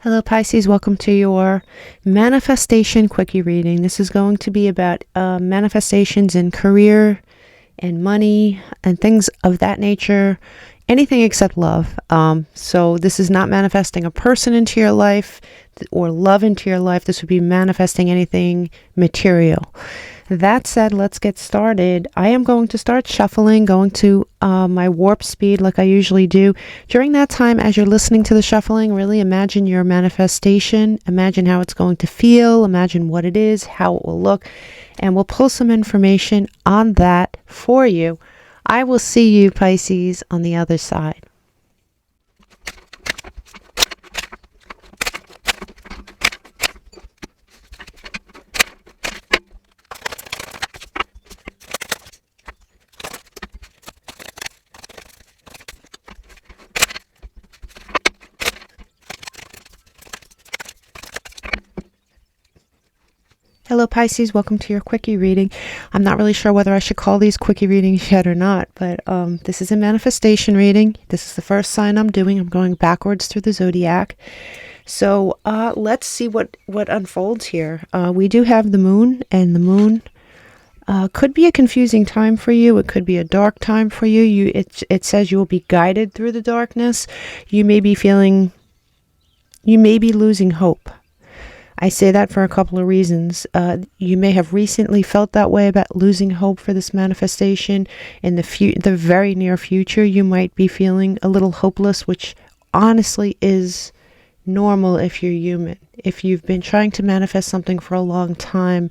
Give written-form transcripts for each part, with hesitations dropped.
Hello Pisces, welcome to your manifestation quickie reading. This is going to be about manifestations in career and money and things of that nature, anything except love. So this is not manifesting a person into your life or love into your life. This would be manifesting anything material. That said, let's get started. I am going to start shuffling, going to my warp speed like I usually do. During that time, as you're listening to the shuffling, really imagine your manifestation. Imagine how it's going to feel. Imagine what it is, how it will look. And we'll pull some information on that for you. I will see you, Pisces, on the other side. Hello Pisces, welcome to your quickie reading. I'm not really sure whether I should call these quickie readings yet or not, but this is a manifestation reading. This is the first sign I'm doing. I'm going backwards through the zodiac. So let's see what unfolds here. We do have the moon, and the moon could be a confusing time for you. It could be a dark time for you. It says you will be guided through the darkness. You may be losing hope. I say that for a couple of reasons. You may have recently felt that way about losing hope for this manifestation. In the very near future, you might be feeling a little hopeless, which honestly is normal if you're human. If you've been trying to manifest something for a long time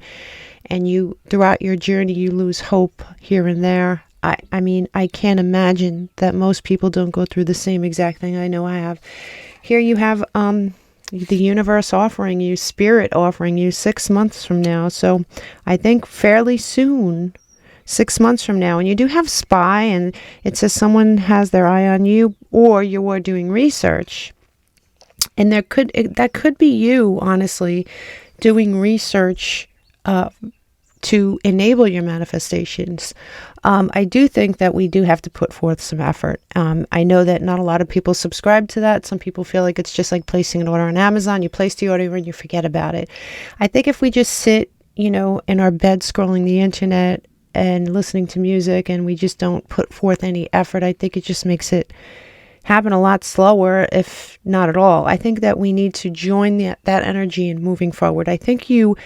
and throughout your journey, you lose hope here and there. I mean, I can't imagine that most people don't go through the same exact thing. I know I have. Here you have the universe offering you, spirit offering you 6 months from now. So I think fairly soon, 6 months from now, and you do have spy, and it says someone has their eye on you, or you are doing research. And that could be you, honestly, doing research to enable your manifestations. I do think that we do have to put forth some effort. I know that not a lot of people subscribe to that. Some people feel like it's just like placing an order on Amazon. You place the order and you forget about it. I think if we just sit, in our bed scrolling the internet and listening to music, and we just don't put forth any effort, I think it just makes it happen a lot slower, if not at all. I think that we need to join that energy in moving forward. I think you'll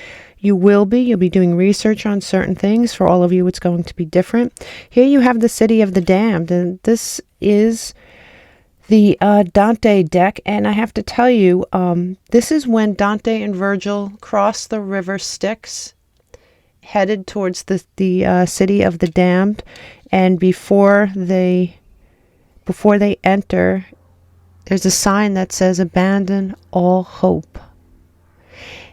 be doing research on certain things. For all of you, it's going to be different. Here you have the City of the Damned, and this is the Dante deck. And I have to tell you, this is when Dante and Virgil cross the river Styx, headed towards the City of the Damned. And before they enter, there's a sign that says, "Abandon all hope."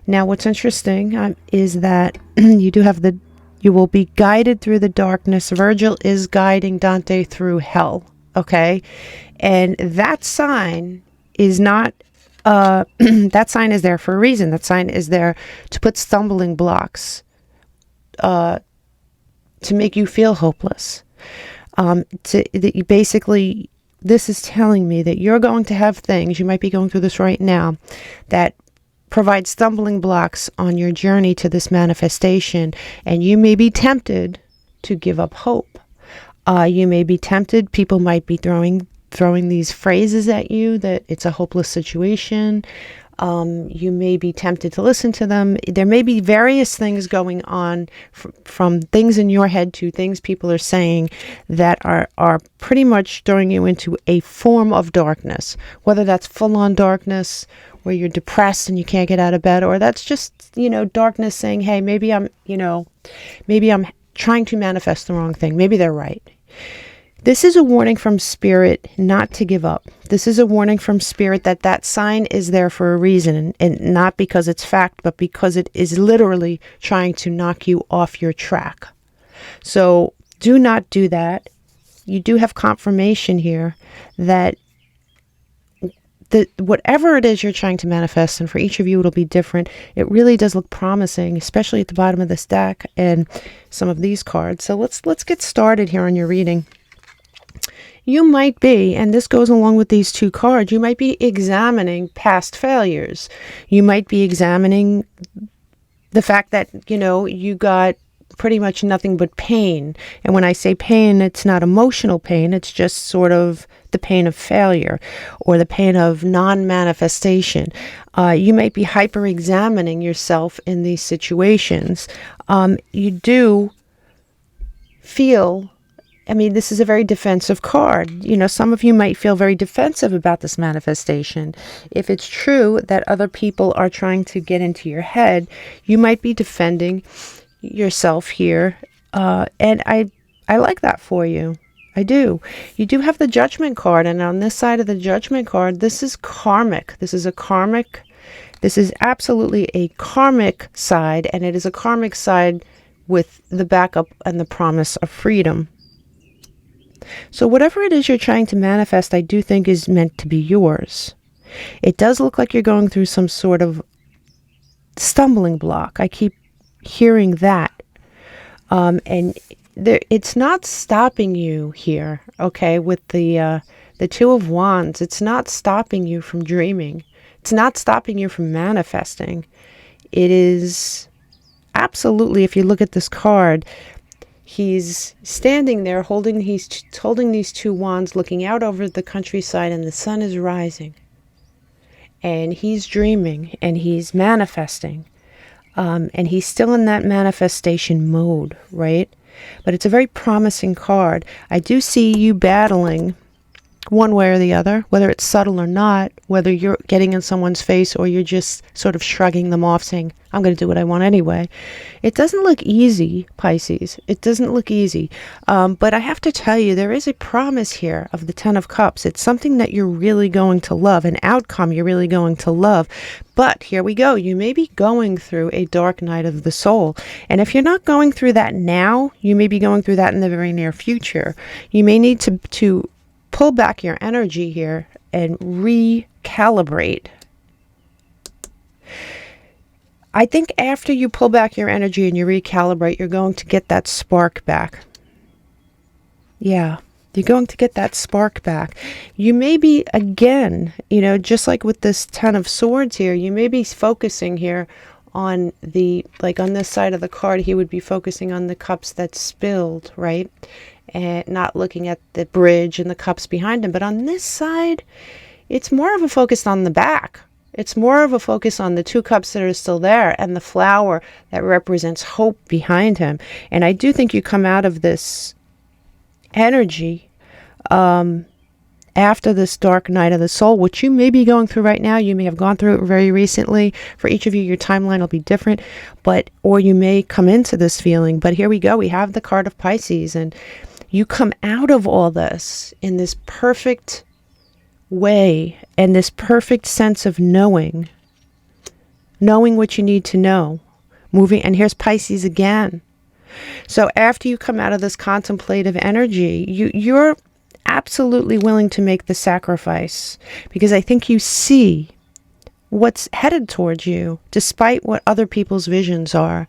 Now, what's interesting is that you will be guided through the darkness. Virgil is guiding Dante through hell, okay? And that sign is not, that sign is there for a reason. That sign is there to put stumbling blocks, to make you feel hopeless. Basically, this is telling me that you're going to have things, you might be going through this right now, that provide stumbling blocks on your journey to this manifestation, and you may be tempted to give up hope. You may be tempted. People might be throwing these phrases at you that it's a hopeless situation. You may be tempted to listen to them. There may be various things going on, from things in your head to things people are saying that are pretty much throwing you into a form of darkness, whether that's full-on darkness where you're depressed and you can't get out of bed, or that's just, darkness saying, hey, maybe I'm trying to manifest the wrong thing. Maybe they're right. This is a warning from Spirit not to give up. This is a warning from Spirit that sign is there for a reason, and not because it's fact, but because it is literally trying to knock you off your track. So do not do that. You do have confirmation here that whatever it is you're trying to manifest, and for each of you it'll be different, it really does look promising, especially at the bottom of this deck and some of these cards. So let's get started here on your reading. you might be, and this goes along with these two cards, you might be examining past failures. You might be examining the fact that, you got pretty much nothing but pain. And when I say pain, it's not emotional pain. It's just sort of the pain of failure or the pain of non-manifestation. You might be hyper-examining yourself in these situations. You do feel, this is a very defensive card. Some of you might feel very defensive about this manifestation. If it's true that other people are trying to get into your head, you might be defending yourself here. And I like that for you. I do. You do have the Judgment card. And on this side of the Judgment card, this is karmic. This is absolutely a karmic side. And it is a karmic side with the backup and the promise of freedom. So whatever it is you're trying to manifest, I do think is meant to be yours. It does look like you're going through some sort of stumbling block. I keep hearing that. And it's not stopping you here, okay, with the Two of Wands. It's not stopping you from dreaming. It's not stopping you from manifesting. It is absolutely, if you look at this card, he's standing there holding these two wands, looking out over the countryside, and the sun is rising. And he's dreaming and he's manifesting. And he's still in that manifestation mode, right? But it's a very promising card. I do see you battling one way or the other, whether it's subtle or not, whether you're getting in someone's face or you're just sort of shrugging them off saying, I'm going to do what I want anyway. It doesn't look easy, Pisces. It doesn't look easy. But I have to tell you, there is a promise here of the Ten of Cups. It's something that you're really going to love, an outcome you're really going to love. But here we go. You may be going through a dark night of the soul. And if you're not going through that now, you may be going through that in the very near future. You may need to pull back your energy here and recalibrate. I think after you pull back your energy and you recalibrate, you're going to get that spark back. Yeah, you're going to get that spark back. You may be, again, just like with this Ten of Swords here, you may be focusing here on on this side of the card, he would be focusing on the cups that spilled, right? And not looking at the bridge and the cups behind him. But on this side, it's more of a focus on the back. It's more of a focus on the two cups that are still there and the flower that represents hope behind him. And I do think you come out of this energy after this dark night of the soul, which you may be going through right now. You may have gone through it very recently. For each of you, your timeline will be different, or you may come into this feeling. But here we go. We have the card of Pisces, and you come out of all this in this perfect way and this perfect sense of knowing what you need to know. And here's Pisces again. So after you come out of this contemplative energy, you're absolutely willing to make the sacrifice, because I think you see what's headed towards you, despite what other people's visions are.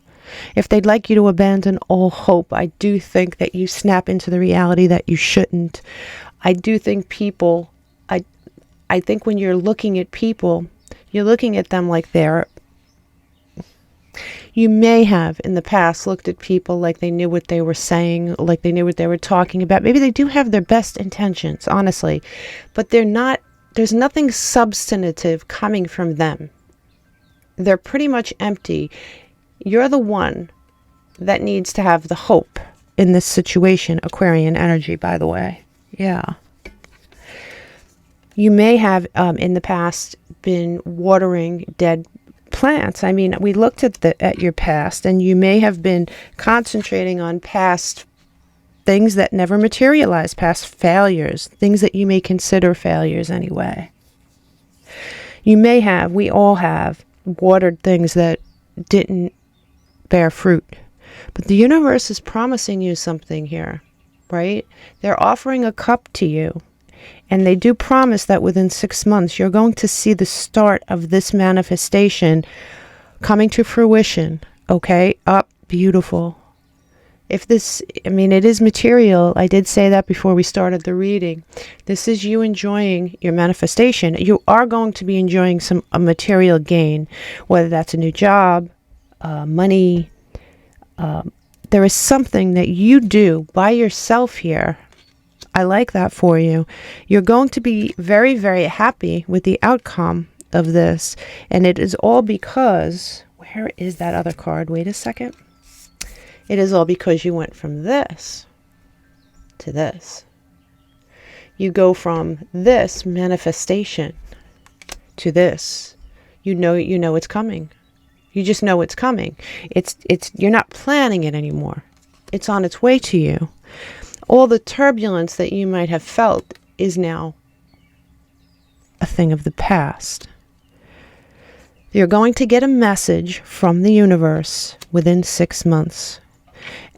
If they'd like you to abandon all hope, I do think that you snap into the reality that you shouldn't. I do think people, I think when you're looking at people, you're looking at them like you may have in the past looked at people like they knew what they were saying, like they knew what they were talking about. Maybe they do have their best intentions, honestly, but there's nothing substantive coming from them. They're pretty much empty. You're the one that needs to have the hope in this situation. Aquarian energy, by the way. Yeah. You may have in the past been watering dead plants. We looked at your past, and you may have been concentrating on past things that never materialized, past failures, things that you may consider failures anyway. We all have watered things that didn't bear fruit. But the universe is promising you something here, right? They're offering a cup to you. And they do promise that within 6 months, you're going to see the start of this manifestation coming to fruition. Okay? Beautiful. If this, I mean, it is material. I did say that before we started the reading. This is you enjoying your manifestation. You are going to be enjoying a material gain, whether that's a new job, money. There is something that you do by yourself here. I like that for you. You're going to be very, very happy with the outcome of this. And it is all because, where is that other card? Wait a second. It is all because you went from this to this. You go from this manifestation to this. You know it's coming. You just know it's coming. You're not planning it anymore. It's on its way to you. All the turbulence that you might have felt is now a thing of the past. You're going to get a message from the universe within 6 months.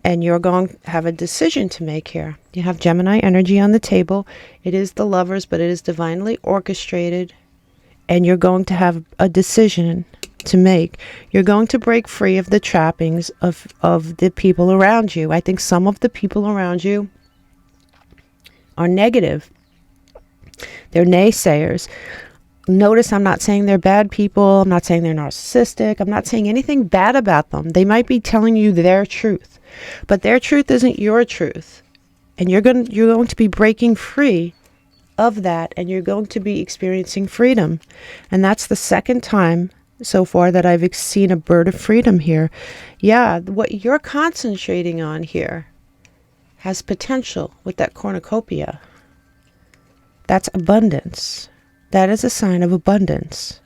And you're going to have a decision to make here. You have Gemini energy on the table. It is the Lovers, but it is divinely orchestrated. And you're going to have a decision to make. You're going to break free of the trappings of the people around you. I think some of the people around you are negative. They're naysayers. Notice I'm not saying they're bad people. I'm not saying they're narcissistic. I'm not saying anything bad about them. They might be telling you their truth. But their truth isn't your truth. And you're going to be breaking free of that, and you're going to be experiencing freedom. And that's the second time so far that I've seen a bird of freedom here. Yeah, what you're concentrating on here has potential with that cornucopia. That's abundance. That is a sign of abundance.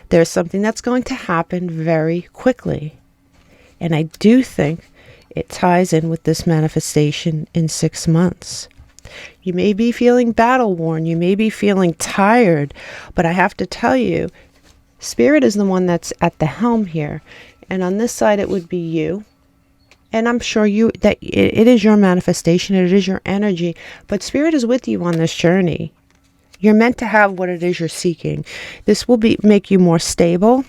There's something that's going to happen very quickly. And I do think it ties in with this manifestation in 6 months. You may be feeling battle worn. You may be feeling tired. But I have to tell you, Spirit is the one that's at the helm here. And on this side, it would be you. And I'm sure that it is your manifestation. It is your energy. But Spirit is with you on this journey. You're meant to have what it is you're seeking. This will make you more stable.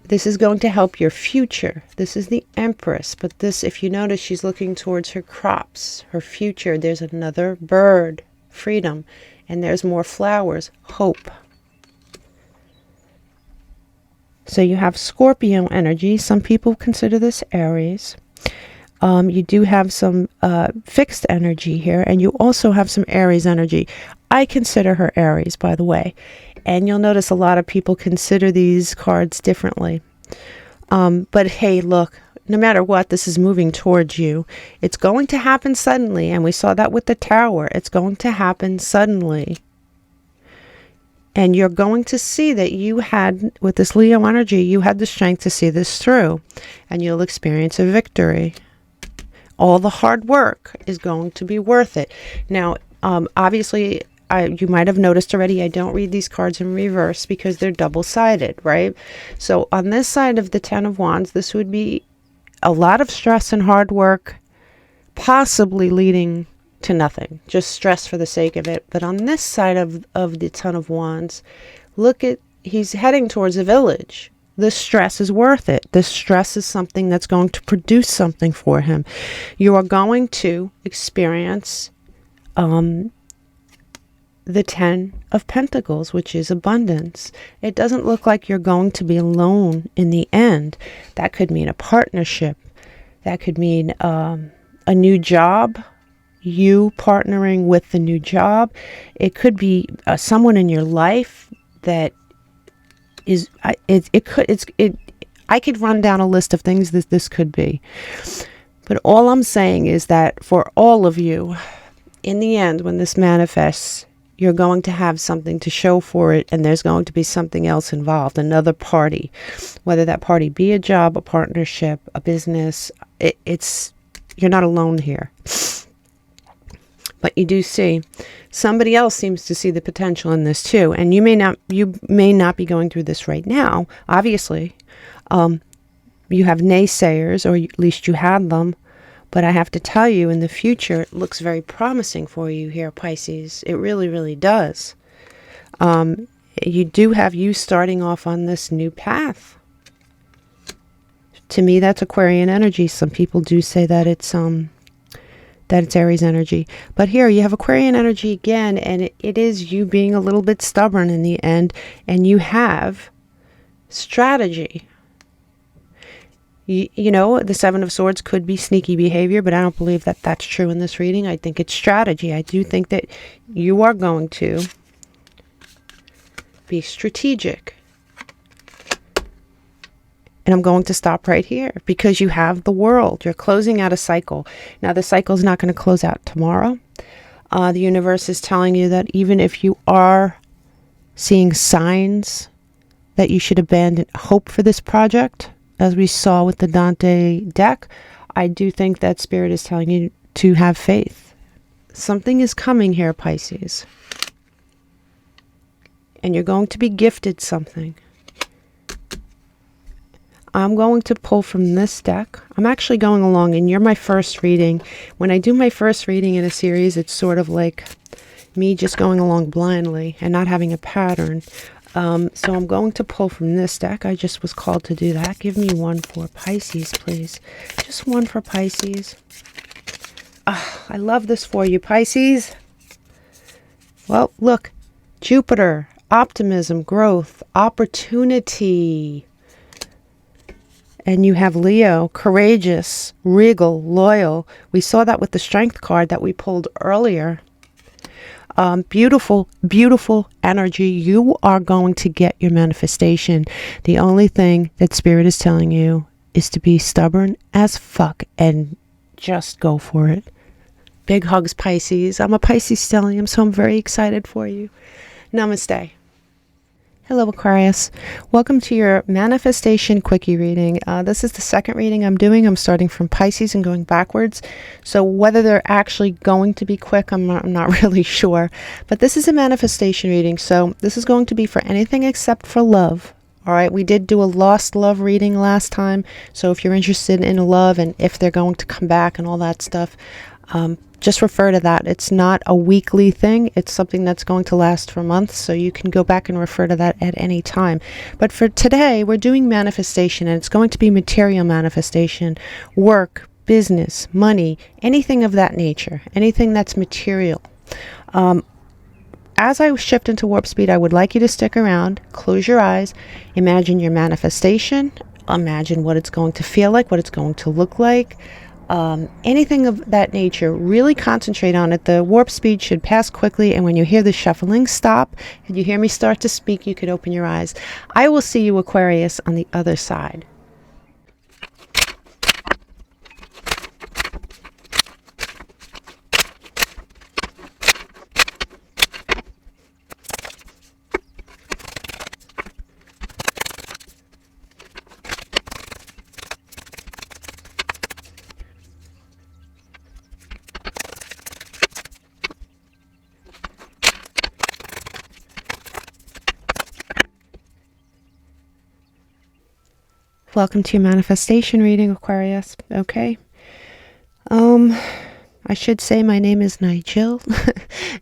This is going to help your future. This is the Empress. But this, if you notice, she's looking towards her crops, her future. There's another bird, freedom. And there's more flowers, hope. So you have Scorpio energy. Some people consider this Aries. You do have some fixed energy here. And you also have some Aries energy. I consider her Aries, by the way. And you'll notice a lot of people consider these cards differently. But hey, look, no matter what, this is moving towards you. It's going to happen suddenly. And we saw that with the Tower. It's going to happen suddenly. And you're going to see that you had, with this Leo energy, you had the strength to see this through. And you'll experience a victory. All the hard work is going to be worth it. Now, obviously, you might have noticed already, I don't read these cards in reverse because they're double-sided, right? So on this side of the Ten of Wands, this would be a lot of stress and hard work, possibly leading to nothing, just stress for the sake of it. But on this side of the Ten of Wands, look at, he's heading towards a village. The stress is worth it. The stress is something that's going to produce something for him. You are going to experience the Ten of Pentacles, which is abundance. It doesn't look like you're going to be alone in the end. That could mean a partnership. That could mean a new job. You partnering with the new job. It could be someone in your life that is. I could run down a list of things that this could be. But all I'm saying is that for all of you, in the end, when this manifests, you're going to have something to show for it, and there's going to be something else involved, another party, whether that party be a job, a partnership, a business. You're not alone here. But you do see somebody else seems to see the potential in this too, and you may not be going through this right now. Obviously, you have naysayers, or at least you had them. But I have to tell you, in the future, it looks very promising for you here, Pisces. It really, really does. You do have you starting off on this new path. To me, that's Aquarian energy. Some people do say that it's Aries energy. But here you have Aquarian energy again, and it is you being a little bit stubborn in the end, and you have strategy. You know, the Seven of Swords could be sneaky behavior, but I don't believe that that's true in this reading. I think it's strategy. I do think that you are going to be strategic. And I'm going to stop right here because you have the World. You're closing out a cycle. Now, the cycle is not going to close out tomorrow. The universe is telling you that even if you are seeing signs that you should abandon hope for this project, as we saw with the Dante deck, I do think that Spirit is telling you to have faith. Something is coming here, Pisces. And you're going to be gifted something. I'm going to pull from this deck. I'm actually going along, and you're my first reading. When I do my first reading in a series, it's sort of like me just going along blindly and not having a pattern. So I'm going to pull from this deck. I just was called to do that. Give me one for Pisces, please. Just one for Pisces. Oh, I love this for you, Pisces. Well, look. Jupiter, optimism, growth, opportunity. And you have Leo, courageous, regal, loyal. We saw that with the Strength card that we pulled earlier. Beautiful, beautiful energy. You are going to get your manifestation. The only thing that Spirit is telling you is to be stubborn as fuck and just go for it. Big hugs, Pisces. I'm a Pisces stellium, so I'm very excited for you. Namaste. Hello, Aquarius. Welcome to your manifestation quickie reading. This is the second reading I'm doing. I'm starting from Pisces and going backwards. So whether they're actually going to be quick, I'm not really sure. But this is a manifestation reading. So this is going to be for anything except for love. All right. We did do a lost love reading last time. So if you're interested in love and if they're going to come back and all that stuff, just refer to that. It's not a weekly thing. It's something that's going to last for months, so you can go back and refer to that at any time. But for today, we're doing manifestation, and it's going to be material manifestation, work, business, money, anything of that nature, anything that's material. As I shift into warp speed, I would like you to stick around, close your eyes, imagine your manifestation, imagine what it's going to feel like, what it's going to look like. Anything of that nature, really concentrate on it. The warp speed should pass quickly, and when you hear the shuffling stop and you hear me start to speak, you could open your eyes. I will see you, Aquarius, on the other side. Welcome to your manifestation reading, Aquarius. Okay. I should say my name is Nigel,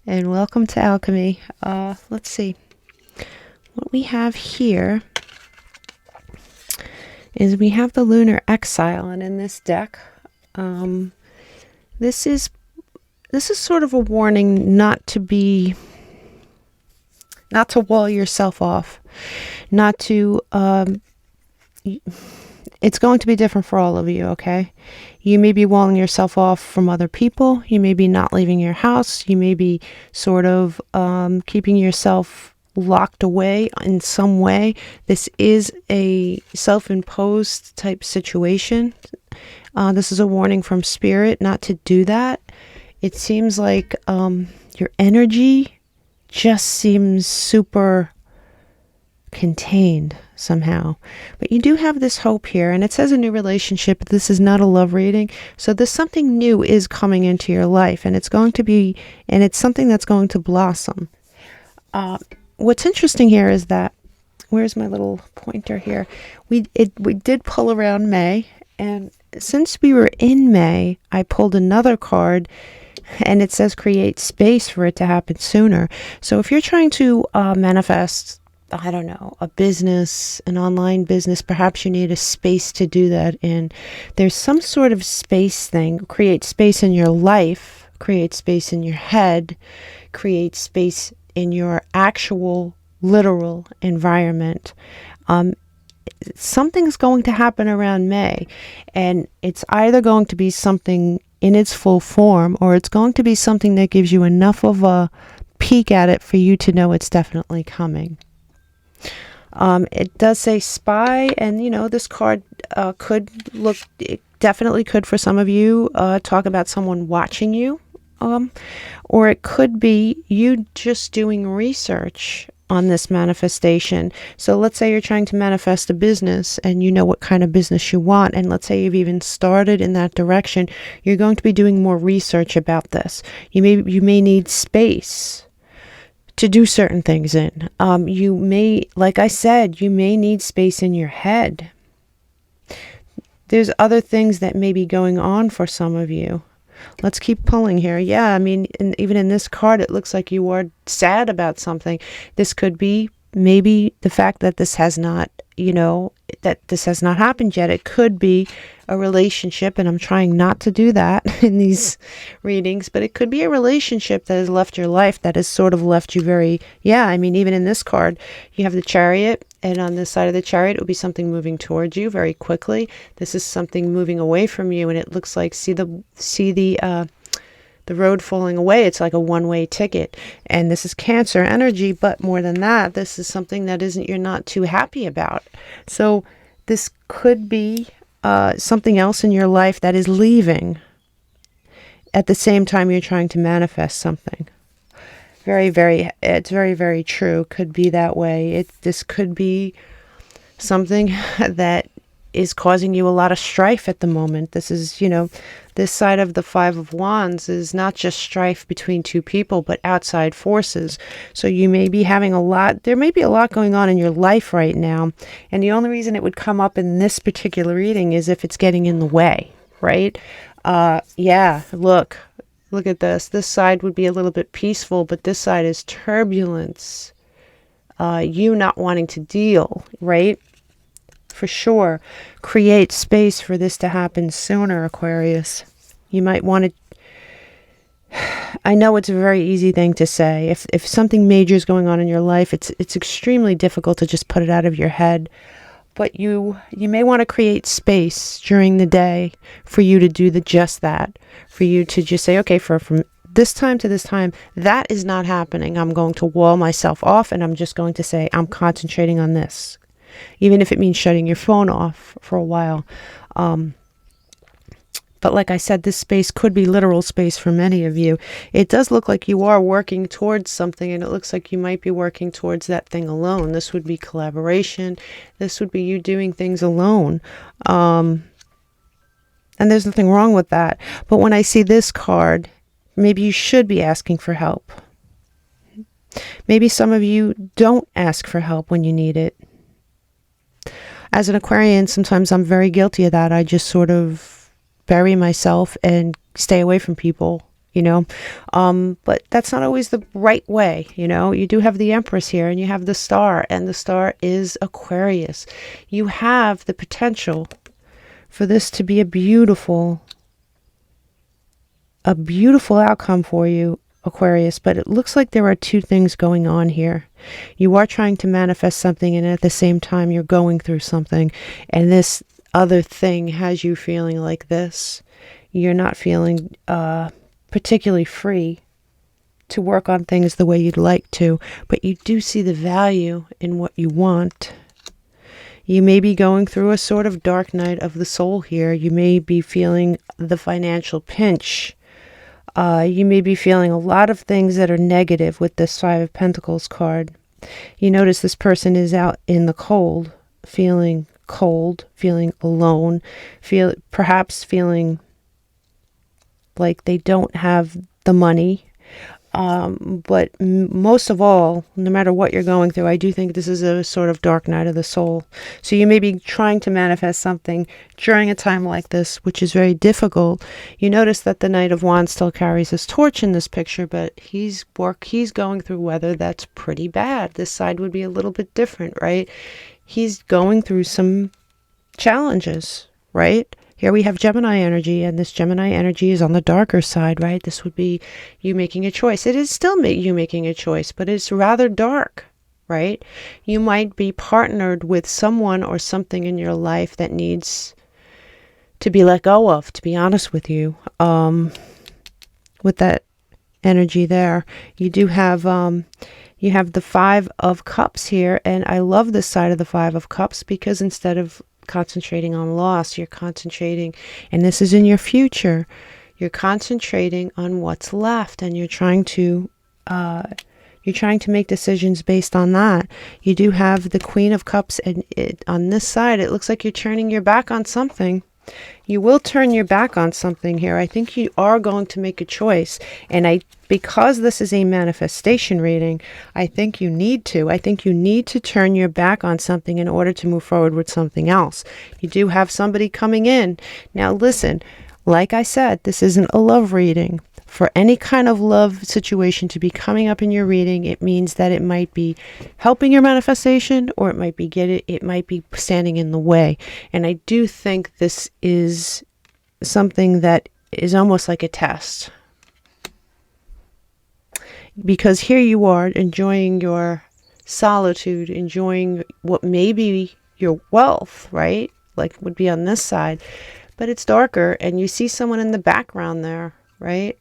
and welcome to Alchemy. Let's see. What we have here is we have the lunar exile, and in this deck, this is sort of a warning not to wall yourself off, not to it's going to be different for all of you, okay? You may be walling yourself off from other people. You may be not leaving your house. You may be sort of keeping yourself locked away in some way. This is a self-imposed type situation. This is a warning from Spirit not to do that. It seems like your energy just seems super contained somehow, but you do have this hope here, and it says a new relationship. This is not a love reading, so there's something new is coming into your life, and it's something that's going to blossom. What's interesting here is that, where's my little pointer here? We did pull around May, and since we were in May, I pulled another card, and it says create space for it to happen sooner. So if you're trying to manifest I don't know, a business, an online business. Perhaps you need a space to do that in. There's some sort of space thing. Create space in your life, create space in your head, create space in your actual literal environment. Something's going to happen around May, and it's either going to be something in its full form, or it's going to be something that gives you enough of a peek at it for you to know it's definitely coming. It does say spy, and this card could look, it definitely could for some of you talk about someone watching you, or it could be you just doing research on this manifestation. So let's say you're trying to manifest a business and you know what kind of business you want, and let's say you've even started in that direction. You're going to be doing more research about this. You may need space to do certain things in. You may, like I said, you may need space in your head. There's other things that may be going on for some of you. Let's keep pulling here. Yeah, I mean, even in this card, it looks like you are sad about something. This could be maybe the fact that this has not, that this has not happened yet. It could be a relationship, and I'm trying not to do that in these readings, but it could be a relationship that has left your life, that has sort of left you very, I mean, even in this card, you have the Chariot, and on this side of the Chariot, it would be something moving towards you very quickly. This is something moving away from you, and it looks like, see the road falling away. It's like a one-way ticket, and this is Cancer energy. But more than that, this is something that you're not too happy about. So this could be something else in your life that is leaving at the same time you're trying to manifest something. It's very, very true. Could be that way. This could be something that is causing you a lot of strife at the moment. This is, this side of the Five of Wands is not just strife between two people, but outside forces. So you may be having there may be a lot going on in your life right now. And the only reason it would come up in this particular reading is if it's getting in the way, right? Look at this. This side would be a little bit peaceful, but this side is turbulence. You not wanting to deal, right? For sure. Create space for this to happen sooner, Aquarius. You might want to... I know it's a very easy thing to say. If something major is going on in your life, it's extremely difficult to just put it out of your head. But you may want to create space during the day for you to do just that. For you to just say, okay, from this time to this time, that is not happening. I'm going to wall myself off, and I'm just going to say, I'm concentrating on this. Even if it means shutting your phone off for a while. But like I said, this space could be literal space for many of you. It does look like you are working towards something, and it looks like you might be working towards that thing alone. This would be collaboration. This would be you doing things alone. And there's nothing wrong with that. But when I see this card, maybe you should be asking for help. Maybe some of you don't ask for help when you need it. As an Aquarian, sometimes I'm very guilty of that. I just sort of bury myself and stay away from people, but that's not always the right way. You do have the Empress here, and you have the Star, and the Star is Aquarius. You have the potential for this to be a beautiful outcome for you, Aquarius, but it looks like there are two things going on here. You are trying to manifest something, and at the same time you're going through something, and this other thing has you feeling like this. You're not feeling particularly free to work on things the way you'd like to, but you do see the value in what you want. You may be going through a sort of dark night of the soul here. You may be feeling the financial pinch. You may be feeling a lot of things that are negative with this Five of Pentacles card. You notice this person is out in the cold, feeling alone, perhaps feeling like they don't have the money. But most of all, no matter what you're going through, I do think this is a sort of dark night of the soul. So you may be trying to manifest something during a time like this, which is very difficult. You notice that the Knight of Wands still carries his torch in this picture, but he's going through weather that's pretty bad. This side would be a little bit different, right? He's going through some challenges, right? Here we have Gemini energy, and this Gemini energy is on the darker side, right? This would be you making a choice. It is still you making a choice, but it's rather dark, right? You might be partnered with someone or something in your life that needs to be let go of, to be honest with you. With that energy there, you do have you have the Five of Cups here, and I love this side of the Five of Cups because instead of concentrating on loss, you're concentrating, and this is in your future, you're concentrating on what's left, and you're trying to make decisions based on that. You do have the Queen of Cups, and on this side it looks like you're turning your back on something. You will turn your back on something here. I think you are going to make a choice, and because this is a manifestation reading, I think you need to turn your back on something in order to move forward with something else. You do have somebody coming in. Now listen, like I said, this isn't a love reading. For any kind of love situation to be coming up in your reading, it means that it might be helping your manifestation, or it might be standing in the way. And I do think this is something that is almost like a test. Because here you are enjoying your solitude, enjoying what may be your wealth, right? Like would be on this side, but it's darker, and you see someone in the background there, right?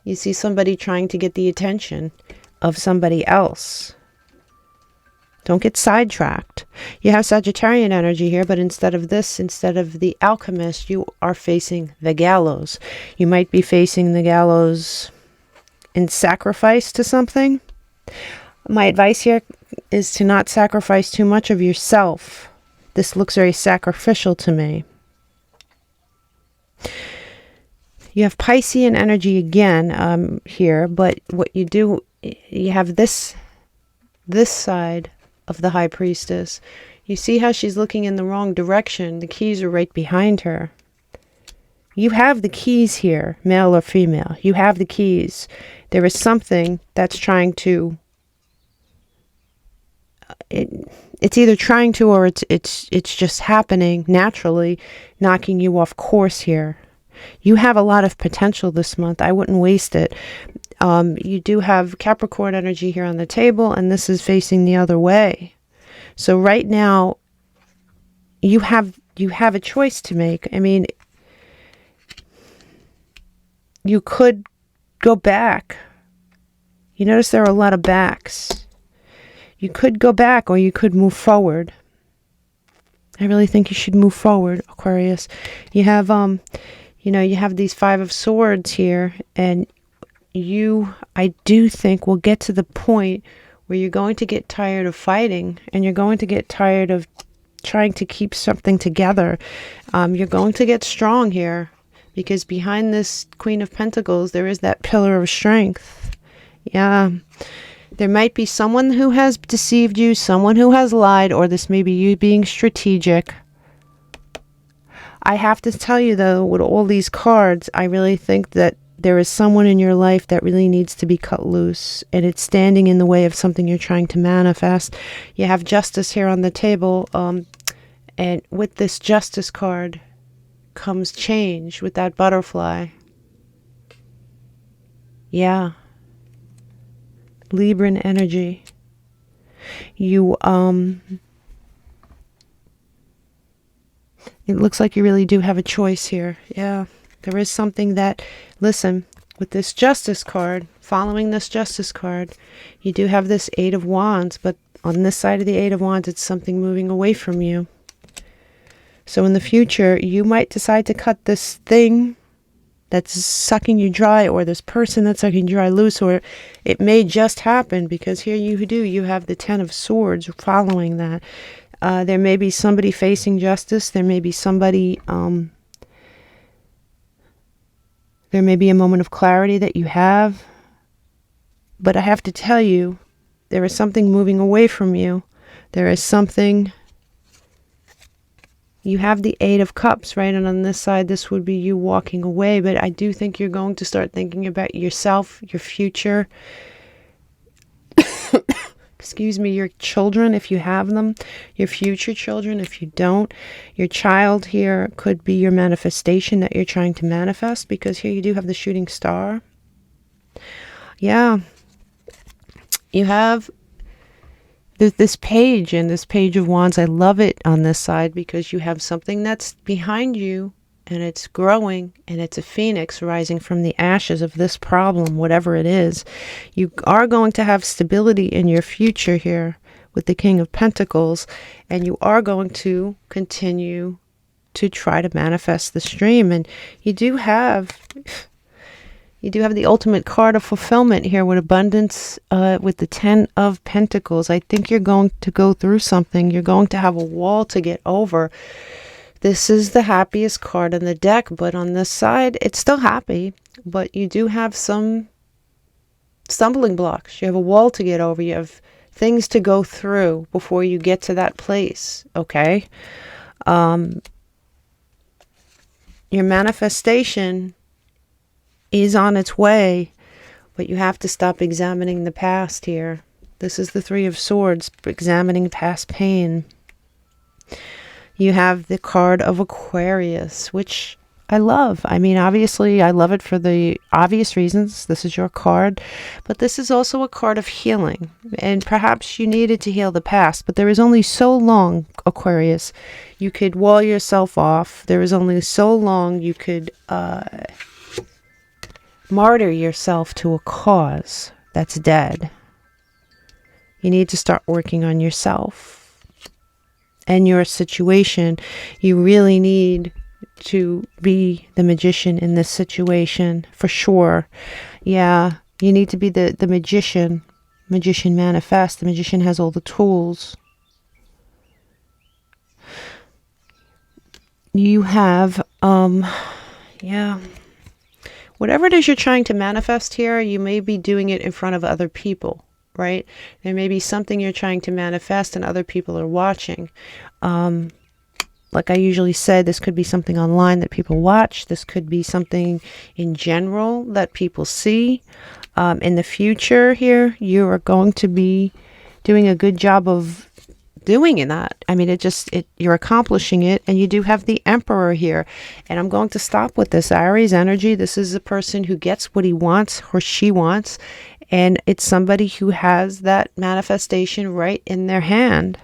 You see somebody trying to get the attention of somebody else. Don't get sidetracked. You have Sagittarian energy here, but instead of the Alchemist, you are facing the Gallows. You might be facing the Gallows in sacrifice to something. My advice here is to not sacrifice too much of yourself. This looks very sacrificial to me. You have Piscean energy again here, but what you do, you have this side of the High Priestess. You see how she's looking in the wrong direction. The keys are right behind her. You have the keys here, male or female. You have the keys. There is something that's trying to... It's either trying to, or it's just happening naturally, knocking you off course here. You have a lot of potential this month. I wouldn't waste it. You do have Capricorn energy here on the table, and this is facing the other way. So right now, you have a choice to make. I mean, you could go back. You notice there are a lot of backs. You could go back, or you could move forward. I really think you should move forward, Aquarius. You have you have these Five of Swords here, and I do think will get to the point where you're going to get tired of fighting, and you're going to get tired of trying to keep something together. You're going to get strong here, because behind this Queen of Pentacles, there is that pillar of strength. Yeah. There might be someone who has deceived you, someone who has lied, or this may be you being strategic. I have to tell you, though, with all these cards, I really think that there is someone in your life that really needs to be cut loose, and it's standing in the way of something you're trying to manifest. You have Justice here on the table, and with this Justice card comes change with that butterfly. Yeah. Libran energy. It looks like you really do have a choice here. Yeah, there is something that, listen, with this Justice card, following this Justice card, you do have this Eight of Wands, but on this side of the Eight of Wands, it's something moving away from you. So in the future, you might decide to cut this thing that's sucking you dry, or this person that's sucking you dry loose, or it may just happen, because here you have the Ten of Swords following that. There may be somebody facing justice. There may be somebody, there may be a moment of clarity that you have. But I have to tell you, there is something moving away from you. There is something. You have the Eight of Cups, right? And on this side, this would be you walking away. But I do think you're going to start thinking about yourself, your future. Excuse me, your children, if you have them. Your future children, if you don't. Your child here could be your manifestation that you're trying to manifest. Because here you do have the shooting star. Yeah. You have this page, and this Page of Wands, I love it on this side because you have something that's behind you and it's growing, and it's a phoenix rising from the ashes of this problem, whatever it is. You are going to have stability in your future here with the King of Pentacles, and you are going to continue to try to manifest this dream. And you do have the ultimate card of fulfillment here with abundance, with the Ten of Pentacles. I think you're going to go through something. You're going to have a wall to get over. This is the happiest card in the deck, but on this side, it's still happy, but you do have some stumbling blocks. You have a wall to get over. You have things to go through before you get to that place, okay? Your manifestation is on its way, but you have to stop examining the past here. This is the Three of Swords, examining past pain. You have the card of Aquarius, which I love. I mean, obviously, I love it for the obvious reasons. This is your card, but this is also a card of healing, and perhaps you needed to heal the past, but there is only so long, Aquarius, you could wall yourself off. There is only so long you could martyr yourself to a cause that's dead. You need to start working on yourself and your situation. You really need to be the magician in this situation, for sure. Yeah, you need to be the magician. Magician manifest. The magician has all the tools. You have, yeah. Whatever it is you're trying to manifest here, you may be doing it in front of other people, right? There may be something you're trying to manifest and other people are watching. Like I usually say, this could be something online that people watch. This could be something in general that people see. In the future here, you are going to be doing a good job of doing that. I mean, you're accomplishing it, and you do have the Emperor here. And I'm going to stop with this Aries energy. This is a person who gets what he wants or she wants, and it's somebody who has that manifestation right in their hand.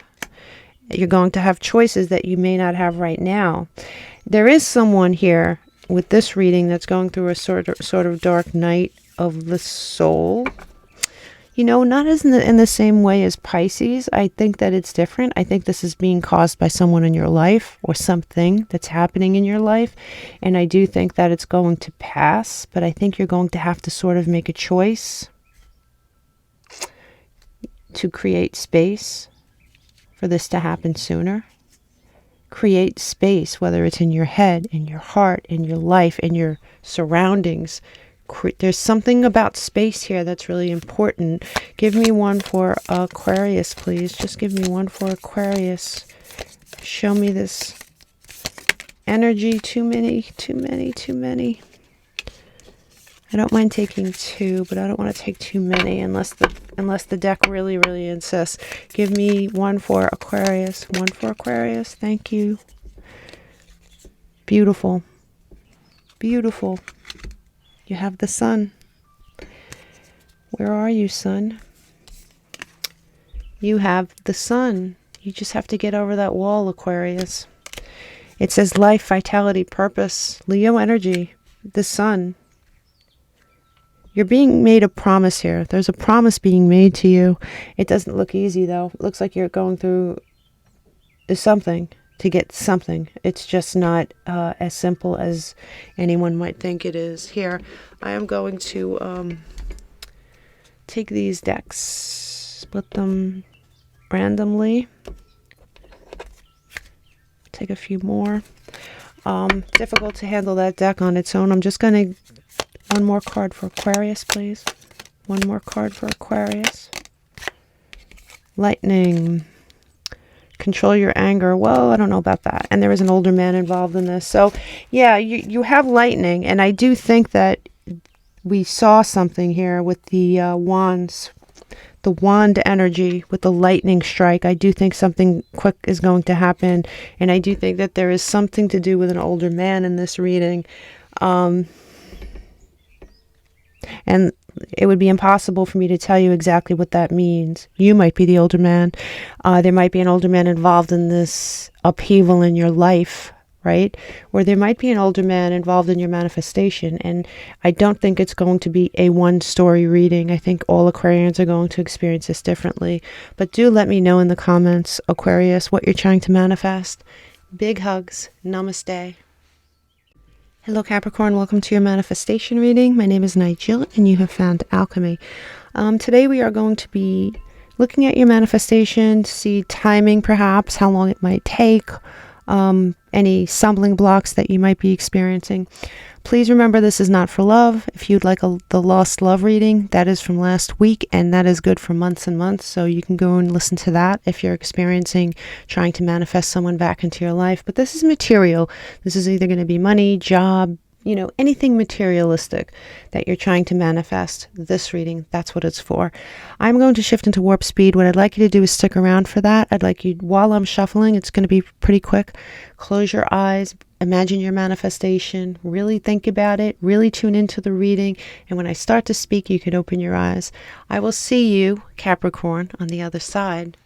You're going to have choices that you may not have right now. There is someone here with this reading that's going through a sort of dark night of the soul. You know, not as in the same way as Pisces. I think that it's different. I think this is being caused by someone in your life or something that's happening in your life. And I do think that it's going to pass, but I think you're going to have to sort of make a choice to create space for this to happen sooner. Create space, whether it's in your head, in your heart, in your life, in your surroundings. There's something about space here that's really important. Give me one for Aquarius, please. Just give me one for Aquarius. Show me this energy. Too many. I don't mind taking two, but I don't want to take too many unless the deck really, really insists. Give me one for Aquarius. One for Aquarius. Thank you. Beautiful. Beautiful. You have the Sun. Where are you, Sun? You have the Sun. You just have to get over that wall, Aquarius. It says life, vitality, purpose, Leo energy, the Sun. You're being made a promise here. There's a promise being made to you. It doesn't look easy, though. It looks like you're going through something to get something. It's just not as simple as anyone might think it is. Here, I am going to take these decks, split them randomly, take a few more. Difficult to handle that deck on its own. I'm just going to, one more card for Aquarius, please. One more card for Aquarius. Lightning. Control your anger. Well, I don't know about that. And there is an older man involved in this. So, yeah, you have lightning. And I do think that we saw something here with the wands. The wand energy with the lightning strike. I do think something quick is going to happen. And I do think that there is something to do with an older man in this reading. And it would be impossible for me to tell you exactly what that means. You might be the older man. There might be an older man involved in this upheaval in your life, right? Or there might be an older man involved in your manifestation. And I don't think it's going to be a one-story reading. I think all Aquarians are going to experience this differently. But do let me know in the comments, Aquarius, what you're trying to manifest. Big hugs. Namaste. Hello Capricorn, welcome to your manifestation reading. My name is Nigel and you have found Alchemy. Today we are going to be looking at your manifestation to see timing perhaps, how long it might take, any stumbling blocks that you might be experiencing. Please remember this is not for love. If you'd like the Lost Love reading, that is from last week and that is good for months and months. So you can go and listen to that if you're experiencing trying to manifest someone back into your life. But this is material. This is either going to be money, job, anything materialistic that you're trying to manifest. This reading, that's what it's for. I'm going to shift into warp speed. What I'd like you to do is stick around for that. I'd like you, while I'm shuffling, it's going to be pretty quick. Close your eyes. Imagine your manifestation. Really think about it. Really tune into the reading. And when I start to speak, you can open your eyes. I will see you, Capricorn, on the other side.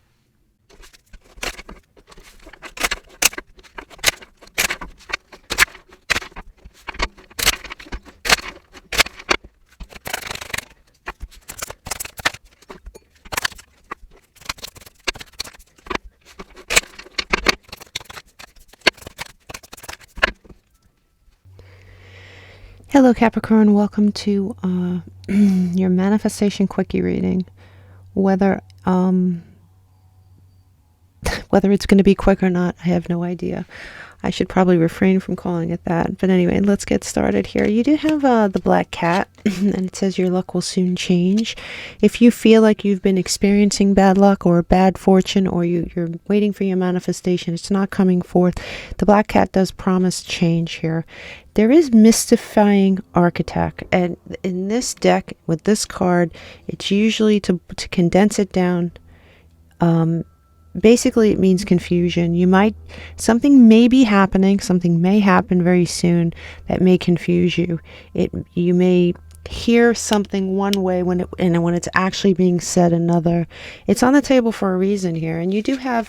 Hello Capricorn, welcome to your manifestation quickie reading. Whether it's going to be quick or not, I have no idea. I should probably refrain from calling it that. But anyway, let's get started here. You do have the black cat, and it says your luck will soon change. If you feel like you've been experiencing bad luck or bad fortune, or you're waiting for your manifestation, it's not coming forth, the black cat does promise change here. There is mystifying architect, and in this deck, with this card, it's usually to condense it down, basically it means confusion. Something may be happening, something may happen very soon that may confuse you. You may hear something one way when it's actually being said another. It's on the table for a reason here, and you do have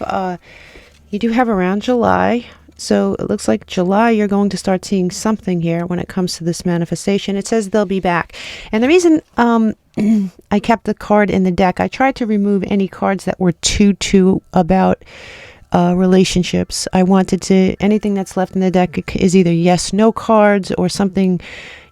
around July. So it looks like July, you're going to start seeing something here when it comes to this manifestation. It says they'll be back. And the reason I kept the card in the deck, I tried to remove any cards that were too about relationships. I wanted anything that's left in the deck is either yes, no cards or something,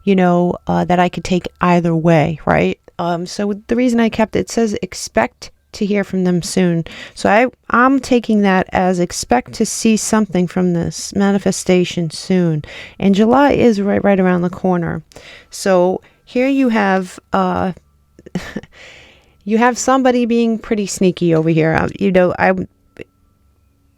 that I could take either way, right? So the reason I kept it says expect to hear from them soon. So I'm taking that as expect to see something from this manifestation soon. And July is right around the corner. So here you have you have somebody being pretty sneaky over here.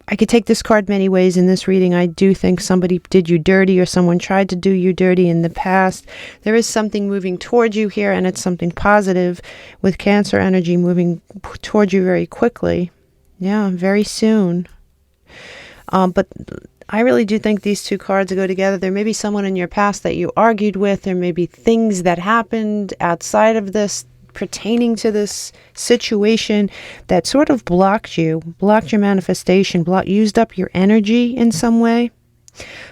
I could take this card many ways in this reading. I do think somebody did you dirty or someone tried to do you dirty in the past. There is something moving towards you here, and it's something positive with Cancer energy moving towards you very quickly. Yeah, very soon. But I really do think these two cards go together. There may be someone in your past that you argued with. There may be things that happened outside of this pertaining to this situation that sort of blocked your manifestation, used up your energy in some way.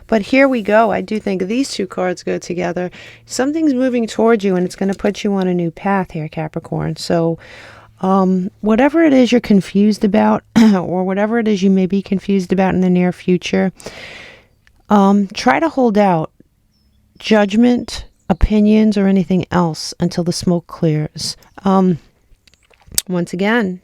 But here we go. I do think these two cards go together. Something's moving towards you and it's going to put you on a new path here, Capricorn. So whatever it is you're confused about or whatever it is you may be confused about in the near future, try to hold out judgment, opinions, or anything else until the smoke clears. Once again,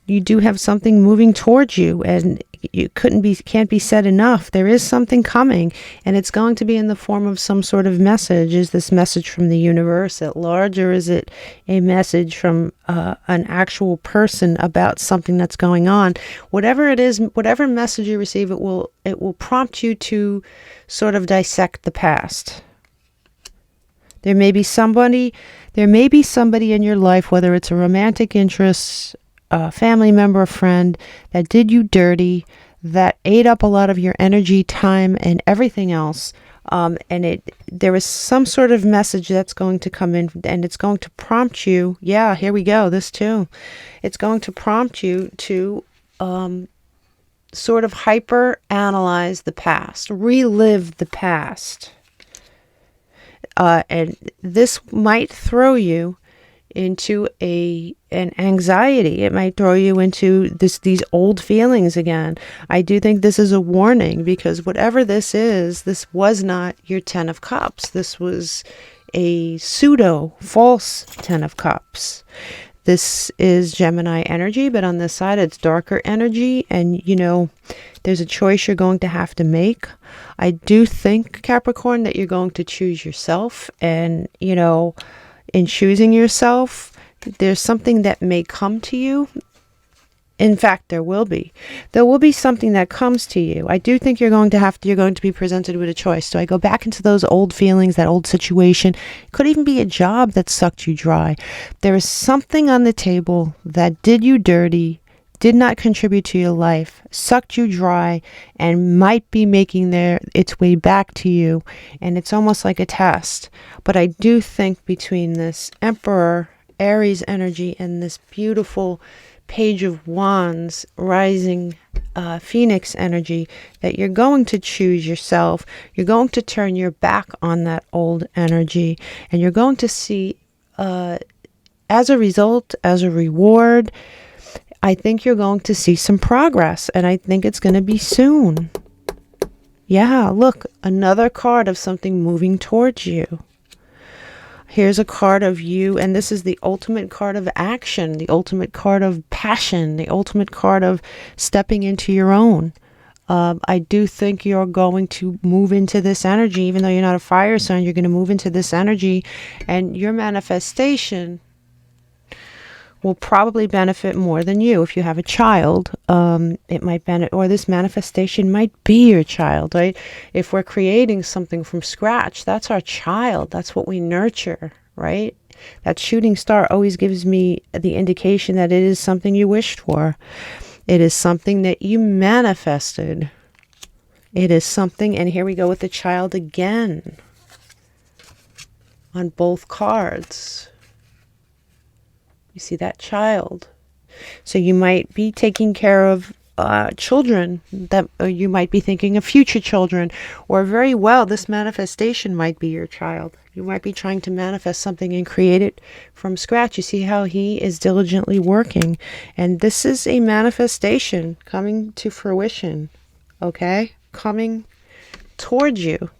you do have something moving towards you, and you can't be said enough. There is something coming, and it's going to be in the form of some sort of message. Is this message from the universe at large, or is it a message from an actual person about something that's going on? Whatever it is, whatever message you receive, it will prompt you to sort of dissect the past. There may be somebody in your life, whether it's a romantic interest, a family member, a friend, that did you dirty, that ate up a lot of your energy, time, and everything else. And there is some sort of message that's going to come in, and it's going to prompt you. Yeah, here we go. This too. It's going to prompt you to sort of hyper analyze the past, relive the past. And this might throw you into an anxiety. It might throw you into these old feelings again. I do think this is a warning, because whatever this is, this was not your 10 of Cups. This was a pseudo false 10 of Cups. This is Gemini energy, but on this side it's darker energy, and there's a choice you're going to have to make. I do think, Capricorn, that you're going to choose yourself, and in choosing yourself, there's something that may come to you. In fact, there will be something that comes to you. I do think you're going to be presented with a choice. So I go back into those old feelings, that old situation. It could even be a job that sucked you dry. There is something on the table that did you dirty, did not contribute to your life, sucked you dry, and might be making its way back to you. And it's almost like a test. But I do think between this Emperor, Aries energy, and this beautiful Page of Wands, rising Phoenix energy, that you're going to choose yourself. You're going to turn your back on that old energy, and you're going to see, as a result, as a reward, I think you're going to see some progress, and I think it's going to be soon. Yeah, look, another card of something moving towards you. Here's a card of you, and this is the ultimate card of action, the ultimate card of passion, the ultimate card of stepping into your own. I do think you're going to move into this energy. Even though you're not a fire sign, you're going to move into this energy, and your manifestation will probably benefit more than you. If you have a child, it might benefit, or this manifestation might be your child, right? If we're creating something from scratch, that's our child. That's what we nurture, right? That shooting star always gives me the indication that it is something you wished for. It is something that you manifested. It is something, and here we go with the child again on both cards. You see that child. So you might be taking care of children, or you might be thinking of future children, or very well, this manifestation might be your child. You might be trying to manifest something and create it from scratch. You see how he is diligently working, and this is a manifestation coming to fruition, okay? Coming towards you.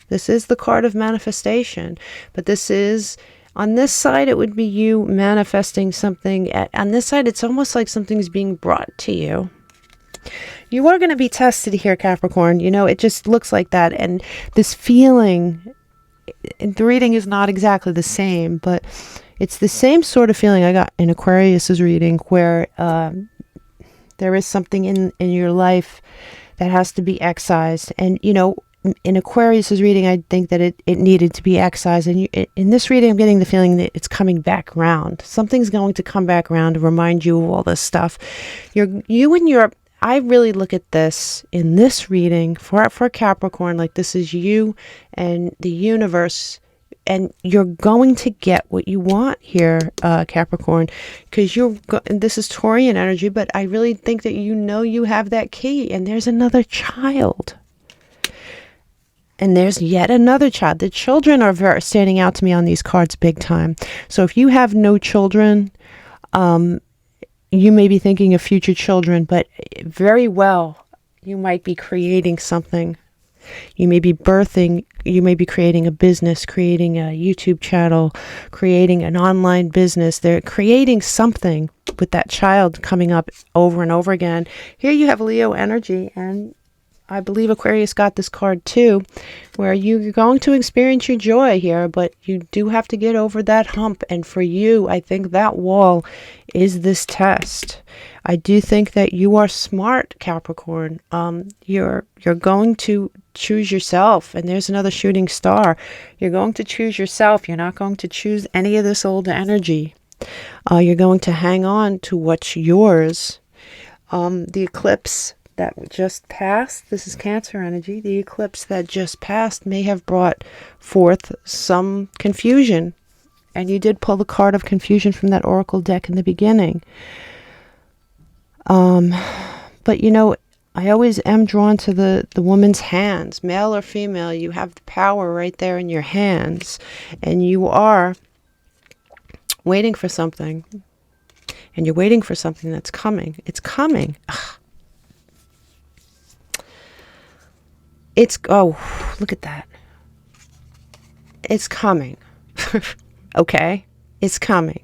This is the card of manifestation, but this is, on this side, it would be you manifesting something. On this side, it's almost like something's being brought to you. You are going to be tested here, Capricorn. It just looks like that. And this feeling, the reading is not exactly the same, but it's the same sort of feeling I got in Aquarius's reading, where there is something in your life that has to be excised. And, in Aquarius's reading, I think that it needed to be excised. And in this reading, I'm getting the feeling that it's coming back around. Something's going to come back around to remind you of all this stuff. I really look at this in this reading for Capricorn, like this is you and the universe, and you're going to get what you want here, Capricorn, because this is Taurian energy, but I really think that you have that key, and there's another child. And there's yet another child. The children are standing out to me on these cards big time. So if you have no children, you may be thinking of future children, but very well, you might be creating something. You may be creating a business, creating a YouTube channel, creating an online business. They're creating something. with that child coming up over and over again. Here you have Leo energy, and I believe Aquarius got this card too, where you're going to experience your joy here, but you do have to get over that hump. And for you, I think that wall is this test. I do think that you are smart, Capricorn. You're going to choose yourself, and there's another shooting star. You're going to choose yourself. You're not going to choose any of this old energy. You're going to hang on to what's yours. The eclipse that just passed, this is Cancer energy, the eclipse that just passed may have brought forth some confusion. And you did pull the card of confusion from that oracle deck in the beginning. But you know, I always am drawn to the woman's hands, male or female. You have the power right there in your hands, and you are waiting for something. And you're waiting for something that's coming. It's coming. Ugh. Oh, look at that. It's coming. Okay? It's coming.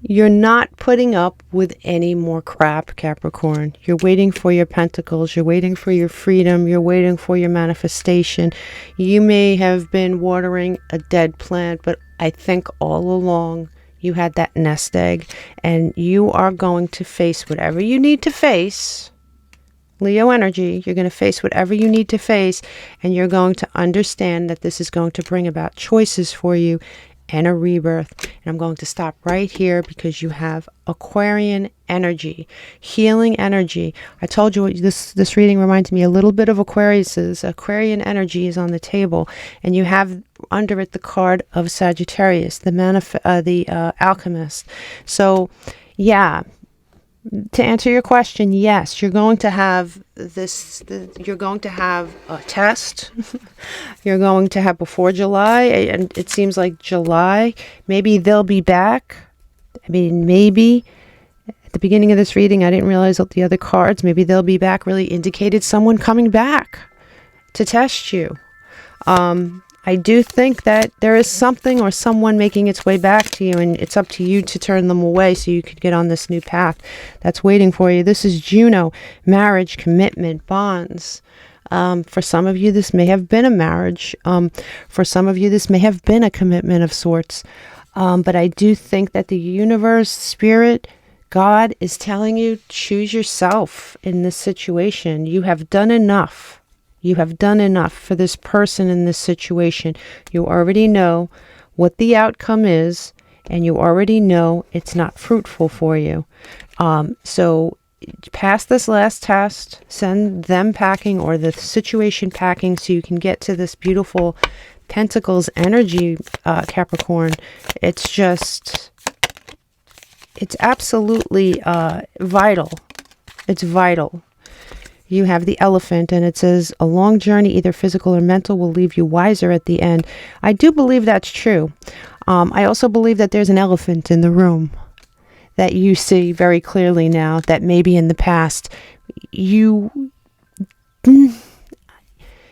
You're not putting up with any more crap, Capricorn. You're waiting for your pentacles. You're waiting for your freedom. You're waiting for your manifestation. You may have been watering a dead plant, but I think all along you had that nest egg, and you are going to face whatever you need to face. Leo energy, you're going to face whatever you need to face, and you're going to understand that this is going to bring about choices for you and a rebirth. And I'm going to stop right here because you have Aquarian energy, healing energy. I told you this reading reminds me a little bit of Aquarius's. Aquarian energy is on the table, and you have under it the card of Sagittarius, the alchemist. So, yeah. To answer your question, yes, you're going to have you're going to have a test. You're going to have before July, and it seems like July, maybe they'll be back. I mean, maybe at the beginning of this reading, I didn't realize that the other cards, maybe they'll be back, really indicated someone coming back to test you. I do think that there is something or someone making its way back to you, and it's up to you to turn them away so you could get on this new path that's waiting for you. This is Juno, marriage, commitment, bonds. For some of you, this may have been a marriage. For some of you, this may have been a commitment of sorts. But I do think that the universe, spirit, God is telling you, choose yourself in this situation. You have done enough. You have done enough for this person in this situation. You already know what the outcome is, and you already know it's not fruitful for you. So pass this last test, send them packing or the situation packing so you can get to this beautiful Pentacles energy, Capricorn. It's absolutely vital. It's vital. You have the Elephant, and it says, a long journey, either physical or mental, will leave you wiser at the end. I do believe that's true. I also believe that there's an elephant in the room that you see very clearly now that maybe in the past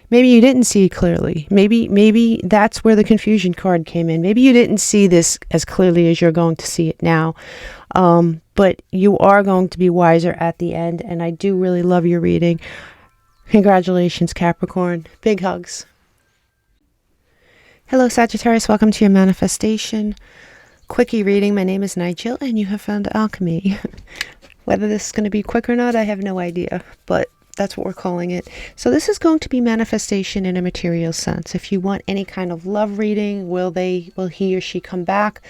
maybe you didn't see clearly. Maybe that's where the confusion card came in. Maybe you didn't see this as clearly as you're going to see it now. But you are going to be wiser at the end, and I do really love your reading. Congratulations, Capricorn. Big hugs. Hello, Sagittarius. Welcome to your manifestation quickie reading. My name is Nigel, and you have found alchemy. Whether this is going to be quick or not, I have no idea, but that's what we're calling it. So this is going to be manifestation in a material sense. If you want any kind of love reading, will he or she come back?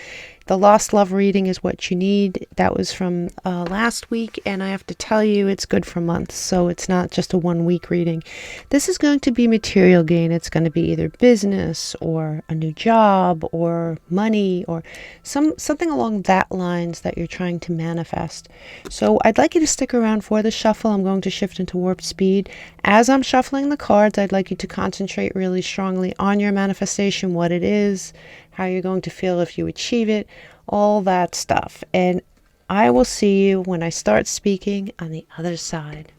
The lost love reading is what you need. That was from last week, and I have to tell you, it's good for months, so it's not just a 1 week reading. This is going to be material gain. It's going to be either business or a new job or money or something along that lines that you're trying to manifest. So I'd like you to stick around for the shuffle. I'm going to shift into warp speed. As I'm shuffling the cards, I'd like you to concentrate really strongly on your manifestation, what it is, how you're going to feel if you achieve it, all that stuff. And I will see you when I start speaking on the other side.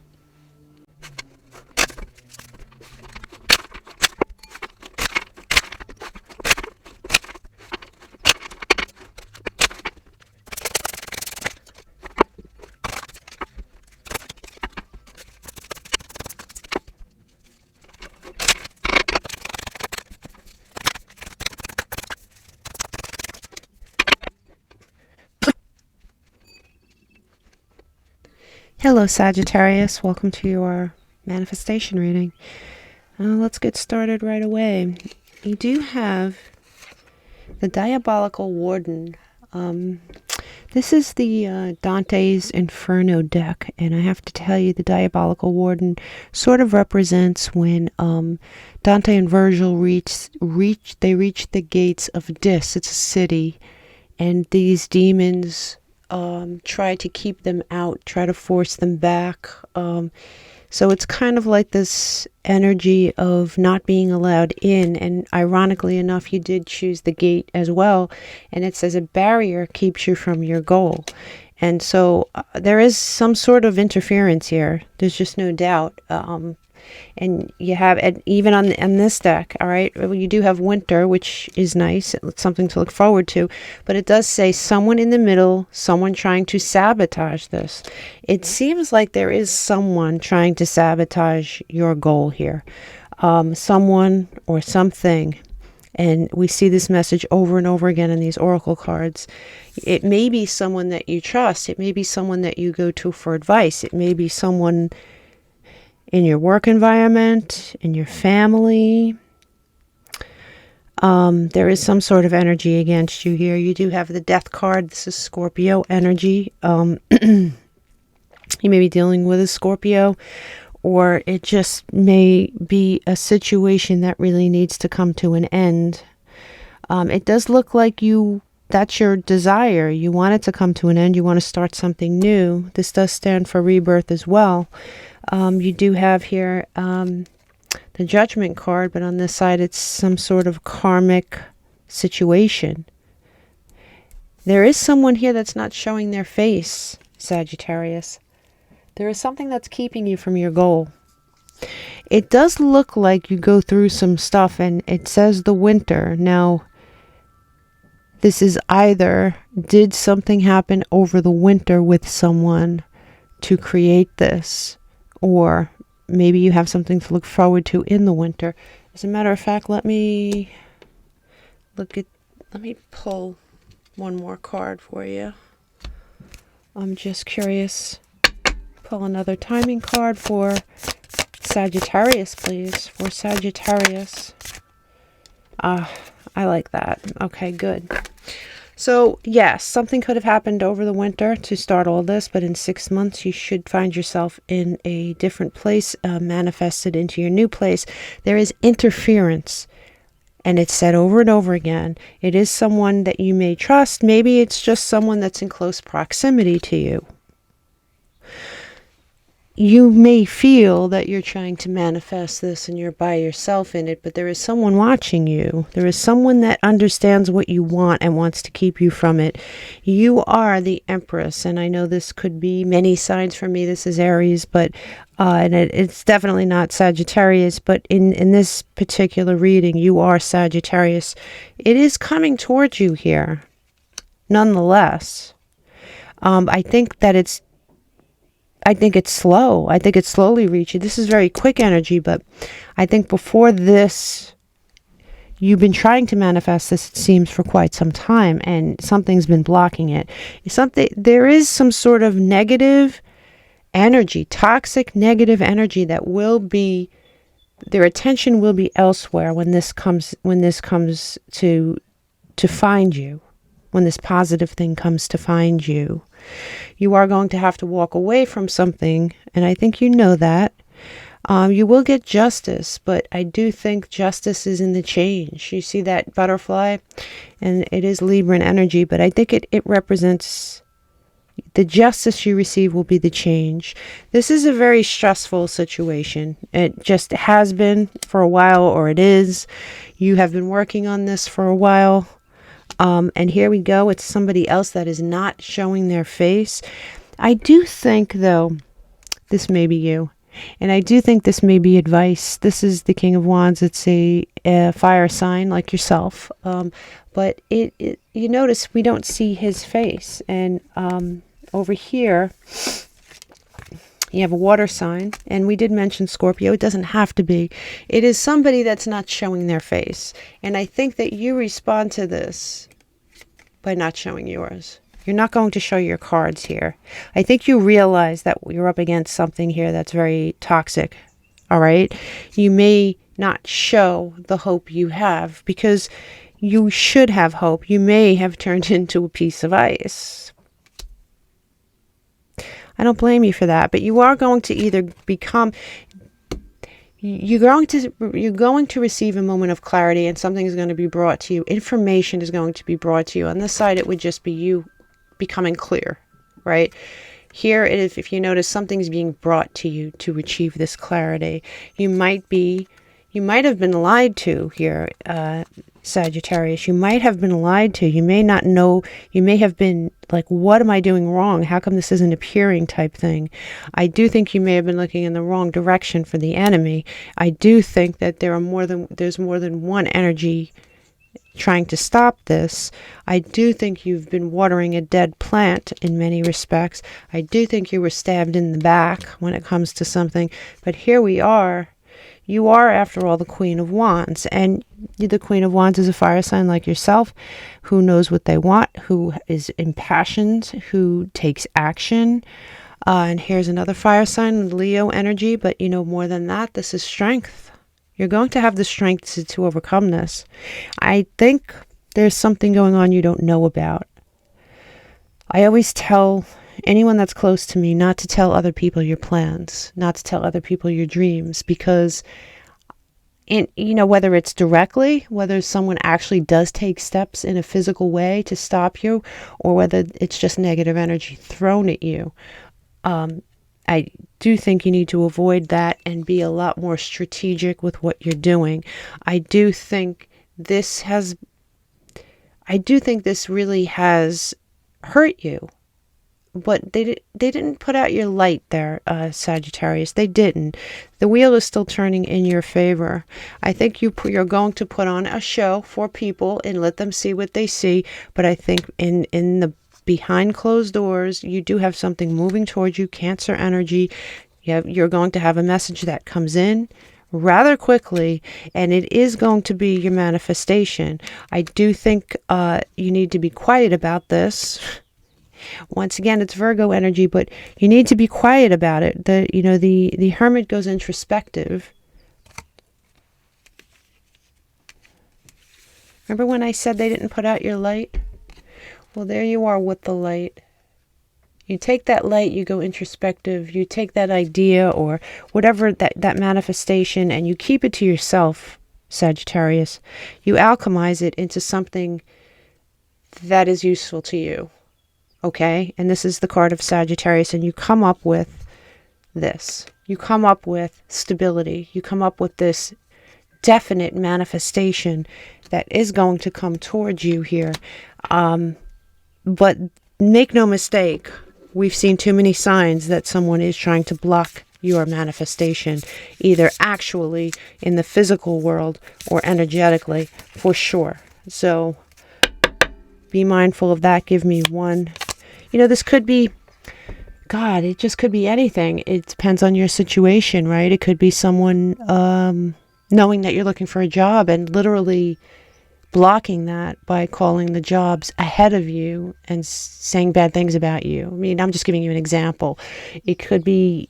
Hello, Sagittarius. Welcome to your manifestation reading. Let's get started right away. You do have the Diabolical Warden. This is the Dante's Inferno deck, and I have to tell you, the Diabolical Warden sort of represents when Dante and Virgil reach the gates of Dis. It's a city, and these demons try to keep them out, try to force them back. So it's kind of like this energy of not being allowed in. And ironically enough, you did choose the gate as well. And it says a barrier keeps you from your goal. And so there is some sort of interference here. There's just no doubt. And you have, and even on this deck, all right, you do have winter, which is nice. It's something to look forward to. But it does say someone in the middle, someone trying to sabotage this. It seems like there is someone trying to sabotage your goal here. Someone or something. And we see this message over and over again in these oracle cards. It may be someone that you trust. It may be someone that you go to for advice. It may be someone in your work environment, in your family. There is some sort of energy against you here. You do have the Death card. This is Scorpio energy. You may be dealing with a Scorpio, or it just may be a situation that really needs to come to an end. It does look like that's your desire. You want it to come to an end. You want to start something new. This does stand for rebirth as well. You do have here the Judgment card, but on this side it's some sort of karmic situation. There is someone here that's not showing their face, Sagittarius. There is something that's keeping you from your goal. It does look like you go through some stuff, and it says the winter. Now, this is either, did something happen over the winter with someone to create this? Or maybe you have something to look forward to in the winter. As a matter of fact, let me pull one more card for you. I'm just curious. Pull another timing card for Sagittarius, please. For Sagittarius. I like that. Okay, good. So, yes, something could have happened over the winter to start all this, but in 6 months you should find yourself in a different place, manifested into your new place. There is interference, and it's said over and over again. It is someone that you may trust. Maybe it's just someone that's in close proximity to you. You may feel that you're trying to manifest this and you're by yourself in it, but there is someone watching you. There is someone that understands what you want and wants to keep you from it. You are the Empress, and I know this could be many signs for me. This is Aries, but and it's definitely not Sagittarius, but in this particular reading, you are Sagittarius. It is coming towards you here, nonetheless. I think it's slow. I think it's slowly reaching. This is very quick energy, but I think before this, you've been trying to manifest this, it seems, for quite some time, and something's been blocking it. There is some sort of negative energy, toxic negative energy that will be, their attention will be elsewhere when this comes to find you. When this positive thing comes to find you. You are going to have to walk away from something, and I think you know that. You will get justice, but I do think justice is in the change. You see that butterfly? And it is Libra energy, but I think it represents the justice you receive will be the change. This is a very stressful situation. It just has been for a while, or it is. You have been working on this for a while. And here we go. It's somebody else that is not showing their face. I do think, though, this may be you. And I do think this may be advice. This is the King of Wands. It's a fire sign like yourself. But you notice we don't see his face. And over here, you have a water sign. And we did mention Scorpio. It doesn't have to be. It is somebody that's not showing their face. And I think that you respond to this by not showing yours. You're not going to show your cards here. I think you realize that you're up against something here that's very toxic. All right. You may not show the hope you have because you should have hope. You may have turned into a piece of ice. I don't blame you for that, but you are going to either become, you're going to receive a moment of clarity, and something is going to be brought to you. Information is going to be brought to you. On this side, it would just be you becoming clear, right? Here, if you notice, something's being brought to you to achieve this clarity. You might have been lied to here, Sagittarius. You might have been lied to. You may not know. You may have been like, what am I doing wrong? How come this isn't appearing type thing? I do think you may have been looking in the wrong direction for the enemy. I do think that there's more than one energy trying to stop this. I do think you've been watering a dead plant in many respects. I do think you were stabbed in the back when it comes to something. But here we are. You are, after all, the Queen of Wands, and the Queen of Wands is a fire sign like yourself, who knows what they want, who is impassioned, who takes action. And here's another fire sign, Leo energy, but you know, more than that, this is strength. You're going to have the strength to overcome this. I think there's something going on you don't know about. I always tell anyone that's close to me not to tell other people your plans, not to tell other people your dreams, because whether it's directly, whether someone actually does take steps in a physical way to stop you, or whether it's just negative energy thrown at you. I do think you need to avoid that and be a lot more strategic with what you're doing. I do think this really has hurt you. But they didn't put out your light there, Sagittarius. They didn't. The wheel is still turning in your favor. I think you're going to put on a show for people and let them see what they see. But I think in the behind closed doors, you do have something moving towards you, Cancer energy. You're going to have a message that comes in rather quickly, and it is going to be your manifestation. I do think you need to be quiet about this. Once again, it's Virgo energy, but you need to be quiet about it. The Hermit goes introspective. Remember when I said they didn't put out your light? Well, there you are with the light. You take that light, you go introspective, you take that idea or whatever, that manifestation, and you keep it to yourself, Sagittarius. You alchemize it into something that is useful to you. Okay, and this is the card of Sagittarius, and you come up with this. You come up with stability. You come up with this definite manifestation that is going to come towards you here. But make no mistake, we've seen too many signs that someone is trying to block your manifestation, either actually in the physical world or energetically, for sure. So be mindful of that. Give me one. This could be, God, it just could be anything. It depends on your situation, right? It could be someone knowing that you're looking for a job and literally blocking that by calling the jobs ahead of you and saying bad things about you. I mean, I'm just giving you an example. It could be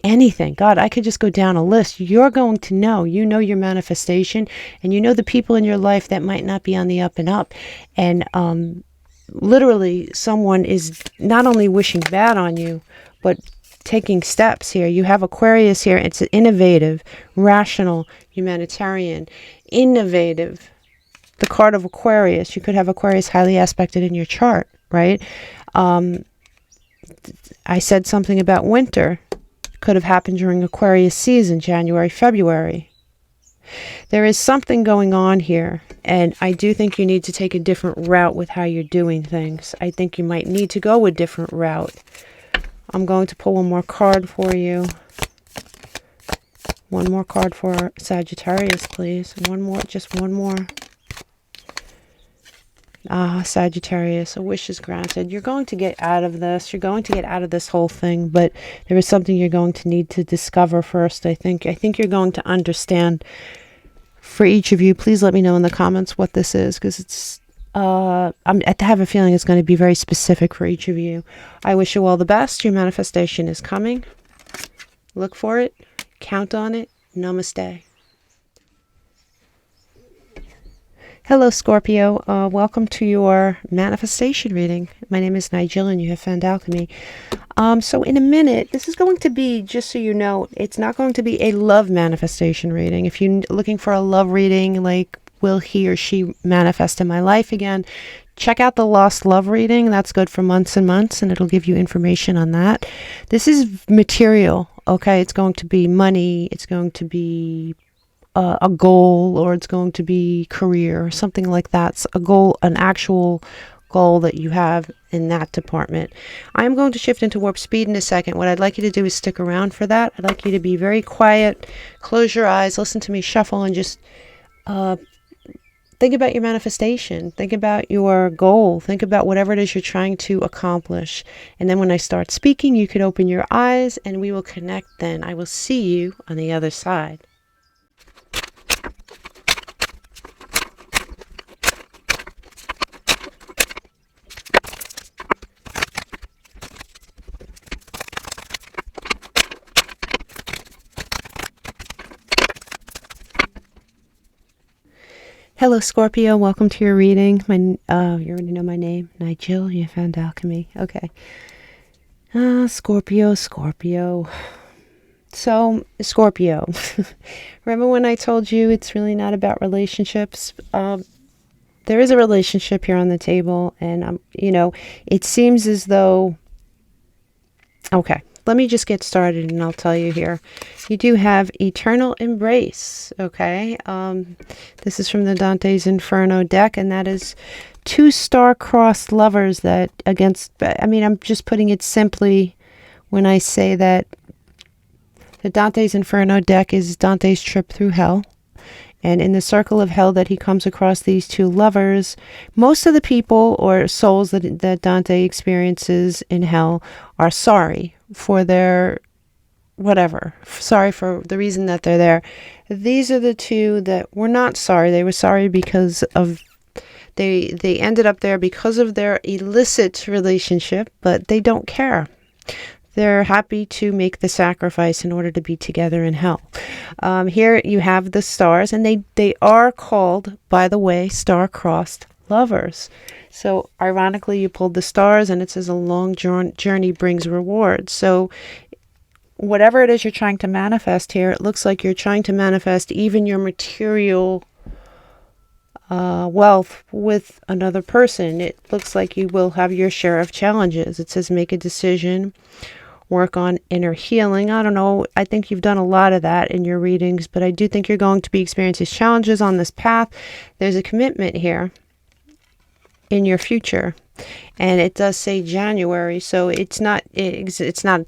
anything. God, I could just go down a list. You're going to know. You know your manifestation, and you know the people in your life that might not be on the up and up. And literally, someone is not only wishing bad on you, but taking steps here. You have Aquarius here. It's innovative, rational, humanitarian, innovative. The card of Aquarius. You could have Aquarius highly aspected in your chart, right? I said something about winter. Could have happened during Aquarius season, January, February. There is something going on here, and I do think you need to take a different route with how you're doing things. I think you might need to go a different route. I'm going to pull one more card for you. One more card for Sagittarius, please. One more, just one more. Sagittarius, a wish is granted. You're going to get out of this. You're going to get out of this whole thing, but there is something you're going to need to discover first, I think. I think you're going to understand. For each of you, please let me know in the comments what this is, because I have a feeling it's going to be very specific for each of you. I wish you all the best. Your manifestation is coming. Look for it. Count on it. Namaste. Hello, Scorpio. Welcome to your manifestation reading. My name is Nigel, and you have found ÄLKØMԻ. So in a minute, this is going to be, just so you know, it's not going to be a love manifestation reading. If you're looking for a love reading, like, will he or she manifest in my life again, check out the Lost Love reading. That's good for months and months, and it'll give you information on that. This is material, okay? It's going to be money. It's going to be a goal, or it's going to be career, or something like that. It's a goal, an actual goal that you have in that department. I'm going to shift into warp speed in a second. What I'd like you to do is stick around for that. I'd like you to be very quiet, close your eyes, listen to me shuffle, and just think about your manifestation. Think about your goal. Think about whatever it is you're trying to accomplish. And then when I start speaking, you could open your eyes and we will connect then. I will see you on the other side. Hello, Scorpio. Welcome to your reading. You already know my name, Nigel. You found ÄLKØMИ. Okay. Scorpio. So, Scorpio. Remember when I told you it's really not about relationships? There is a relationship here on the table, and it seems as though. Okay. Let me just get started and I'll tell you here. You do have eternal embrace, okay? This is from the Dante's Inferno deck, and that is 2 star-crossed lovers that I'm just putting it simply when I say that the Dante's Inferno deck is Dante's trip through hell. And in the circle of hell that he comes across these 2 lovers, most of the people or souls that Dante experiences in hell are sorry for their whatever. Sorry for the reason that they're there. These are the 2 that were not sorry. They were sorry because of they ended up there because of their illicit relationship, but they don't care. They're happy to make the sacrifice in order to be together in hell. Here you have the stars, and they are called, by the way, star-crossed lovers. So ironically, you pulled the stars, and it says a long journey brings rewards. So whatever it is you're trying to manifest here, it looks like you're trying to manifest even your material wealth with another person. It looks like you will have your share of challenges. It says make a decision, work on inner healing. I don't know. I think you've done a lot of that in your readings, but I do think you're going to be experiencing challenges on this path. There's a commitment here in your future, and it does say January, so it's not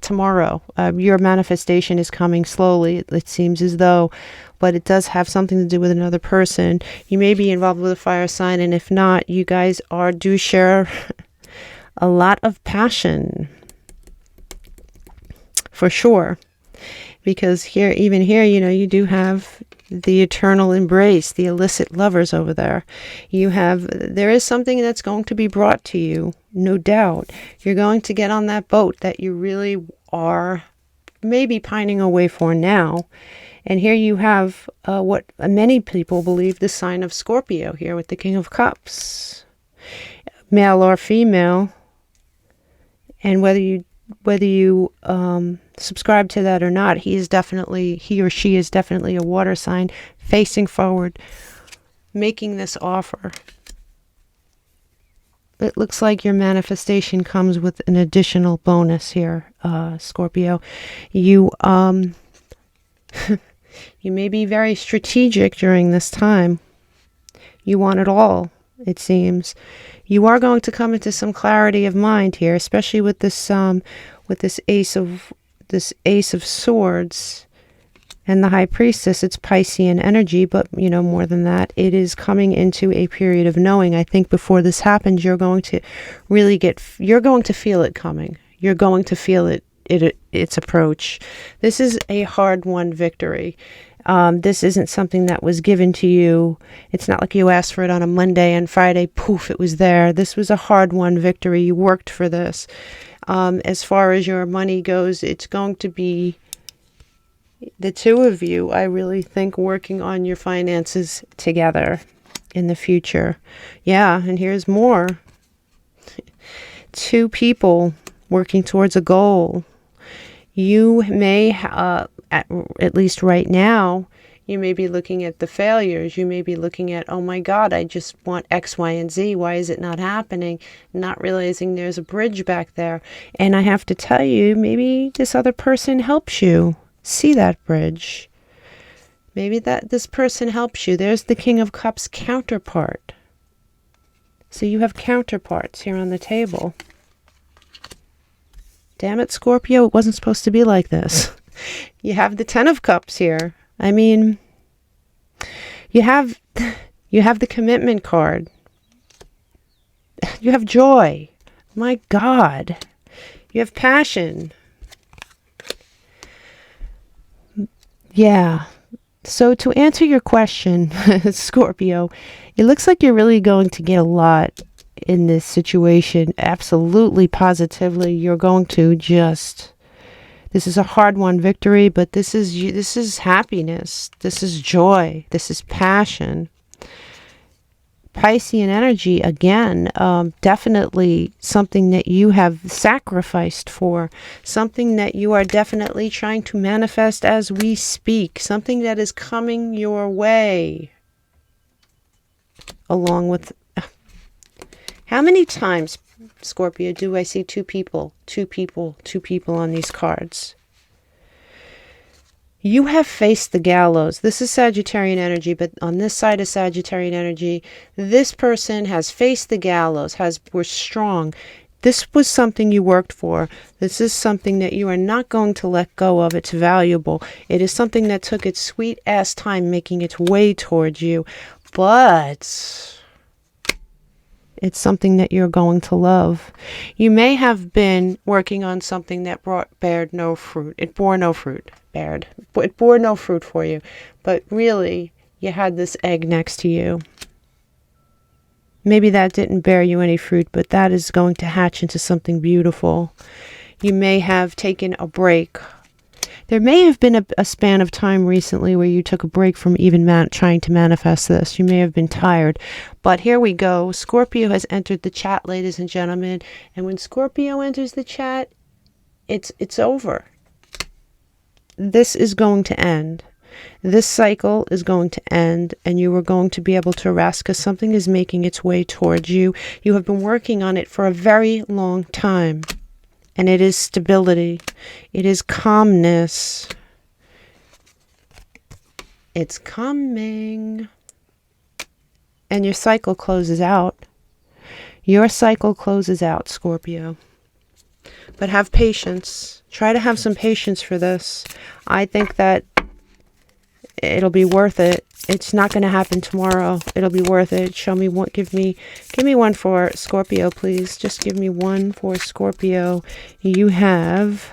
tomorrow. Your manifestation is coming slowly, it seems as though, but it does have something to do with another person. You may be involved with a fire sign, and if not, you guys do share a lot of passion. For sure, because here, you do have the eternal embrace, the illicit lovers over there. There is something that's going to be brought to you, no doubt. You're going to get on that boat that you really are maybe pining away for now. And here you have what many people believe the sign of Scorpio here with the King of Cups, male or female, and whether you subscribe to that or not, he or she is definitely a water sign facing forward, making this offer. It looks like your manifestation comes with an additional bonus here, Scorpio. You you may be very strategic during this time. You want it all, it seems. You are going to come into some clarity of mind here, especially with this ace of swords and the High Priestess. It's Piscean energy, but more than that, it is coming into a period of knowing. I think before this happens, you're going to feel it coming. You're going to feel its approach. This is a hard-won victory. This isn't something that was given to you. It's not like you asked for it on a Monday and Friday, poof, it was there. This was a hard-won victory. You worked for this. As far as your money goes, it's going to be the two of you, I really think, working on your finances together in the future. Yeah, and here's more. Two people working towards a goal. You may, at least right now, you may be looking at the failures. You may be looking at, oh my God, I just want X, Y, and Z. Why is it not happening? Not realizing there's a bridge back there. And I have to tell you, maybe this other person helps you see that bridge. Maybe that this person helps you. There's the King of Cups counterpart. So you have counterparts here on the table. Damn it, Scorpio, it wasn't supposed to be like this. You have the Ten of Cups here. I mean, you have the commitment card. You have joy. My God. You have passion. Yeah. So to answer your question, Scorpio, it looks like you're really going to get a lot in this situation. Absolutely, positively, you're going to just... This is a hard-won victory, but this is happiness. This is joy. This is passion. Piscean energy, again, definitely something that you have sacrificed for, something that you are definitely trying to manifest as we speak, something that is coming your way. Along with... How many times, Scorpio, do I see two people on these cards? You have faced the gallows. This is Sagittarian energy, but on this side of Sagittarian energy, this person has faced the gallows, were strong. This was something you worked for. This is something that you are not going to let go of. It's valuable. It is something that took its sweet ass time making its way towards you, but it's something that you're going to love. You may have been working on something that bared no fruit. It bore no fruit. It bore no fruit for you. But really, you had this egg next to you. Maybe that didn't bear you any fruit, but that is going to hatch into something beautiful. You may have taken a break. There may have been a span of time recently where you took a break from even trying to manifest this. You may have been tired. But here we go. Scorpio has entered the chat, ladies and gentlemen. And when Scorpio enters the chat, it's over. This is going to end. This cycle is going to end, and you are going to be able to rest because something is making its way towards you. You have been working on it for a very long time. And it is stability. It is calmness. It's coming. And your cycle closes out. Your cycle closes out, Scorpio. But have patience. Try to have some patience for this. I think that it'll be worth it. It's not going to happen tomorrow. It'll be worth it. Show me one. Give me one for Scorpio, please. Just give me one for Scorpio. You have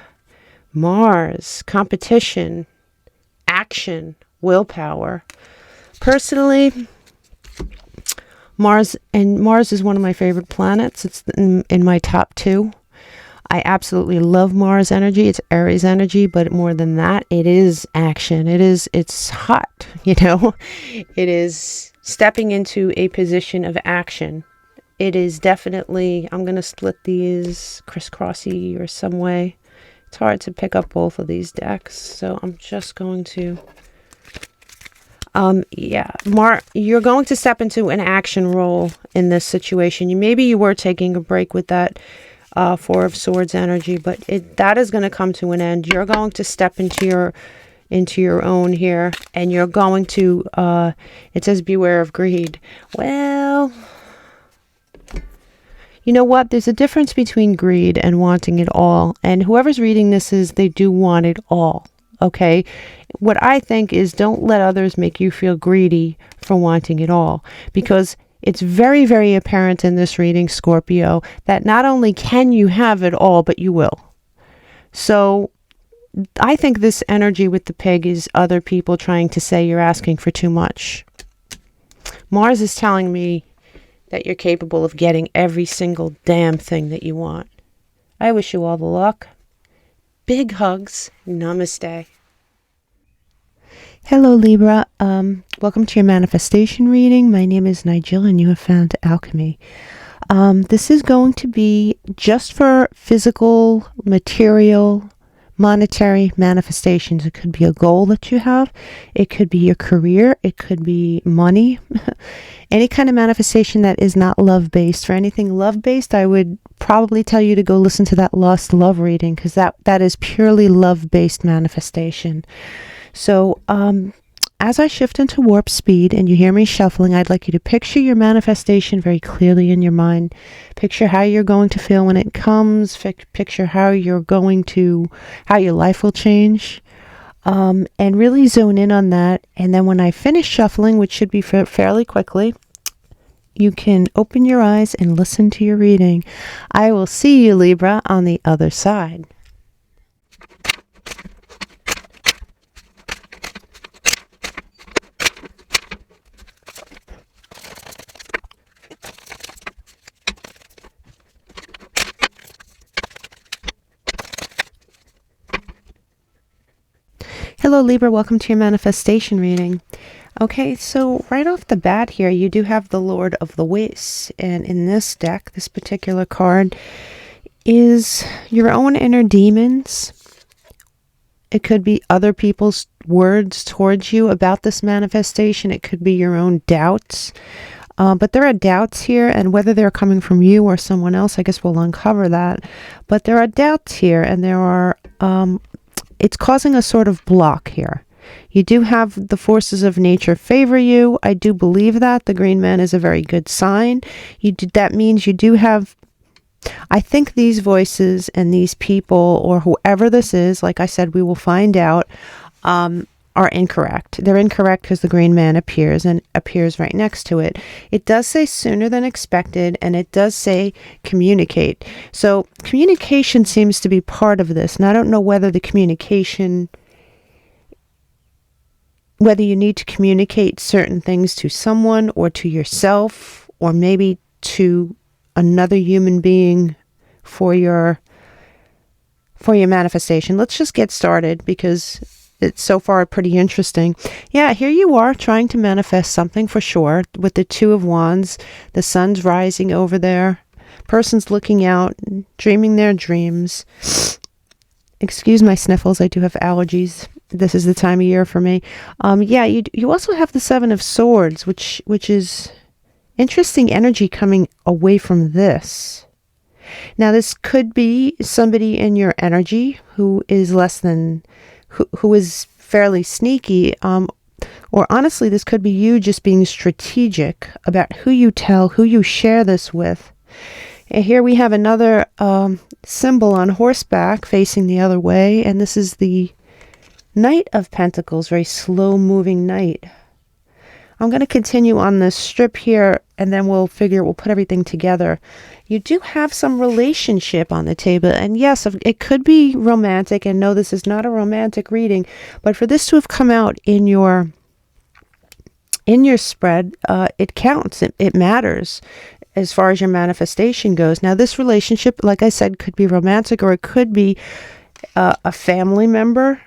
Mars, competition, action, willpower. Personally, Mars is one of my favorite planets. It's in my top 2. I absolutely love Mars energy. It's Aries energy, but more than that, it is action. It's hot, you know. It is stepping into a position of action. It is definitely, I'm going to split these crisscrossy or some way. It's hard to pick up both of these decks, so I'm just going to, you're going to step into an action role in this situation. Maybe you were taking a break with that Four of Swords energy, but that is going to come to an end. You're going to step into your own here, and you're going to, it says beware of greed. Well, you know what? There's a difference between greed and wanting it all. And whoever's reading this they do want it all. Okay? What I think is don't let others make you feel greedy for wanting it all. Because it's very, very apparent in this reading, Scorpio, that not only can you have it all, but you will. So I think this energy with the pig is other people trying to say you're asking for too much. Mars is telling me that you're capable of getting every single damn thing that you want. I wish you all the luck. Big hugs. Namaste. Hello, Libra. Welcome to your manifestation reading. My name is Nigel, and you have found Alchemy. This is going to be just for physical, material, monetary manifestations. It could be a goal that you have. It could be your career. It could be money. Any kind of manifestation that is not love-based. For anything love-based, I would probably tell you to go listen to that Lost Love reading, because that is purely love-based manifestation. So, as I shift into warp speed and you hear me shuffling, I'd like you to picture your manifestation very clearly in your mind. Picture how you're going to feel when it comes. Picture how your life will change. And really zone in on that. And then when I finish shuffling, which should be fairly quickly, you can open your eyes and listen to your reading. I will see you, Libra, on the other side. Hello, Libra. Welcome to your manifestation reading. Okay, so right off the bat here, you do have the Lord of the Waste. And in this deck, this particular card is your own inner demons. It could be other people's words towards you about this manifestation. It could be your own doubts. But there are doubts here, and whether they're coming from you or someone else, I guess we'll uncover that. But there are doubts here, and there are... it's causing a sort of block here. You do have the forces of nature favor you. I do believe that. The green man is a very good sign. That means you do have... I think these voices and these people, or whoever this is, like I said, we will find out, are incorrect. They're incorrect because the green man appears right next to it. It does say sooner than expected, and it does say communicate. So communication seems to be part of this. And I don't know whether whether you need to communicate certain things to someone or to yourself, or maybe to another human being for your manifestation. Let's just get started, because it's so far pretty interesting. Yeah, here you are trying to manifest something for sure with the Two of Wands. The sun's rising over there. Person's looking out, dreaming their dreams. Excuse my sniffles. I do have allergies. This is the time of year for me. Yeah, you also have the Seven of Swords, which is interesting energy coming away from this. Now, this could be somebody in your energy who is who is fairly sneaky, or honestly, this could be you just being strategic about who you tell, who you share this with. And here we have another symbol on horseback facing the other way, and this is the Knight of Pentacles, very slow-moving knight. I'm going to continue on this strip here, and then we'll put everything together. You do have some relationship on the table, and yes, it could be romantic, and no, this is not a romantic reading, but for this to have come out in your spread, it counts. It matters as far as your manifestation goes. Now, this relationship, like I said, could be romantic, or it could be a family member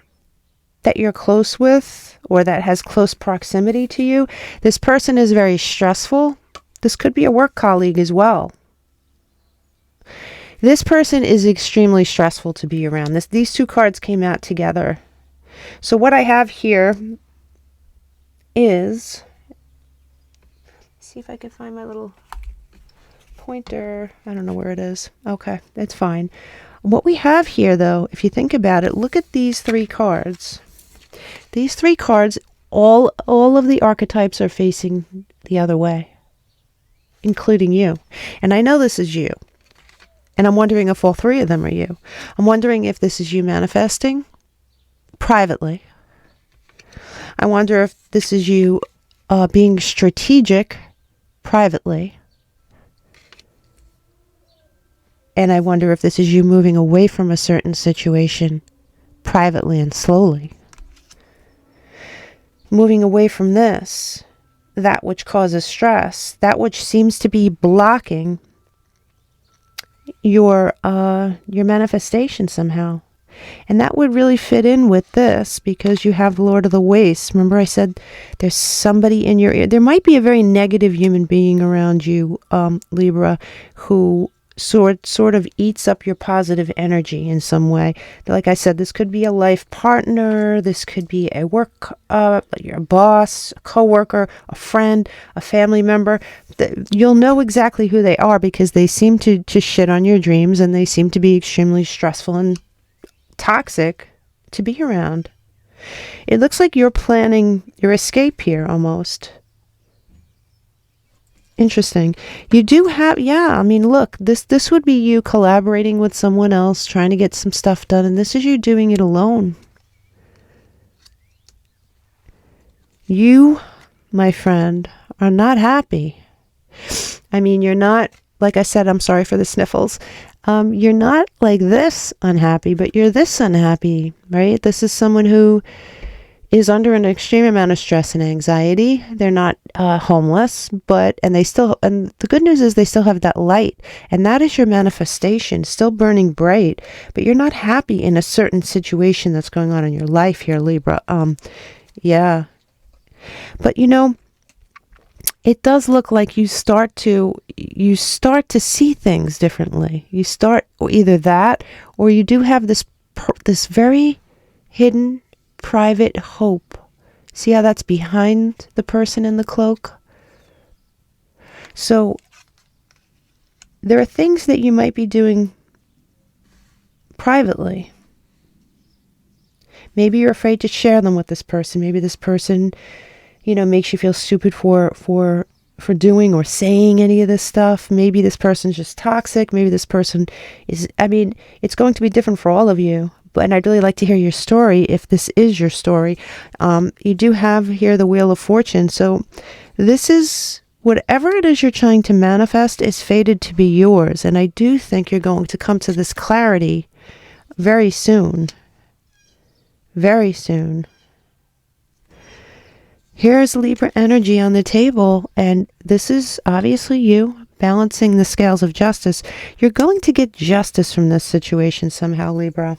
that you're close with, or that has close proximity to you. This person is very stressful. This could be a work colleague as well. This person is extremely stressful to be around. These two cards came out together. So what I have here is, see if I can find my little pointer. I don't know where it is. Okay, that's fine. What we have here, though, if you think about it, look at these three cards. These three cards, all of the archetypes are facing the other way, including you. And I know this is you. And I'm wondering if all three of them are you. I'm wondering if this is you manifesting privately. I wonder if this is you being strategic privately. And I wonder if this is you moving away from a certain situation privately and slowly. Moving away from this, that which causes stress, that which seems to be blocking your manifestation somehow. And that would really fit in with this, because you have Lord of the Waste. Remember I said there's somebody in your ear. There might be a very negative human being around you, Libra, who sort of eats up your positive energy in some way. Like I said, this could be a life partner. This could be a your boss, a coworker, a friend, a family member. You'll know exactly who they are, because they seem to shit on your dreams, and they seem to be extremely stressful and toxic to be around. It looks like you're planning your escape here almost. Interesting. You do have, yeah, I mean, look, this would be you collaborating with someone else, trying to get some stuff done, and this is you doing it alone. You, my friend, are not happy. I mean, you're not, like I said, I'm sorry for the sniffles. You're not like this unhappy, but you're this unhappy, right? This is someone who is under an extreme amount of stress and anxiety. They're not homeless, and the good news is they still have that light, and that is your manifestation, still burning bright, but you're not happy in a certain situation that's going on in your life here, Libra. Yeah. But it does look like you start to see things differently. You start either that, or you do have this very hidden, private hope. See how that's behind the person in the cloak? So there are things that you might be doing privately. Maybe you're afraid to share them with this person. Maybe this person makes you feel stupid for doing or saying any of this stuff. Maybe this person's just toxic. Maybe this person is, it's going to be different for all of you. And I'd really like to hear your story if this is your story. You do have here the Wheel of Fortune. So this is, whatever it is you're trying to manifest is fated to be yours. And I do think you're going to come to this clarity very soon. Very soon. Here's Libra energy on the table, and this is obviously you balancing the scales of justice. You're going to get justice from this situation somehow, Libra.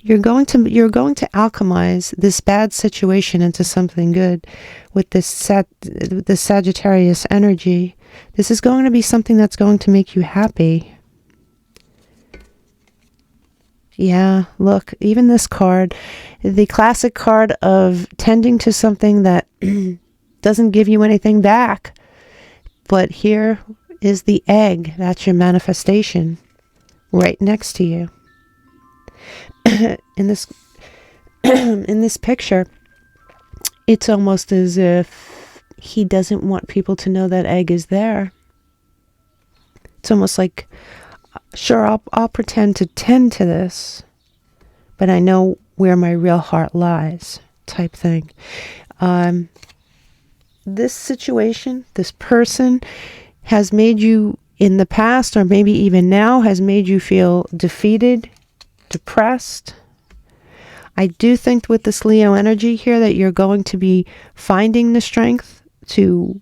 You're going to alchemize this bad situation into something good with this Sagittarius energy. This is going to be something that's going to make you happy. Yeah, look, even this card, the classic card of tending to something that doesn't give you anything back. But here is the egg. That's your manifestation right next to you. In this picture, it's almost as if he doesn't want people to know that egg is there. It's almost like, sure, I'll pretend to tend to this, but I know where my real heart lies, type thing. This situation, this person has made you in the past, or maybe even now, has made you feel defeated, depressed. I do think with this Leo energy here that you're going to be finding the strength to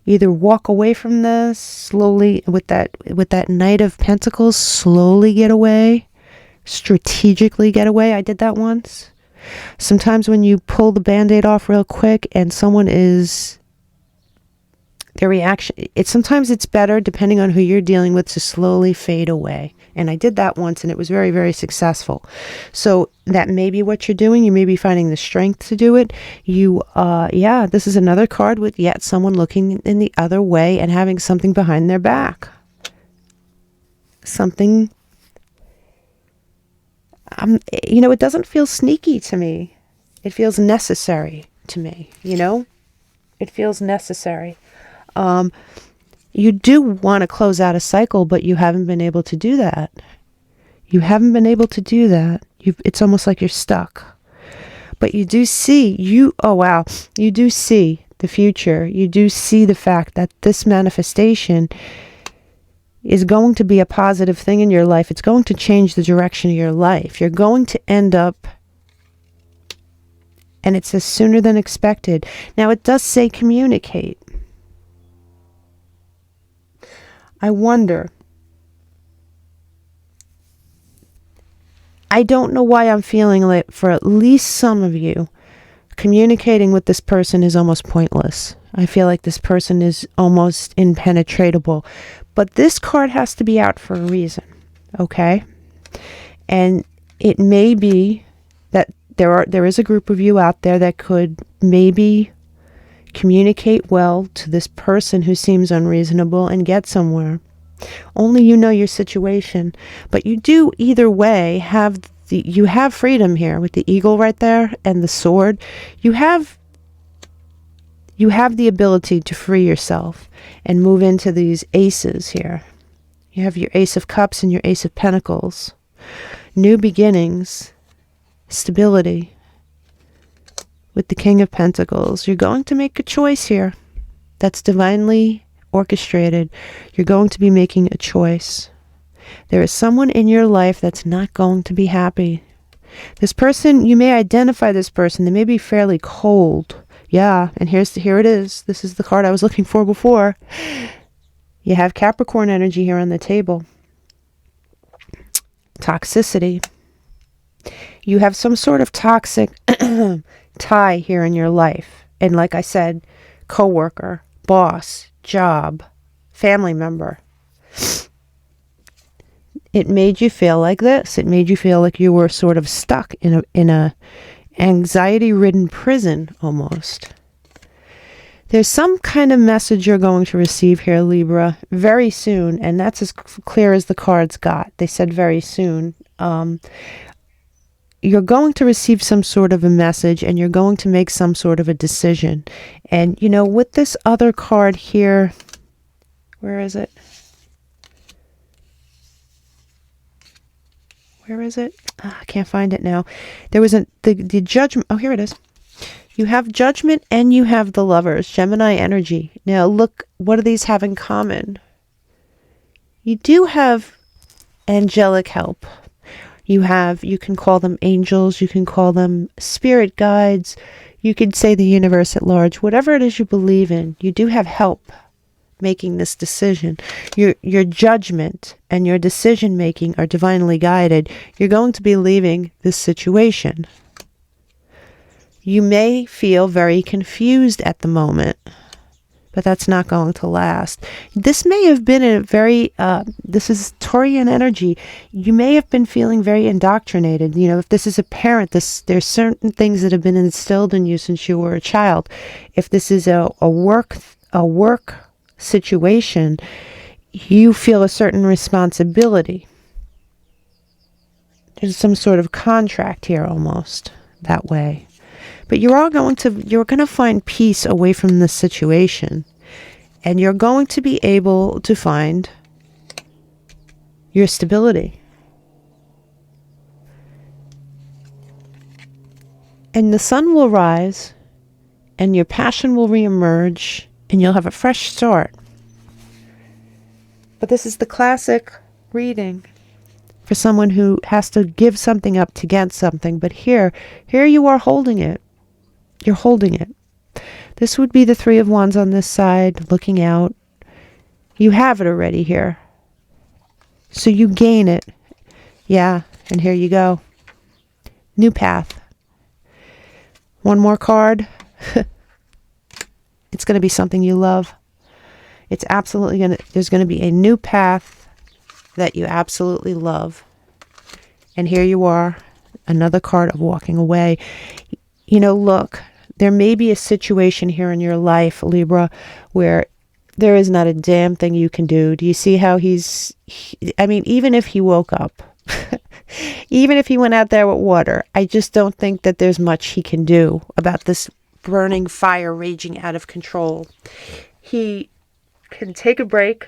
either walk away from this slowly with that Knight of Pentacles, slowly get away, strategically get away. I did that once. Sometimes when you pull the Band-Aid off real quick and someone is, their reaction, sometimes it's better, depending on who you're dealing with, to slowly fade away. And I did that once, and it was very, very successful. So that may be what you're doing. You may be finding the strength to do it. This is another card with yet someone looking in the other way and having something behind their back. Something, it doesn't feel sneaky to me. It feels necessary to me, It feels necessary. You do want to close out a cycle, but you haven't been able to do that. You haven't been able to do that. It's almost like you're stuck. But you do see, you do see the future. You do see the fact that this manifestation is going to be a positive thing in your life. It's going to change the direction of your life. You're going to end up, and it says sooner than expected. Now it does say communicate. I wonder. I don't know why I'm feeling like for at least some of you, communicating with this person is almost pointless. I feel like this person is almost impenetrable. But this card has to be out for a reason, okay? And it may be that there is a group of you out there that could maybe communicate well to this person who seems unreasonable and get somewhere. Only you know your situation. But you do either way have you have freedom here with the eagle right there and the sword. You have the ability to free yourself and move into these aces here. You have your Ace of Cups and your Ace of Pentacles. New beginnings, stability. With the King of Pentacles, you're going to make a choice here that's divinely orchestrated. You're going to be making a choice. There is someone in your life that's not going to be happy. This person, you may identify this person. They may be fairly cold. Yeah, and here it is. This is the card I was looking for before. You have Capricorn energy here on the table. Toxicity. You have some sort of toxic tie here in your life. And like I said, coworker, boss, job, family member. It made you feel like this. It made you feel like you were sort of stuck in a anxiety-ridden prison almost. There's some kind of message you're going to receive here, Libra, very soon, and that's as clear as the cards got. They said very soon. You're going to receive some sort of a message, and you're going to make some sort of a decision. And, you know, with this other card here, where is it? Where is it? I can't find it now. There was the judgment. Oh, here it is. You have judgment and you have the lovers, Gemini energy. Now look, what do these have in common? You do have angelic help. You can call them angels. You can call them spirit guides. You could say the universe at large. Whatever it is you believe in, you do have help making this decision. Your judgment and your decision making are divinely guided. You're going to be leaving this situation. You may feel very confused at the moment, but that's not going to last. This may have been a very, this is Taurian energy. You may have been feeling very indoctrinated. You know, if this is a parent, there's certain things that have been instilled in you since you were a child. If this is a work situation, you feel a certain responsibility. There's some sort of contract here almost that way. But you're going to find peace away from this situation, and you're going to be able to find your stability. And the sun will rise, and your passion will reemerge, and you'll have a fresh start. But this is the classic reading for someone who has to give something up to get something. But here you are holding it. You're holding it. This would be the Three of Wands on this side, looking out. You have it already here. So you gain it. Yeah, and here you go. New path. One more card. It's going to be something you love. It's absolutely there's going to be a new path that you absolutely love. And here you are, another card of walking away. You know, look, there may be a situation here in your life, Libra, where there is not a damn thing you can do. Do you see how I mean, even if he woke up, even if he went out there with water, I just don't think that there's much he can do about this burning fire raging out of control. He can take a break.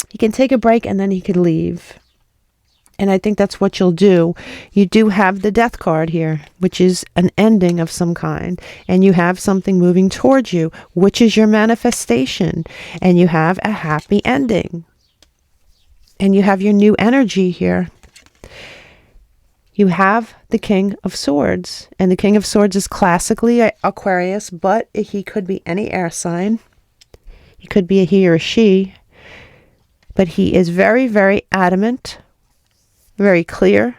He can take a break and then he could leave. And I think that's what you'll do. You do have the Death card here, which is an ending of some kind. And you have something moving towards you, which is your manifestation. And you have a happy ending. And you have your new energy here. You have the King of Swords. And the King of Swords is classically Aquarius, but he could be any air sign. He could be a he or a she. But he is very, very adamant. Very clear.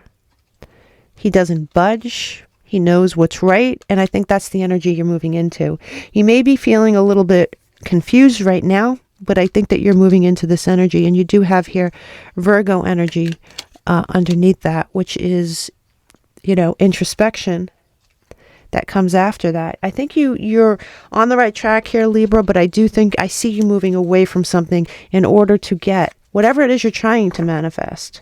He doesn't budge. He knows what's right. And I think that's the energy you're moving into. You may be feeling a little bit confused right now, but I think that you're moving into this energy. And you do have here Virgo energy underneath that, which is, you know, introspection that comes after that. I think you're on the right track here, Libra, but I do think I see you moving away from something in order to get whatever it is you're trying to manifest.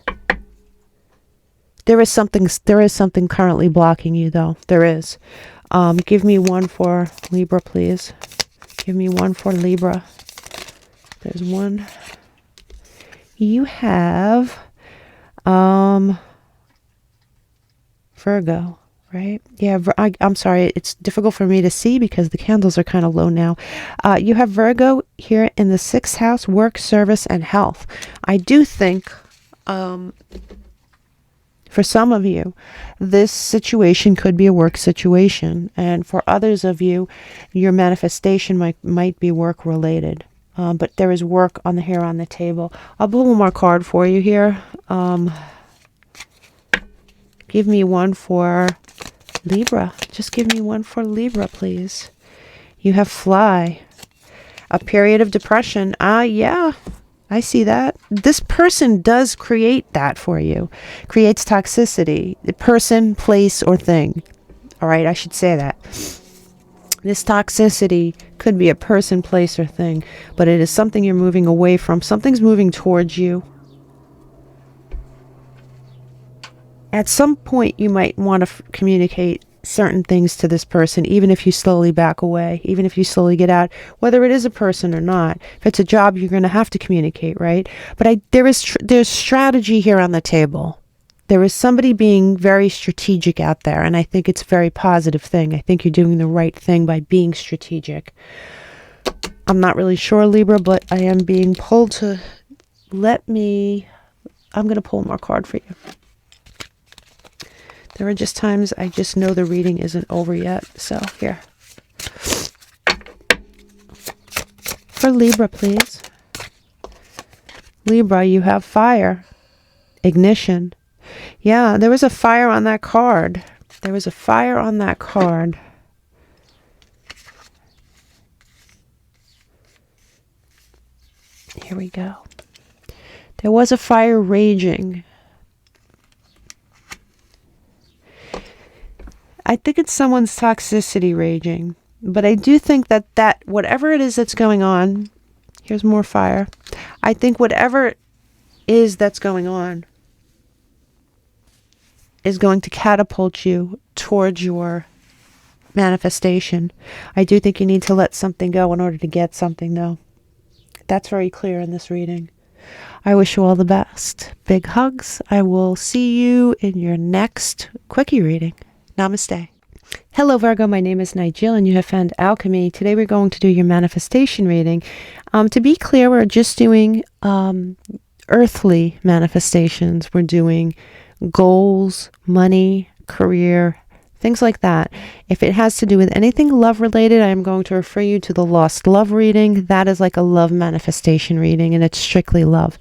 There is something currently blocking you, though. There is. Give me one for Libra, please. Give me one for Libra. There's one. You have Virgo, right? Yeah, I'm sorry. It's difficult for me to see because the candles are kind of low now. You have Virgo here in the 6th house, work, service, and health. I do think... for some of you, this situation could be a work situation. And for others of you, your manifestation might be work related. But there is work here on the table. I'll pull one more card for you here. Give me one for Libra. Just give me one for Libra, please. You have fly. A period of depression. Yeah. I see that. This person does create that for you. Creates toxicity. The person, place, or thing. All right, I should say that. This toxicity could be a person, place, or thing. But it is something you're moving away from. Something's moving towards you. At some point, you might want to communicate certain things to this person, even if you slowly back away, even if you slowly get out, whether it is a person or not. If it's a job, you're going to have to communicate, right? But there's strategy here on the table. There is somebody being very strategic out there, and I think it's a very positive thing. I think you're doing the right thing by being strategic. I'm not really sure, Libra, but I am being pulled to I'm going to pull more card for you. There are just times I just know the reading isn't over yet. So here. For Libra, please. Libra, you have fire. Ignition. Yeah, there was a fire on that card. There was a fire on that card. Here we go. There was a fire raging. I think it's someone's toxicity raging. But I do think that whatever it is that's going on, here's more fire. I think whatever it is that's going on is going to catapult you towards your manifestation. I do think you need to let something go in order to get something, though. That's very clear in this reading. I wish you all the best. Big hugs. I will see you in your next quickie reading. Namaste. Hello, Virgo. My name is Nigel, and you have found Alchemy. Today we're going to do your manifestation reading. To be clear, we're just doing earthly manifestations. We're doing goals, money, career, things like that. If it has to do with anything love related, I am going to refer you to the Lost Love reading. That is like a love manifestation reading, and it's strictly love.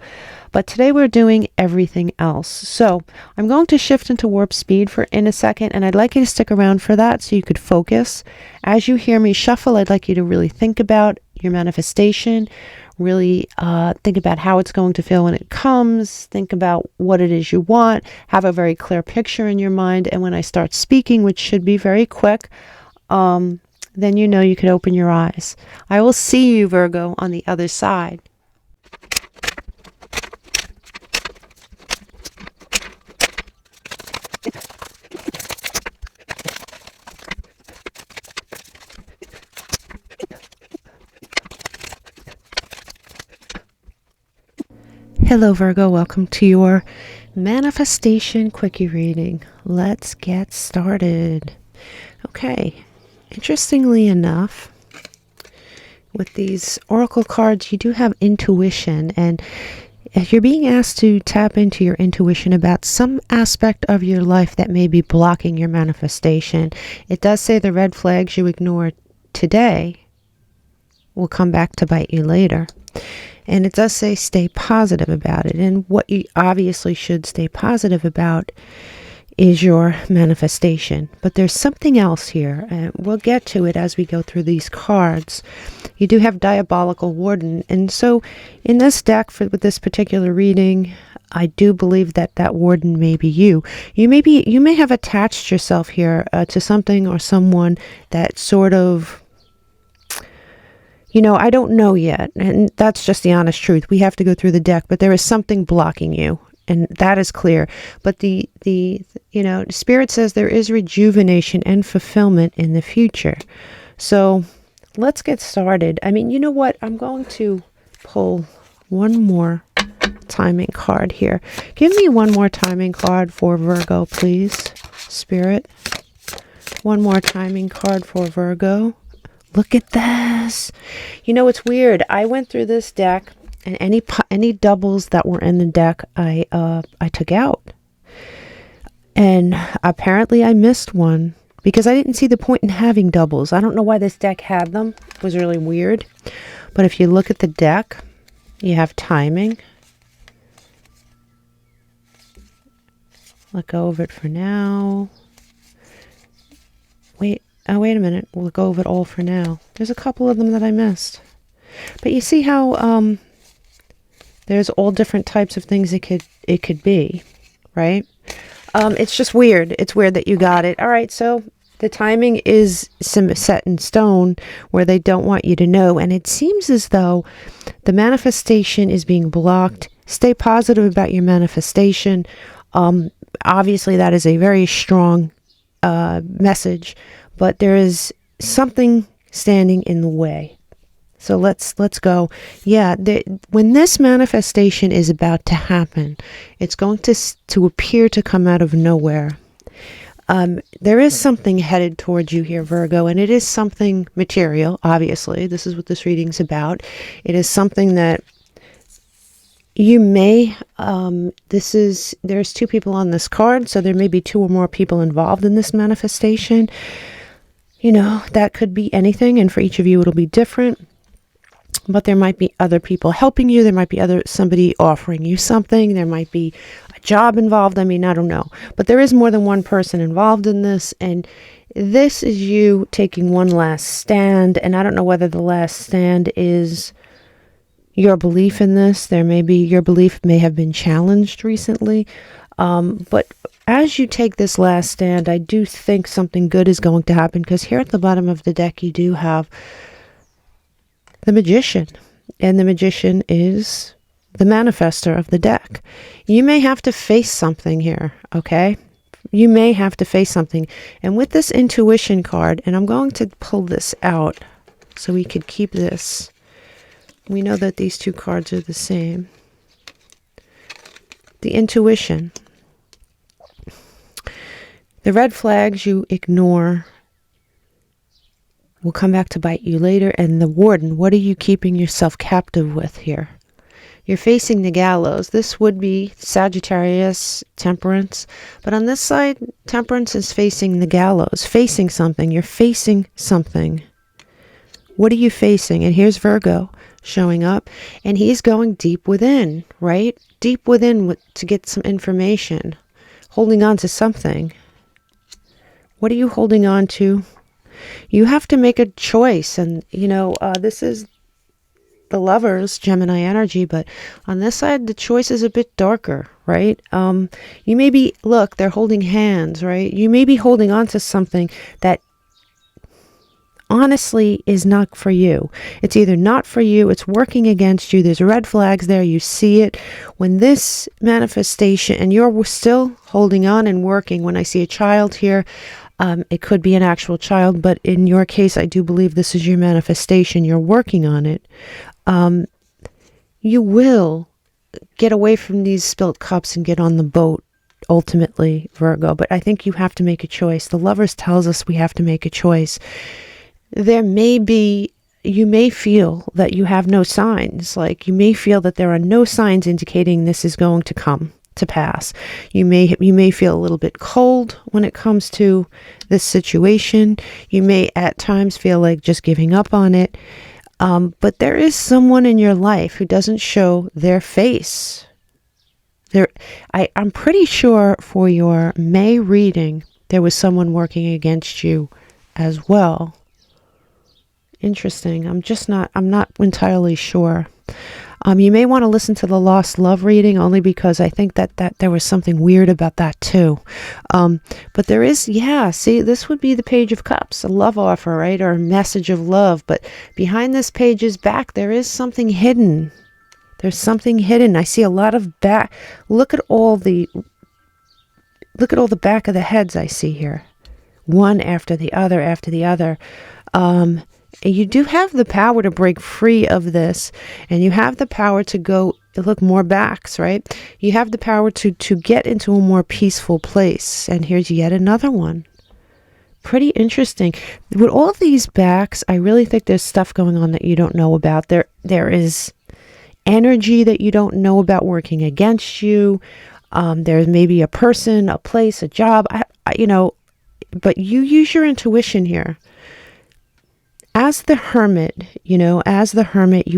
But today we're doing everything else. So I'm going to shift into warp speed in a second, and I'd like you to stick around for that so you could focus. As you hear me shuffle, I'd like you to really think about your manifestation, really think about how it's going to feel when it comes, think about what it is you want, have a very clear picture in your mind, and when I start speaking, which should be very quick, then you know you can open your eyes. I will see you, Virgo, on the other side. Hello, Virgo. Welcome to your Manifestation quickie reading. Let's get started. Okay, interestingly enough, with these oracle cards, you do have intuition, and if you're being asked to tap into your intuition about some aspect of your life that may be blocking your manifestation. It does say the red flags you ignore today will come back to bite you later. And it does say stay positive about it. And what you obviously should stay positive about is your manifestation. But there's something else here, and we'll get to it as we go through these cards. You do have Diabolical Warden. And so in this deck, with this particular reading, I do believe that that warden may be you. You may have attached yourself here to something or someone that sort of, I don't know yet, and that's just the honest truth. We have to go through the deck, but there is something blocking you, and that is clear. But the Spirit says there is rejuvenation and fulfillment in the future. So let's get started. I mean, you know what? I'm going to pull one more timing card here. Give me one more timing card for Virgo, please, Spirit. One more timing card for Virgo. Look at this. It's weird. I went through this deck, and any doubles that were in the deck, I took out. And apparently I missed one because I didn't see the point in having doubles. I don't know why this deck had them. It was really weird. But if you look at the deck, you have timing. Let go of it for now. Wait a minute. We'll go over it all for now. There's a couple of them that I missed. But you see how there's all different types of things it could be, right? It's just weird. It's weird that you got it. All right, so the timing is set in stone where they don't want you to know. And it seems as though the manifestation is being blocked. Stay positive about your manifestation. Obviously, that is a very strong message. But there is something standing in the way. So let's go. Yeah, when this manifestation is about to happen, it's going to appear to come out of nowhere. There is something headed towards you here, Virgo, and it is something material, obviously. This is what this reading's about. It is something that you may, there's two people on this card, so there may be two or more people involved in this manifestation. That could be anything, and for each of you it'll be different. But there might be other people helping you. There might be somebody offering you something. There might be a job involved. I mean, I don't know. But there is more than one person involved in this, and this is you taking one last stand. And I don't know whether the last stand is your belief in this. Your belief may have been challenged recently. But as you take this last stand, I do think something good is going to happen, because here at the bottom of the deck, you do have the Magician, and the Magician is the manifester of the deck. You may have to face something here, okay? You may have to face something. And with this intuition card, and I'm going to pull this out so we could keep this. We know that these two cards are the same. The intuition. The red flags you ignore will come back to bite you later. And the warden, what are you keeping yourself captive with here? You're facing the gallows. This would be Sagittarius, Temperance. But on this side, Temperance is facing the gallows, facing something. You're facing something. What are you facing? And here's Virgo showing up. And he's going deep within, right? Deep within to get some information. Holding on to something. What are you holding on to? You have to make a choice. And, this is the Lovers, Gemini energy. But on this side, the choice is a bit darker, right? You may be, look, they're holding hands, right? You may be holding on to something that honestly is not for you. It's either not for you, it's working against you. There's red flags there. You see it. When this manifestation, and you're still holding on and working. When I see a child here, it could be an actual child, but in your case, I do believe this is your manifestation. You're working on it. You will get away from these spilt cups and get on the boat ultimately, Virgo. But I think you have to make a choice. The Lovers tells us we have to make a choice. You may feel that you have no signs. Like you may feel that there are no signs indicating this is going to come to pass. You may feel a little bit cold when it comes to this situation. You may at times feel like just giving up on it. But there is someone in your life who doesn't show their face. I'm pretty sure for your May reading, there was someone working against you as well. Interesting. I'm not entirely sure. You may want to listen to the Lost Love reading only because I think that there was something weird about that too. But there is, see, this would be the Page of Cups, a love offer, right? Or a message of love. But behind this page's back, there is something hidden. There's something hidden. I see a lot of back. Look at all the back of the heads I see here. One after the other after the other. You do have the power to break free of this, and you have the power to go look more backs, right? You have the power to get into a more peaceful place. And here's yet another one. Pretty interesting. With all of these backs, I really think there's stuff going on that you don't know about. There is energy that you don't know about working against you. There's maybe a person, a place, a job, but you use your intuition here. As the hermit, you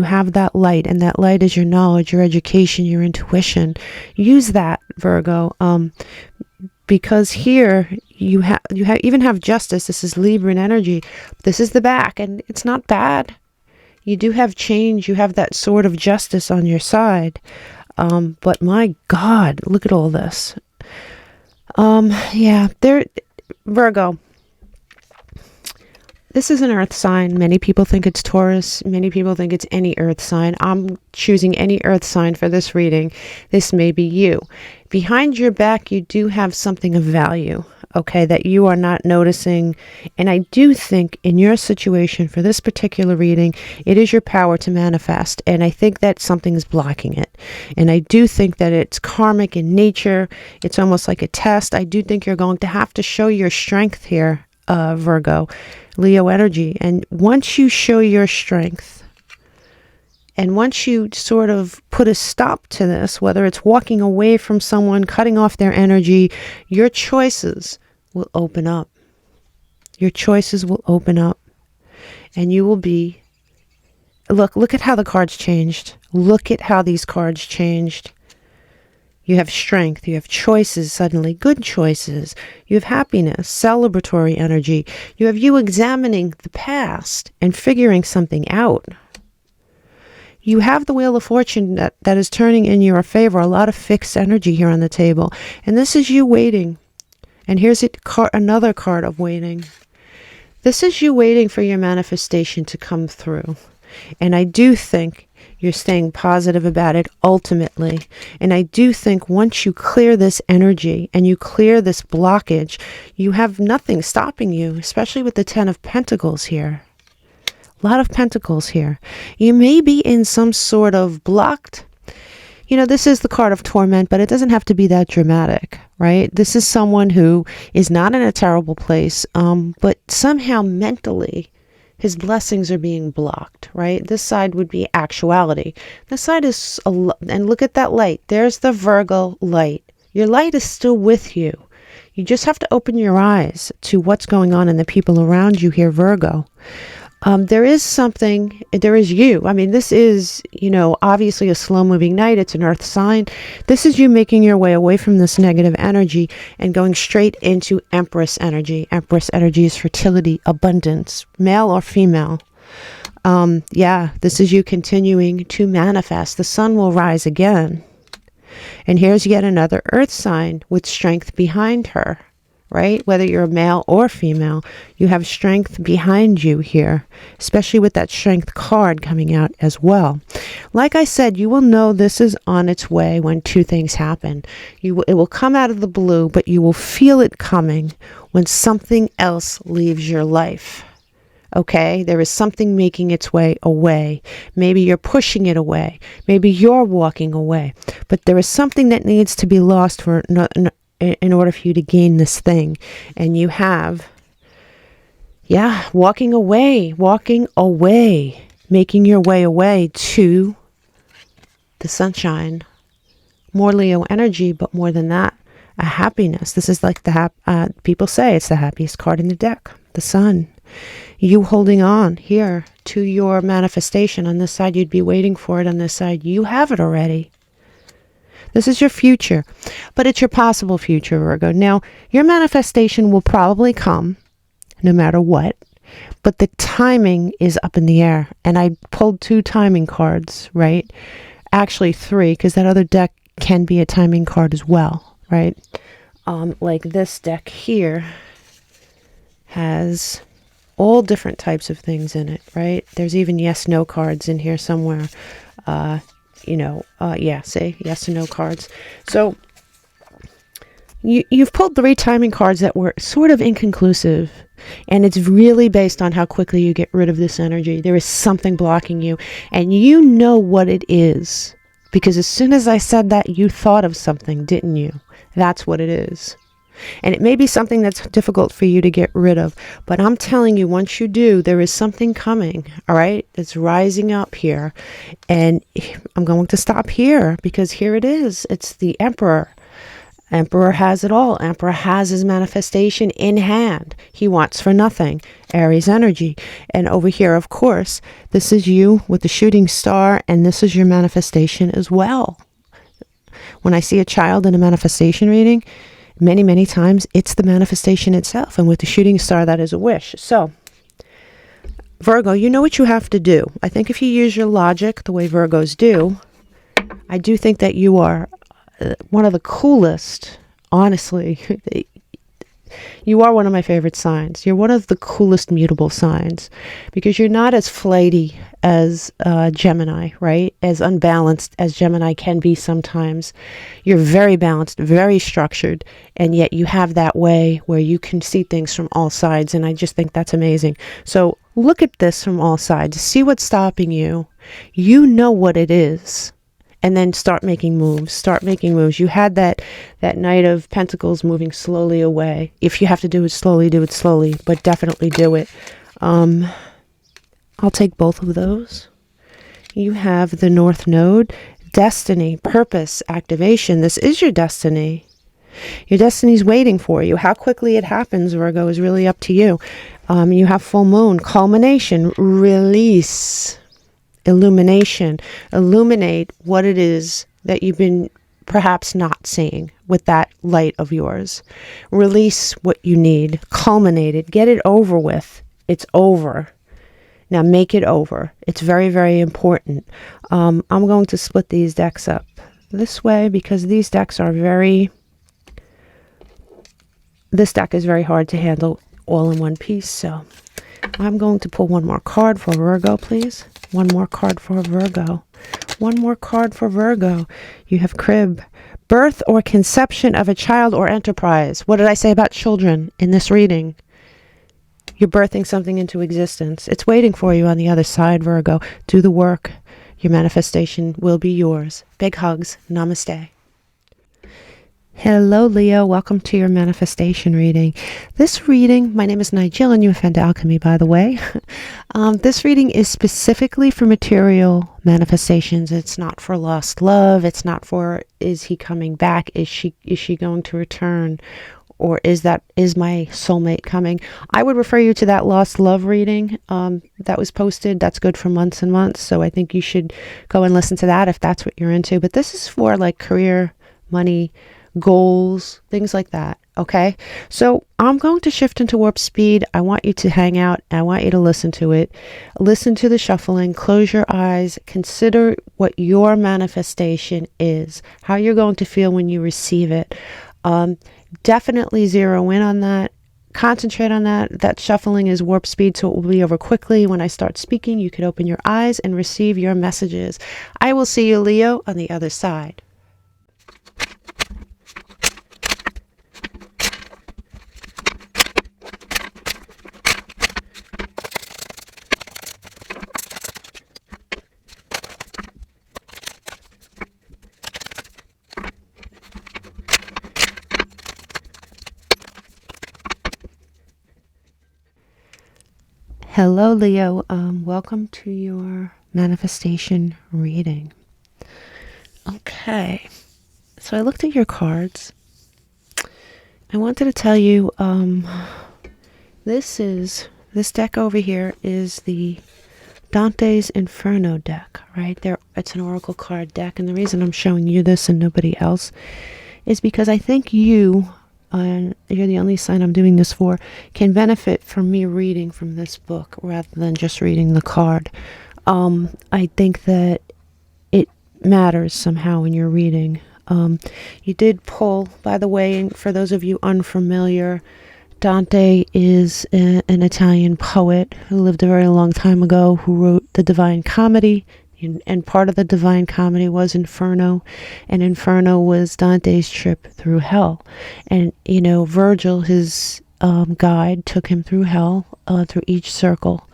have that light, and that light is your knowledge, your education, your intuition. Use that, Virgo, because here you even have justice. This is Libran energy. This is the back, and it's not bad. You do have change. You have that sword of justice on your side. But my God, look at all this. Virgo. This is an earth sign. Many people think it's Taurus. Many people think it's any earth sign. I'm choosing any earth sign for this reading. This may be you. Behind your back, you do have something of value, okay, that you are not noticing. And I do think in your situation for this particular reading, it is your power to manifest. And I think that something is blocking it. And I do think that it's karmic in nature. It's almost like a test. I do think you're going to have to show your strength here, Virgo, Leo energy. And once you show your strength, and once you sort of put a stop to this, whether it's walking away from someone, cutting off their energy, your choices will open up. Your choices will open up. And you will be, look at how the cards changed. Look at how these cards changed. You have strength, you have choices suddenly, good choices. You have happiness, celebratory energy. You have you examining the past and figuring something out. You have the Wheel of Fortune that is turning in your favor, a lot of fixed energy here on the table. And this is you waiting. And here's another card of waiting. This is you waiting for your manifestation to come through. And I do think you're staying positive about it ultimately. And I do think once you clear this energy and you clear this blockage, you have nothing stopping you, especially with the 10 of Pentacles here. A lot of Pentacles here. You may be in some sort of blocked, this is the card of torment, but it doesn't have to be that dramatic, right? This is someone who is not in a terrible place, but somehow mentally, his blessings are being blocked, right? This side would be actuality. This side is, and look at that light. There's the Virgo light. Your light is still with you. You just have to open your eyes to what's going on in the people around you here, Virgo. There is you. I mean, this is, obviously a slow moving night. It's an earth sign. This is you making your way away from this negative energy and going straight into Empress energy. Empress energy is fertility, abundance, male or female. This is you continuing to manifest. The sun will rise again. And here's yet another earth sign with strength behind her. Right? Whether you're a male or female, you have strength behind you here, especially with that strength card coming out as well. Like I said, you will know this is on its way when two things happen. It will come out of the blue, but you will feel it coming when something else leaves your life. Okay, there is something making its way away. Maybe you're pushing it away. Maybe you're walking away. But there is something that needs to be lost in order for you to gain this thing. And you have, yeah, walking away, making your way away to the sunshine. More Leo energy, but more than that, a happiness. This is like people say it's the happiest card in the deck, the sun. You holding on here to your manifestation. On this side, you'd be waiting for it. On this side, you have it already. This is your future, but it's your possible future, Virgo. Now, your manifestation will probably come no matter what, but the timing is up in the air. And I pulled 2 timing cards, right? Actually 3, because that other deck can be a timing card as well, right? Like this deck here has all different types of things in it, right? There's even yes, no cards in here somewhere. Yeah, say yes and no cards. So you've pulled 3 timing cards that were sort of inconclusive, and it's really based on how quickly you get rid of this energy. There is something blocking you, and you know what it is, because as soon as I said that, you thought of something, didn't you? That's what it is. And it may be something that's difficult for you to get rid of, but I'm telling you, once you do, there is something coming, all right? It's rising up here. And I'm going to stop here because here it is. It's the Emperor. Emperor has it all. Emperor has his manifestation in hand. He wants for nothing. Aries energy. And over here, of course, this is you with the shooting star, and this is your manifestation as well. When I see a child in a manifestation reading, many, many times it's the manifestation itself. And with the shooting star, that is a wish. So, Virgo, you know what you have to do. I think if you use your logic the way Virgos do, I do think that you are one of the coolest, honestly. You are one of my favorite signs. You're one of the coolest mutable signs because you're not as flighty as Gemini, right? As unbalanced as Gemini can be sometimes. You're very balanced, very structured, and yet you have that way where you can see things from all sides, and I just think that's amazing. So look at this from all sides. See what's stopping you. You know what it is. And then start making moves. Start making moves. You had that Knight of Pentacles moving slowly away. If you have to do it slowly, but definitely do it. I'll take both of those. You have the North Node, destiny, purpose, activation. This is your destiny. Your destiny's waiting for you. How quickly it happens, Virgo, is really up to you. You have full moon, culmination, release. Illumination. Illuminate what it is that you've been perhaps not seeing with that light of yours. Release what you need. Culminate it. Get it over with. It's over. Now make it over. It's very, very important. I'm going to split these decks up this way because these decks are this deck is very hard to handle all in one piece. So I'm going to pull one more card for Virgo, please. One more card for Virgo. One more card for Virgo. You have crib. Birth or conception of a child or enterprise. What did I say about children in this reading? You're birthing something into existence. It's waiting for you on the other side, Virgo. Do the work. Your manifestation will be yours. Big hugs. Namaste. Hello, Leo. Welcome to your manifestation reading. This reading, my name is Nigel, and you found ÄLKÖMԻ, by the way. This reading is specifically for material manifestations. It's not for lost love. It's not for, is he coming back? Is she going to return? Or is my soulmate coming? I would refer you to that lost love reading that was posted. That's good for months and months. So I think you should go and listen to that if that's what you're into. But this is for like career, money, goals, things like that. Okay, so I'm going to shift into warp speed. I want you to hang out. I want you to listen to it. Listen to the shuffling. Close your eyes. Consider what your manifestation is, how you're going to feel when you receive it. Definitely zero in on that. Concentrate on that. That shuffling is warp speed, so it will be over quickly. When I start speaking, you can open your eyes and receive your messages. I will see you, Leo, on the other side. Hello, Leo. Welcome to your manifestation reading. Okay, so I looked at your cards. I wanted to tell you, this deck over here is the Dante's Inferno deck, right? It's an oracle card deck, and the reason I'm showing you this and nobody else is because I think you, and you're the only sign I'm doing this for, can benefit from me reading from this book rather than just reading the card. I think that it matters somehow when you're reading. You did pull, by the way, and for those of you unfamiliar, Dante is an Italian poet who lived a very long time ago, who wrote the Divine Comedy, and part of the Divine Comedy was Inferno, and Inferno was Dante's trip through hell. And, you know, Virgil, his guide, took him through hell, through each circle.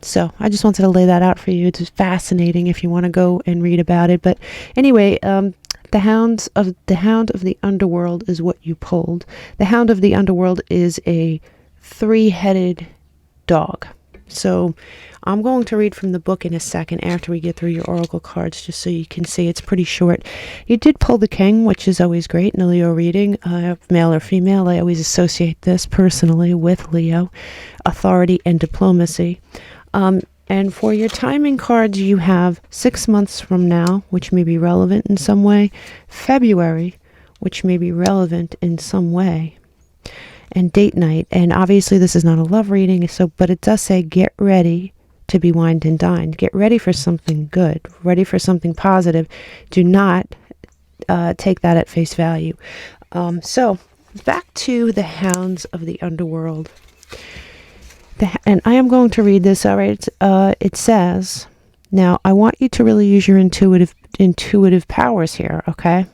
So I just wanted to lay that out for you. It's fascinating if you want to go and read about it. But anyway, the Hound of the Underworld is what you pulled. The Hound of the Underworld is a 3-headed dog. So I'm going to read from the book in a second after we get through your oracle cards, just so you can see it's pretty short. You did pull the King, which is always great in a Leo reading, male or female. I always associate this personally with Leo, authority and diplomacy. And for your timing cards, you have 6 months from now, which may be relevant in some way, February, which may be relevant in some way, and date night. And obviously this is not a love reading, but it does say get ready to be wined and dined. Get ready for something good, ready for something positive. Do not take that at face value. So back to the Hounds of the Underworld. And I am going to read this, all right? It says, now I want you to really use your intuitive powers here, okay?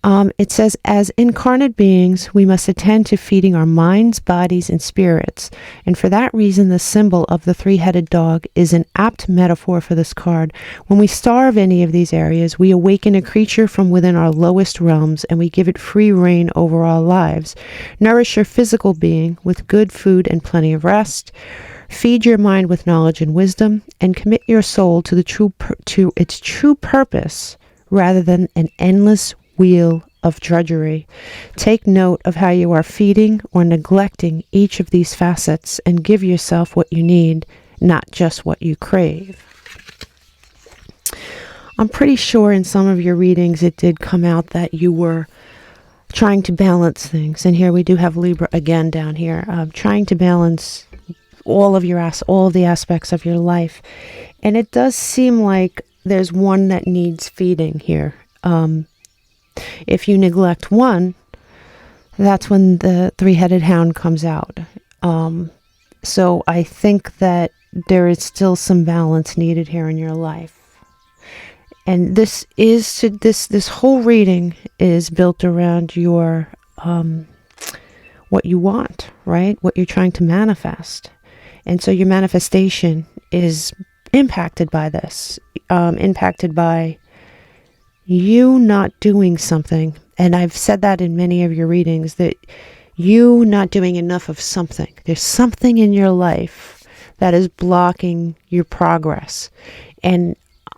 It says, as incarnate beings, we must attend to feeding our minds, bodies, and spirits. And for that reason, the symbol of the 3-headed dog is an apt metaphor for this card. When we starve any of these areas, we awaken a creature from within our lowest realms, and we give it free reign over our lives. Nourish your physical being with good food and plenty of rest. Feed your mind with knowledge and wisdom, and commit your soul to its true purpose, rather than an endless wheel of drudgery. Take note of how you are feeding or neglecting each of these facets, and give yourself what you need, not just what you crave. I'm pretty sure in some of your readings it did come out that you were trying to balance things. And here we do have Libra again down here, trying to balance all of the aspects of your life. And it does seem like there's one that needs feeding here. If you neglect one, that's when the 3-headed hound comes out. So I think that there is still some balance needed here in your life. And this whole reading is built around your what you want, right? What you're trying to manifest. And so your manifestation is impacted by this, impacted by you not doing something. And I've said that in many of your readings, that you not doing enough of something. There's something in your life that is blocking your progress. And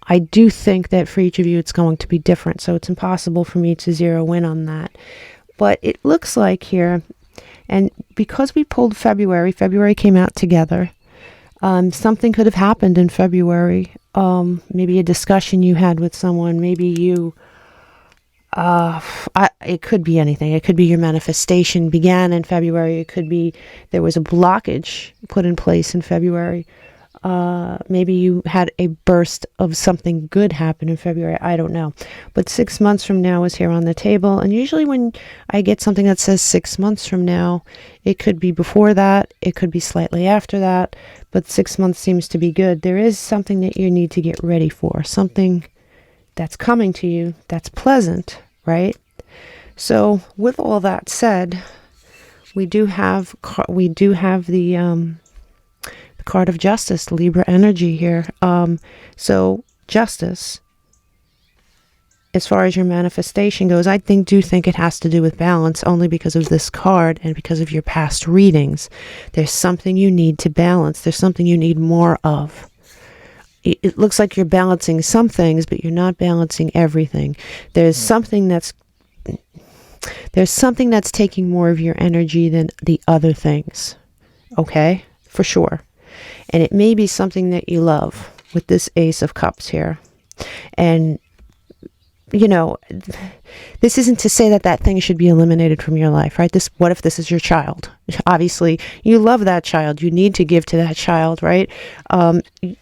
I do think that for each of you it's going to be different. So it's impossible for me to zero in on that. But it looks like here, and because we pulled February came out together. Something could have happened in February. Maybe a discussion you had with someone. Maybe you, it could be anything. It could be your manifestation began in February. It could be there was a blockage put in place in February. Maybe you had a burst of something good happen in February. I don't know. But 6 months from now is here on the table. And usually when I get something that says 6 months from now, it could be before that. It could be slightly after that. But 6 months seems to be good. There is something that you need to get ready for. Something that's coming to you that's pleasant, right? So with all that said, we do have the card of justice, Libra energy here. So justice as far as your manifestation goes, I do think it has to do with balance, only because of this card and because of your past readings. There's something you need to balance. There's something you need more of. It looks like you're balancing some things, but you're not balancing everything. There's something that's taking more of your energy than the other things. Okay? For sure. And it may be something that you love with this Ace of Cups here. And you know, this isn't to say that thing should be eliminated from your life, right? What if this is your child? Obviously, you love that child. You need to give to that child, right?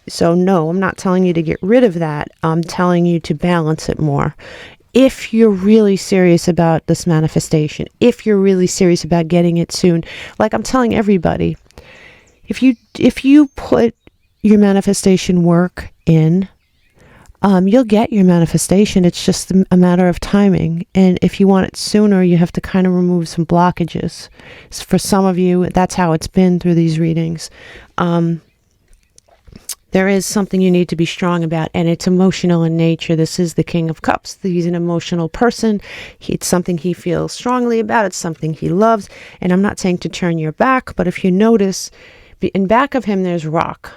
So no, I'm not telling you to get rid of that. I'm telling you to balance it more. If you're really serious about this manifestation, if you're really serious about getting it soon, like I'm telling everybody, if you put your manifestation work in, you'll get your manifestation. It's just a matter of timing. And if you want it sooner, you have to kind of remove some blockages. So for some of you, that's how it's been through these readings. There is something you need to be strong about, and it's emotional in nature. This is the King of Cups. He's an emotional person. It's something he feels strongly about. It's something he loves. And I'm not saying to turn your back, but if you notice, in back of him, there's rock,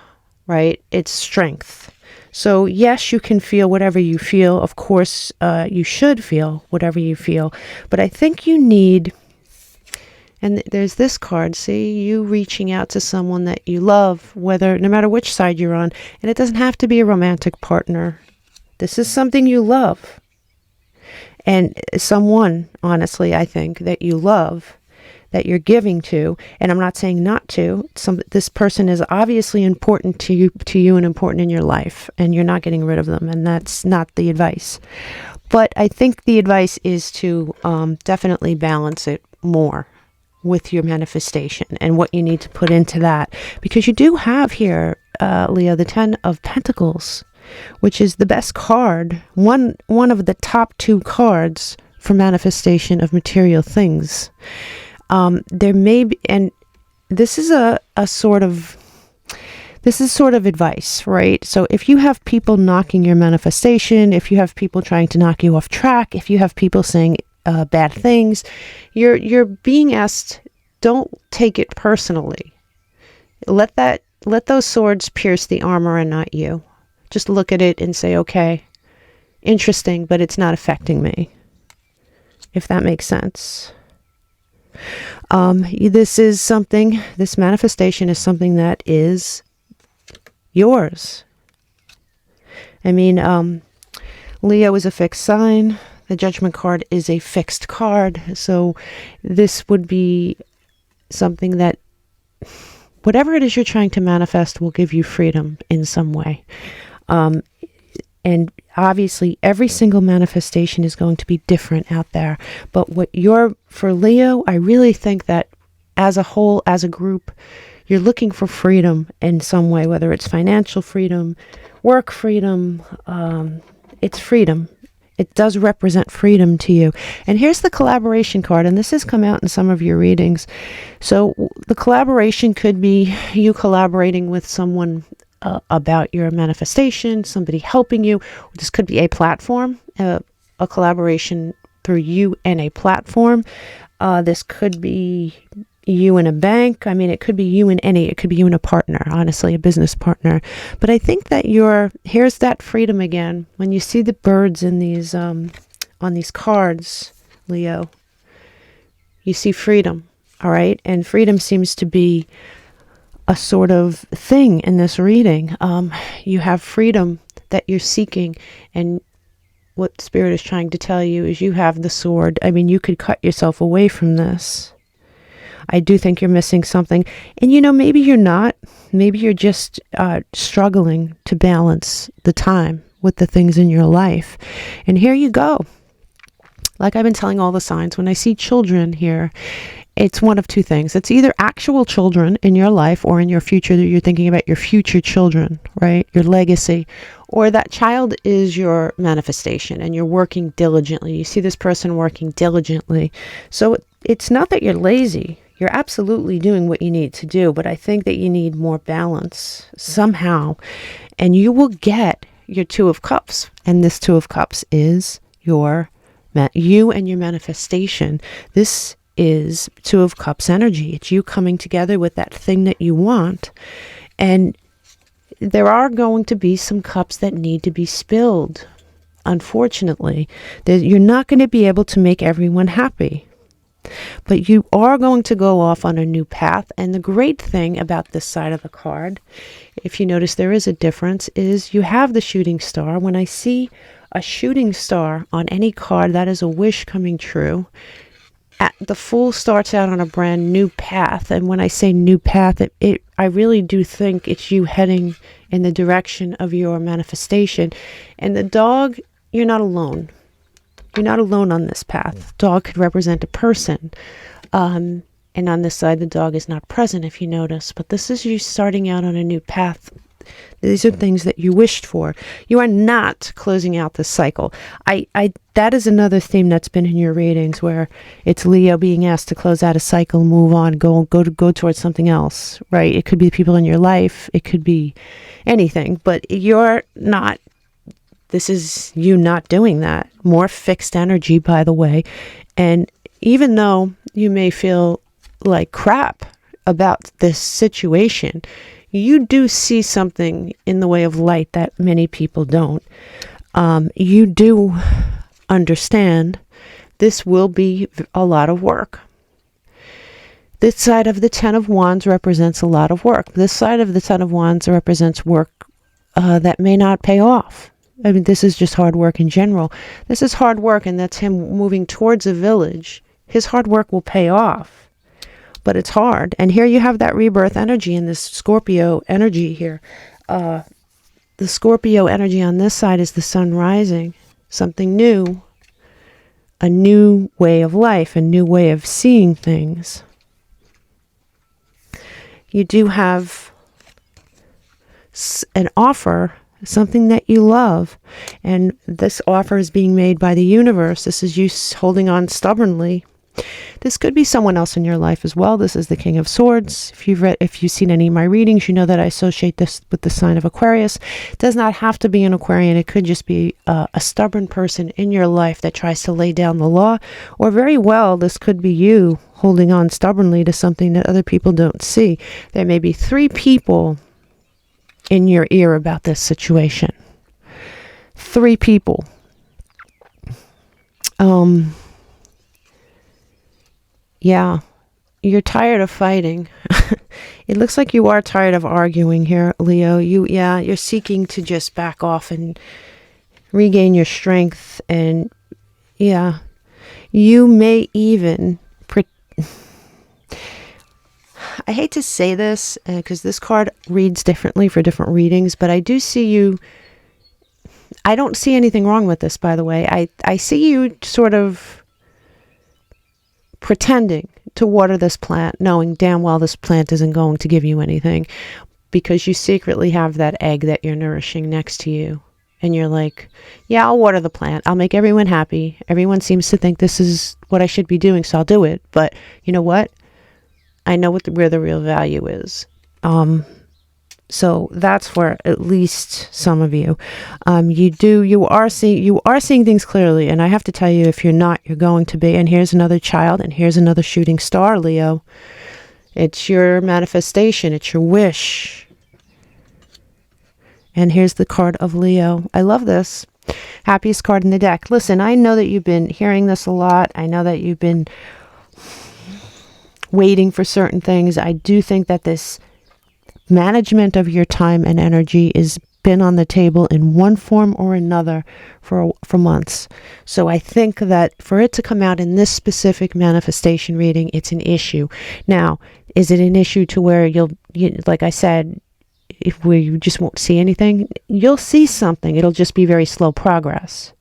right? It's strength. So yes, you can feel whatever you feel. Of course, you should feel whatever you feel. But I think you need, and there's this card, see, you reaching out to someone that you love, no matter which side you're on. And it doesn't have to be a romantic partner. This is something you love. And someone, honestly, I think, that you love, that you're giving to, and I'm not saying not to. This person is obviously important to you and important in your life, and you're not getting rid of them, and that's not the advice. But I think the advice is to definitely balance it more with your manifestation and what you need to put into that, because you do have here, Leo, the 10 of Pentacles, which is the best card, one of the top 2 cards for manifestation of material things. There may be, and this is sort of advice, right? So if you have people knocking your manifestation, if you have people trying to knock you off track, if you have people saying bad things, you're being asked, don't take it personally. Let those swords pierce the armor and not you. Just look at it and say, okay, interesting, but it's not affecting me. If that makes sense. This manifestation is something that is yours. I mean, Leo is a fixed sign. The Judgment card is a fixed card. So this would be something that, whatever it is you're trying to manifest, will give you freedom in some way. And obviously, every single manifestation is going to be different out there. But for Leo, I really think that as a whole, as a group, you're looking for freedom in some way, whether it's financial freedom, work freedom, it's freedom. It does represent freedom to you. And here's the collaboration card, and this has come out in some of your readings. So the collaboration could be you collaborating with someone about your manifestation, somebody helping you. This could be a platform, a collaboration through you and a platform. This could be you and a bank. I mean, it could be you and it could be you and a partner, honestly, a business partner. But I think that here's that freedom again. When you see the birds in these, on these cards, Leo, you see freedom, all right? And freedom seems to be a sort of thing in this reading. You have freedom that you're seeking, and what Spirit is trying to tell you is you have the sword. I mean, you could cut yourself away from this. I do think you're missing something. And maybe you're not. Maybe you're just struggling to balance the time with the things in your life. And here you go. Like I've been telling all the signs, when I see children here, it's one of two things. It's either actual children in your life or in your future, that you're thinking about your future children, right? Your legacy. Or that child is your manifestation and you're working diligently. You see this person working diligently. So it's not that you're lazy. You're absolutely doing what you need to do, but I think that you need more balance somehow. And you will get your Two of Cups. And this Two of Cups is you and your manifestation. This is Two of Cups energy. It's you coming together with that thing that you want. And there are going to be some cups that need to be spilled. Unfortunately, you're not going to be able to make everyone happy. But you are going to go off on a new path. And the great thing about this side of the card, if you notice there is a difference, is you have the shooting star. When I see a shooting star on any card, that is a wish coming true. The Fool starts out on a brand new path. And when I say new path, I really do think it's you heading in the direction of your manifestation. And the dog, you're not alone. You're not alone on this path. Dog could represent a person. And on this side, the dog is not present, if you notice. But this is you starting out on a new path. These are things that you wished for. You are not closing out this cycle. That is another theme that's been in your readings, where it's Leo being asked to close out a cycle, move on, go towards something else, right? It could be people in your life. It could be anything. But you're not. This is you not doing that. More fixed energy, by the way. And even though you may feel like crap about this situation, you do see something in the way of light that many people don't. You do understand this will be a lot of work. This side of the Ten of Wands represents a lot of work. This side of the Ten of Wands represents work that may not pay off. I mean, this is just hard work in general. This is hard work, and that's him moving towards a village. His hard work will pay off, but it's hard. And here you have that rebirth energy in this Scorpio energy here. The Scorpio energy on this side is the sun rising. Something new. A new way of life, a new way of seeing things. You do have an offer, something that you love, and this offer is being made by the universe. This is you holding on stubbornly. This could be someone else in your life as well. This is the King of Swords. If you've seen any of my readings, you know that I associate this with the sign of Aquarius. It does not have to be an Aquarian. It could just be a stubborn person in your life that tries to lay down the law, or very well, this could be you holding on stubbornly to something that other people don't see. There may be 3 people in your ear about this situation. 3 people. Yeah, you're tired of fighting. It looks like you are tired of arguing here, Leo. You're seeking to just back off and regain your strength. And yeah, you may even I hate to say this because this card reads differently for different readings, but I do see you. I don't see anything wrong with this, by the way. I see you sort of pretending to water this plant, knowing damn well this plant isn't going to give you anything, because you secretly have that egg that you're nourishing next to you. And you're like, yeah, I'll water the plant. I'll make everyone happy. Everyone seems to think this is what I should be doing, so I'll do it. But you know what? I know where the real value is. So that's for at least some of you. You are seeing things clearly, and I have to tell you, if you're not, you're going to be. And here's another child, and here's another shooting star, Leo. It's your manifestation. It's your wish. And here's the card of Leo. I love this. Happiest card in the deck. Listen, I know that you've been hearing this a lot. I know that you've been waiting for certain things. I do think that this management of your time and energy has been on the table in one form or another for months. So I think that for it to come out in this specific manifestation reading, it's an issue. Now, is it an issue to where like I said, if you just won't see anything? You'll see something. It'll just be very slow progress.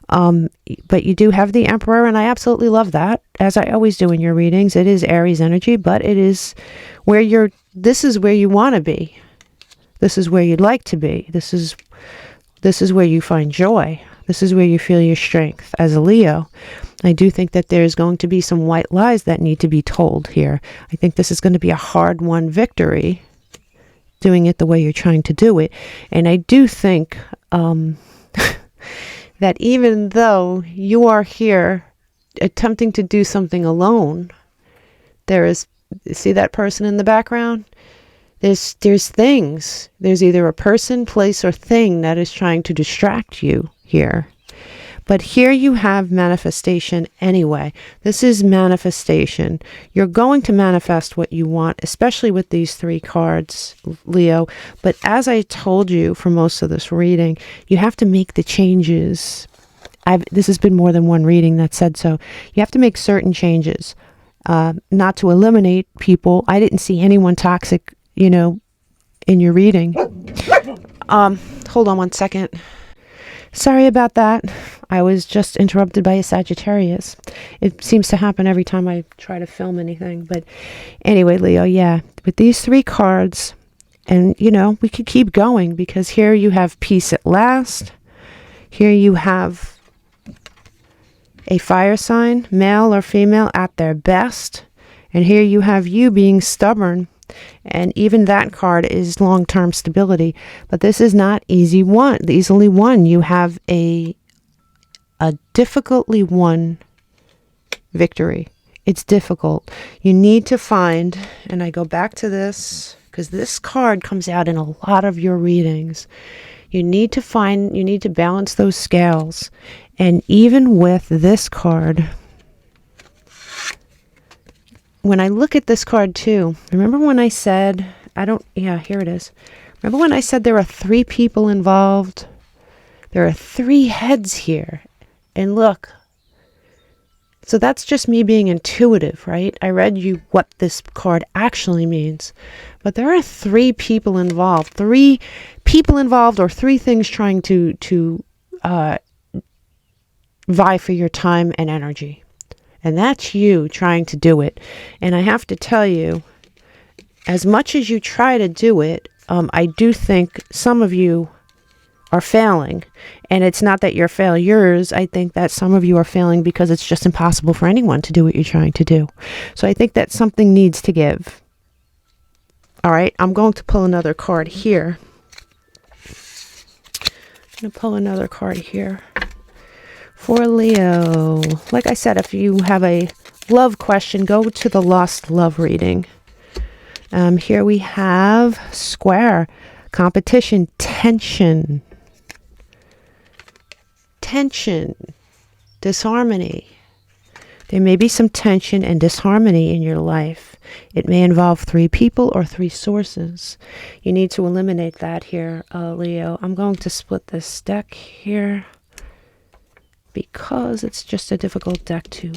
But you do have the Emperor, and I absolutely love that, as I always do in your readings. It is Aries energy, but it is where this is where you want to be. This is where you'd like to be. This is where you find joy. This is where you feel your strength as a Leo. I do think that there's going to be some white lies that need to be told here. I think this is going to be a hard-won victory, doing it the way you're trying to do it. And I do think that even though you are here attempting to do something alone, there is, see that person in the background? There's things. There's either a person, place, or thing that is trying to distract you here. But here you have manifestation anyway. This is manifestation. You're going to manifest what you want, especially with these 3 cards, Leo. But as I told you for most of this reading, you have to make the changes. This has been more than one reading that said so. You have to make certain changes, not to eliminate people. I didn't see anyone toxic, you know, in your reading. Hold on one second. Sorry about that. I was just interrupted by a Sagittarius. It seems to happen every time I try to film anything. But anyway, Leo, yeah, with these 3 cards, and you know, we could keep going because here you have peace at last. Here you have a fire sign, male or female at their best. And here you have you being stubborn. And even that card is long-term stability. But this is not easily won. You have a difficultly won victory. It's difficult. You need to find, and I go back to this because this card comes out in a lot of your readings. You need to balance those scales. And even with this card, when I look at this card too, remember when I said, here it is. Remember when I said there are 3 people involved? There are 3 heads here. And look, so that's just me being intuitive, right? I read you what this card actually means. But there are 3 people involved. 3 people involved, or 3 things trying to vie for your time and energy. And that's you trying to do it. And I have to tell you, as much as you try to do it, I do think some of you are failing. And it's not that you're failures. I think that some of you are failing because it's just impossible for anyone to do what you're trying to do. So I think that something needs to give. All right, I'm going to pull another card here. I'm going to pull another card here. For Leo, like I said, if you have a love question, go to the Lost Love reading. Here we have square, competition, tension, disharmony. There may be some tension and disharmony in your life. It may involve 3 people or 3 sources. You need to eliminate that here, Leo. I'm going to split this deck here, because it's just a difficult deck to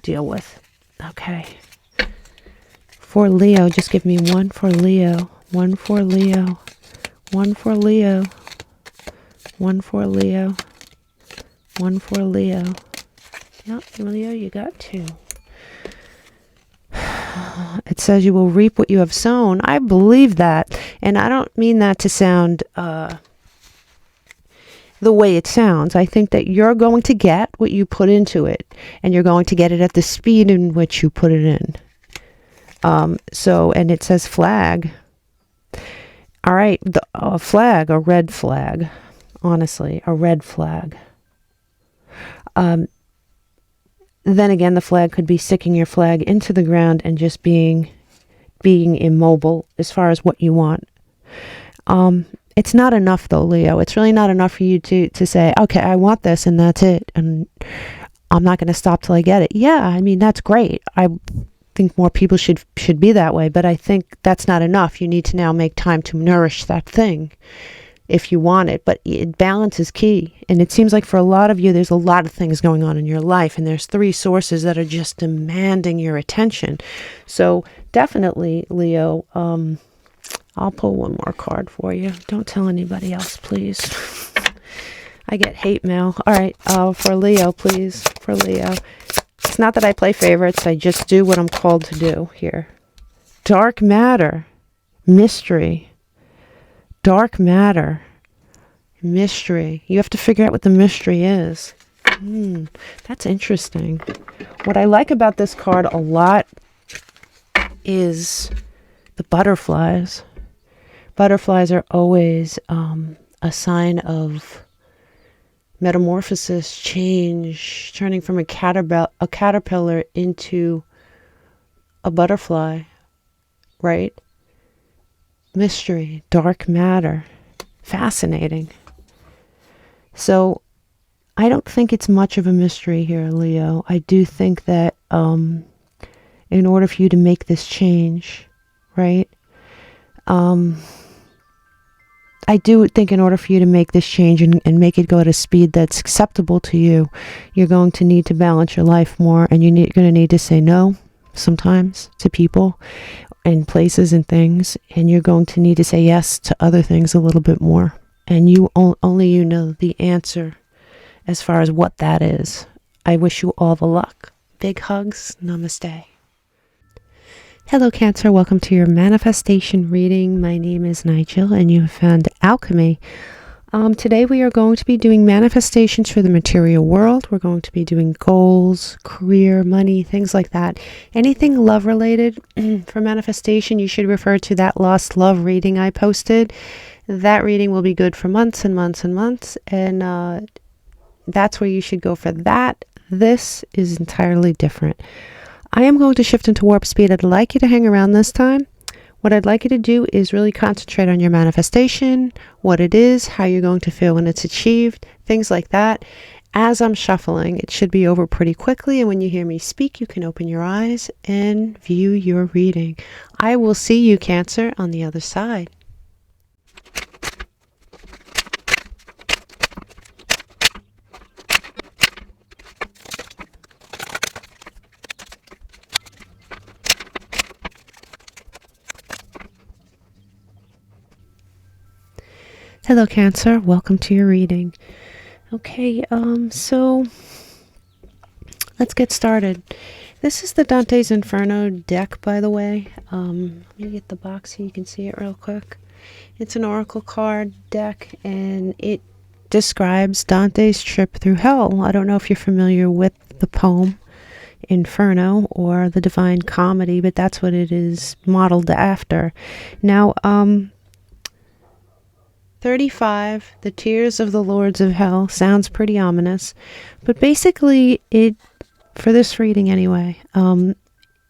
deal with. Okay. For Leo, just give me 1 for Leo. 1 for Leo. 1 for Leo. 1 for Leo. 1 for Leo. Yep, Leo, you got 2. It says you will reap what you have sown. I believe that. And I don't mean that to sound the way it sounds. I think that you're going to get what you put into it, and you're going to get it at the speed in which you put it in. And it says flag. All right, a flag, a red flag. Honestly, a red flag. Then again, the flag could be sticking your flag into the ground and just being immobile as far as what you want. It's not enough though, Leo. It's really not enough for you to say, okay, I want this and that's it. And I'm not going to stop till I get it. Yeah, I mean, that's great. I think more people should be that way, but I think that's not enough. You need to now make time to nourish that thing if you want it. But balance is key. And it seems like for a lot of you, there's a lot of things going on in your life, and there's 3 sources that are just demanding your attention. So definitely, Leo, I'll pull one more card for you. Don't tell anybody else, please. I get hate mail. All right, for Leo, please. For Leo. It's not that I play favorites. I just do what I'm called to do here. Dark matter. Mystery. Dark matter. Mystery. You have to figure out what the mystery is. That's interesting. What I like about this card a lot is the butterflies. Butterflies are always a sign of metamorphosis, change, turning from a caterpillar into a butterfly, right? Mystery, dark matter, fascinating. So I don't think it's much of a mystery here, Leo. I do think that in order for you to make this change, right? I do think in order for you to make this change and make it go at a speed that's acceptable to you, you're going to need to balance your life more, and you're going to need to say no sometimes to people and places and things, and you're going to need to say yes to other things a little bit more. And only you know the answer as far as what that is. I wish you all the luck. Big hugs. Namaste. Hello, Cancer. Welcome to your manifestation reading. My name is Nigel, and you have found Alchemy. Today we are going to be doing manifestations for the material world. We're going to be doing goals, career, money, things like that. Anything love related for manifestation, you should refer to that lost love reading I posted. That reading will be good for months and months and months, and that's where you should go for that. This is entirely different. I am going to shift into warp speed. I'd like you to hang around this time. What I'd like you to do is really concentrate on your manifestation, what it is, how you're going to feel when it's achieved, things like that. As I'm shuffling, it should be over pretty quickly, and when you hear me speak, you can open your eyes and view your reading. I will see you, Cancer, on the other side. Hello, Cancer. Welcome to your reading. Okay, so let's get started. This is the Dante's Inferno deck, by the way. Let me get the box so you can see it real quick. It's an oracle card deck, and it describes Dante's trip through hell. I don't know if you're familiar with the poem Inferno or the Divine Comedy, but that's what it is modeled after. Now, 35, the tears of the lords of hell, sounds pretty ominous, but basically for this reading anyway,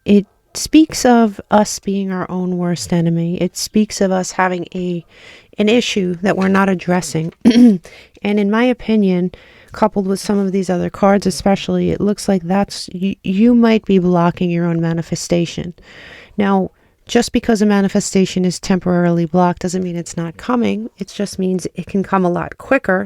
it speaks of us being our own worst enemy. It speaks of us having an issue that we're not addressing. And in my opinion, coupled with some of these other cards especially, it looks like you might be blocking your own manifestation. Now, just because a manifestation is temporarily blocked doesn't mean it's not coming. It just means it can come a lot quicker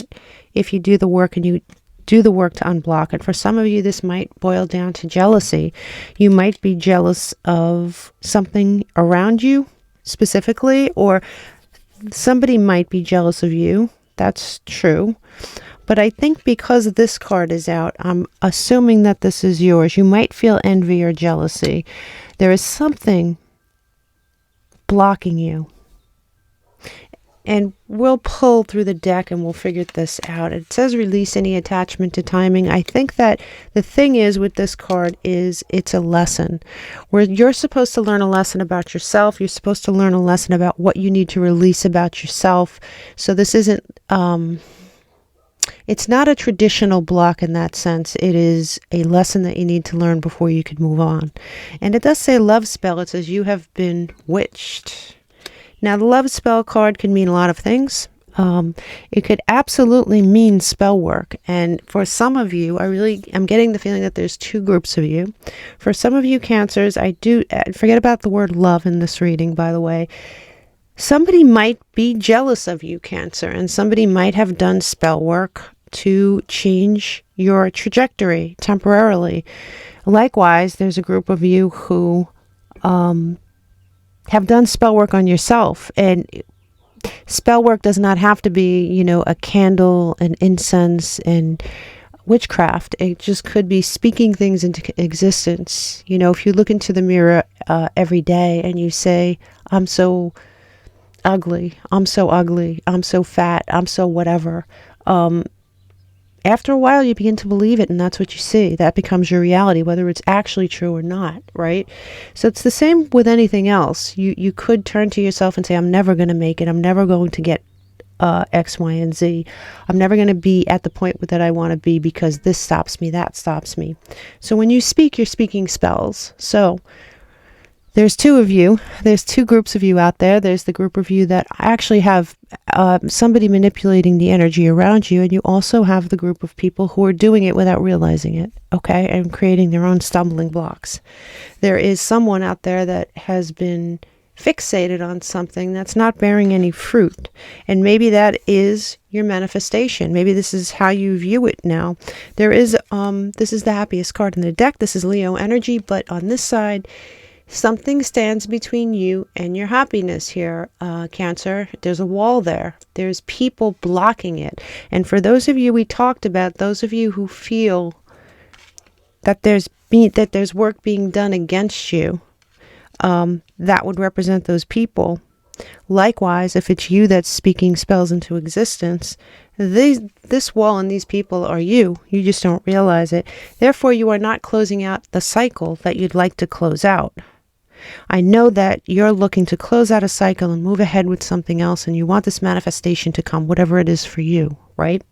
if you do the work and you do the work to unblock it. For some of you, this might boil down to jealousy. You might be jealous of something around you specifically, or somebody might be jealous of you. That's true. But I think because this card is out, I'm assuming that this is yours. You might feel envy or jealousy. There is something blocking you, and we'll pull through the deck and we'll figure this out. It says release any attachment to timing. I think that the thing is with this card is it's a lesson where you're supposed to learn a lesson about yourself. You're supposed to learn a lesson about what you need to release about yourself. So this isn't it's not a traditional block in that sense. It is a lesson that you need to learn before you can move on. And it does say love spell. It says you have been witched. Now, the love spell card can mean a lot of things. It could absolutely mean spell work. And for some of you, I'm getting the feeling that there's two groups of you. For some of you Cancers, forget about the word love in this reading, by the way. Somebody might be jealous of you, Cancer, and somebody might have done spell work to change your trajectory temporarily. Likewise, there's a group of you who have done spell work on yourself, and spell work does not have to be, a candle and incense and witchcraft. It just could be speaking things into existence. If you look into the mirror every day and you say, I'm so ugly, I'm so fat, I'm so whatever. After a while, you begin to believe it, and that's what you see. That becomes your reality, whether it's actually true or not, right? So it's the same with anything else. You could turn to yourself and say, I'm never going to make it. I'm never going to get X, Y, and Z. I'm never going to be at the point that I want to be because this stops me, that stops me. So when you speak, you're speaking spells. So there's two of you. There's two groups of you out there. There's the group of you that actually have somebody manipulating the energy around you, and you also have the group of people who are doing it without realizing it, okay, and creating their own stumbling blocks. There is someone out there that has been fixated on something that's not bearing any fruit, and maybe that is your manifestation. Maybe this is how you view it now. There is this is the happiest card in the deck. This is Leo energy, but on this side, something stands between you and your happiness here, Cancer. There's a wall there. There's people blocking it. And for those of you we talked about, those of you who feel that there's work being done against you, that would represent those people. Likewise, if it's you that's speaking spells into existence, this wall and these people are you. You just don't realize it. Therefore, you are not closing out the cycle that you'd like to close out. I know that you're looking to close out a cycle and move ahead with something else, and you want this manifestation to come, whatever it is for you, right?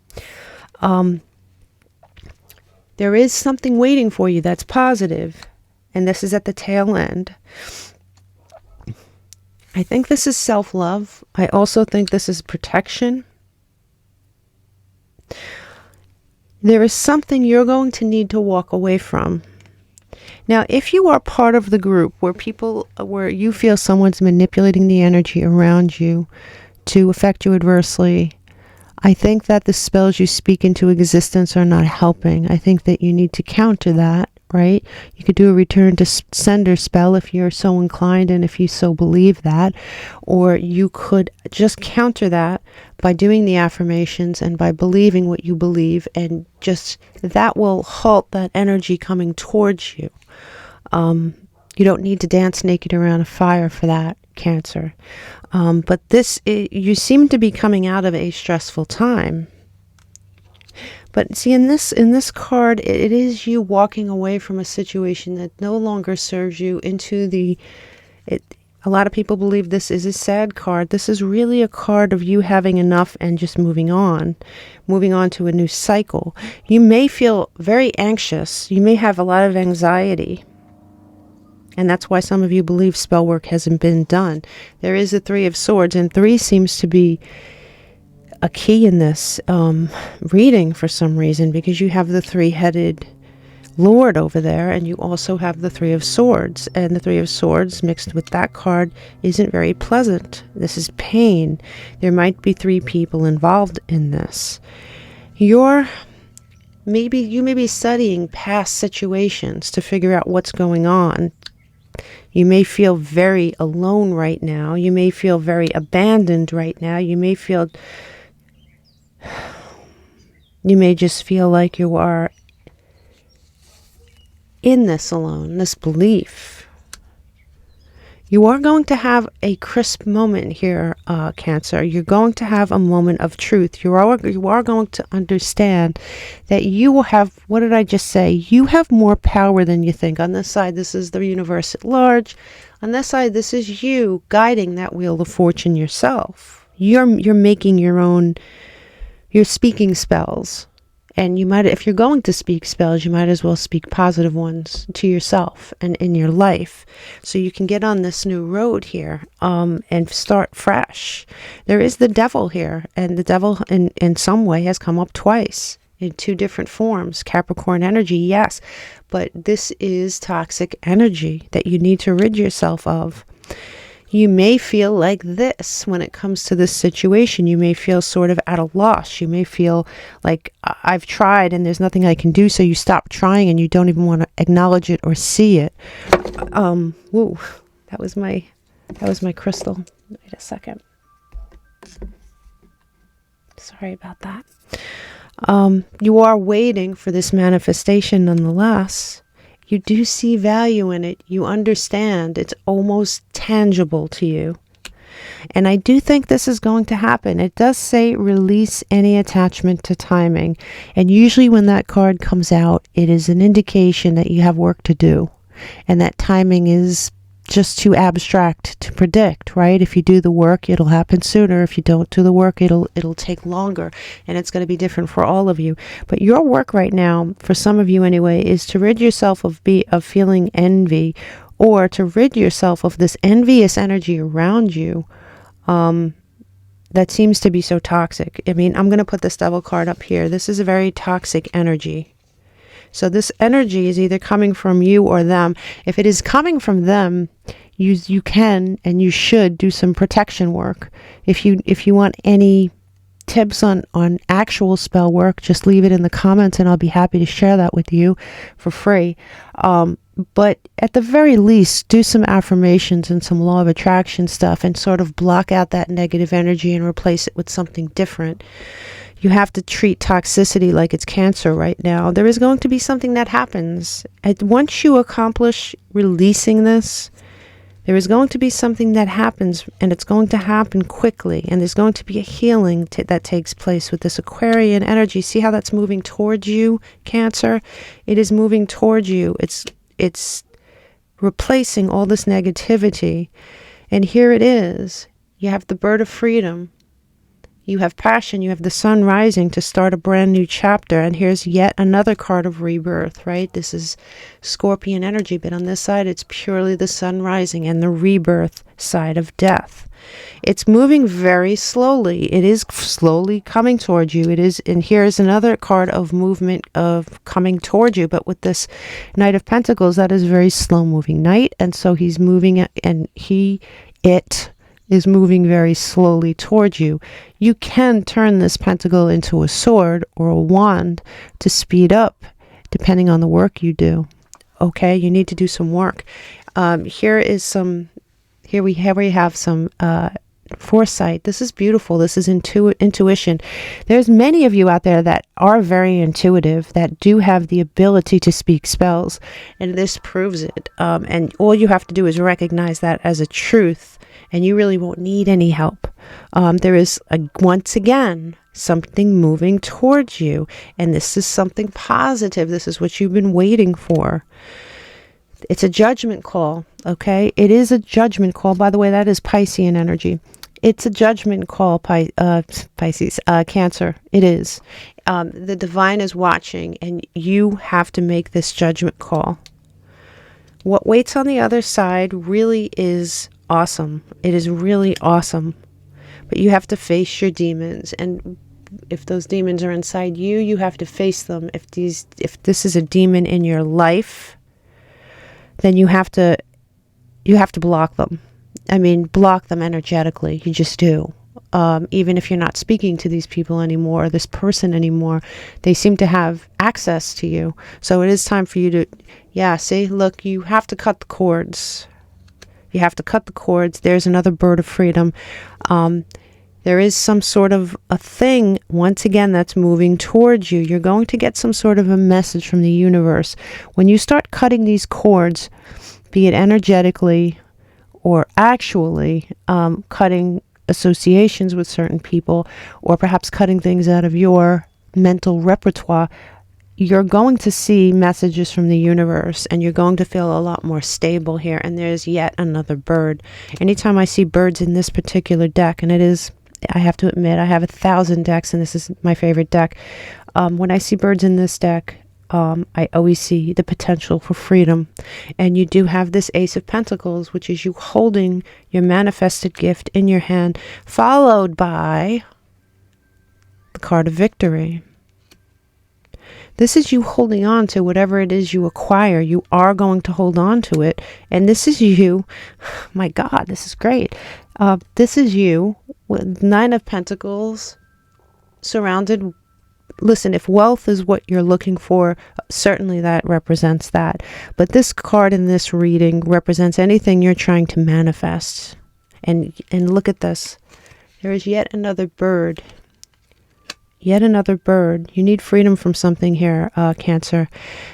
There is something waiting for you that's positive, and this is at the tail end. I think this is self-love. I also think this is protection. There is something you're going to need to walk away from. Now, if you are part of the group where you feel someone's manipulating the energy around you to affect you adversely, I think that the spells you speak into existence are not helping. I think that you need to counter that, right? You could do a return to sender spell if you're so inclined and if you so believe that. Or you could just counter that by doing the affirmations and by believing what you believe, and just that will halt that energy coming towards you. You don't need to dance naked around a fire for that, Cancer. But you seem to be coming out of a stressful time. But see, in this card, it is you walking away from a situation that no longer serves you a lot of people believe this is a sad card. This is really a card of you having enough and just moving on to a new cycle. You may feel very anxious. You may have a lot of anxiety. And that's why some of you believe spell work hasn't been done. There is a Three of Swords, and 3 seems to be a key in this reading for some reason, because you have the three-headed Lord over there, and you also have the Three of Swords. And the Three of Swords mixed with that card isn't very pleasant. This is pain. There might be 3 people involved in this. You may be studying past situations to figure out what's going on. You may feel very alone right now. You may feel very abandoned right now. You may just feel like you are in this alone, this belief. You are going to have a crisp moment here, Cancer. You're going to have a moment of truth. You are going to understand that you will have, what did I just say? You have more power than you think. On this side, this is the universe at large. On this side, this is you guiding that wheel of fortune yourself. You're making your own, you're speaking spells. And you might, if you're going to speak spells, you might as well speak positive ones to yourself and in your life, so you can get on this new road here and start fresh. There is the devil here, and the devil in some way has come up twice in 2 different forms. Capricorn energy, yes, but this is toxic energy that you need to rid yourself of. You may feel like this when it comes to this situation. You may feel sort of at a loss. You may feel like, I've tried and there's nothing I can do, so you stop trying and you don't even want to acknowledge it or see it. Woo, that was my crystal. Wait a second. Sorry about that. You are waiting for this manifestation nonetheless. You do see value in it. You understand. It's almost tangible to you. And I do think this is going to happen. It does say release any attachment to timing. And usually when that card comes out, it is an indication that you have work to do. And that timing is just too abstract to predict, right? If you do the work, it'll happen sooner. If you don't do the work, it'll take longer, and it's going to be different for all of you. But your work right now, for some of you anyway, is to rid yourself of feeling envy, or to rid yourself of this envious energy around you that seems to be so toxic. I mean, I'm going to put this Devil card up here. This is a very toxic energy. So this energy is either coming from you or them. If it is coming from them, you can and you should do some protection work. If you want any tips on actual spell work, just leave it in the comments and I'll be happy to share that with you for free. But at the very least, do some affirmations and some law of attraction stuff and sort of block out that negative energy and replace it with something different. You have to treat toxicity like it's cancer right now. There is going to be something that happens. Once you accomplish releasing this, there is going to be something that happens, and it's going to happen quickly, and there's going to be a healing that takes place with this Aquarian energy. See how that's moving towards you, Cancer? It is moving towards you. It's replacing all this negativity. And here it is. You have the bird of freedom. You have passion, you have the sun rising to start a brand new chapter. And here's yet another card of rebirth, right? This is Scorpion energy, but on this side, it's purely the sun rising and the rebirth side of death. It's moving very slowly. It is slowly coming towards you. It is, and here's another card of movement of coming towards you. But with this Knight of Pentacles, that is very slow moving knight. And so he's moving, and it is moving very slowly towards you. You can turn this pentacle into a sword or a wand to speed up, depending on the work you do. Okay, you need to do some work. Here we have some foresight. This is beautiful. This is intuition. There's many of you out there that are very intuitive, that do have the ability to speak spells, and this proves it. And all you have to do is recognize that as a truth, and you really won't need any help. There is, once again, something moving towards you, and this is something positive. This is what you've been waiting for. It's a judgment call, okay? It is a judgment call. By the way, that is Piscean energy. It's a judgment call, Pisces, Cancer. It is. The divine is watching, and you have to make this judgment call. What waits on the other side really is awesome. It is really awesome. But you have to face your demons, and if those demons are inside you, you have to face them. If this is a demon in your life, then you have to block them. I mean, block them energetically. You just do. Even if you're not speaking to these people anymore, this person anymore, they seem to have access to you. So it is time for you to, see, look, you have to cut the cords. You have to cut the cords. There's another bird of freedom. There is some sort of a thing, once again, that's moving towards you. You're going to get some sort of a message from the universe. When you start cutting these cords, be it energetically or actually cutting associations with certain people, or perhaps cutting things out of your mental repertoire, you're going to see messages from the universe, and you're going to feel a lot more stable here. And there's yet another bird. Anytime I see birds in this particular deck, and it is, I have to admit, I have 1,000 decks, and this is my favorite deck. When I see birds in this deck, I always see the potential for freedom. And you do have this Ace of Pentacles, which is you holding your manifested gift in your hand, followed by the card of victory. This is you holding on to whatever it is you acquire. You are going to hold on to it. And this is you. My God, this is great. This is you with 9 of Pentacles surrounded. Listen, if wealth is what you're looking for, certainly that represents that. But this card in this reading represents anything you're trying to manifest. And look at this. There is yet another bird. Yet another bird. You need freedom from something here, Cancer.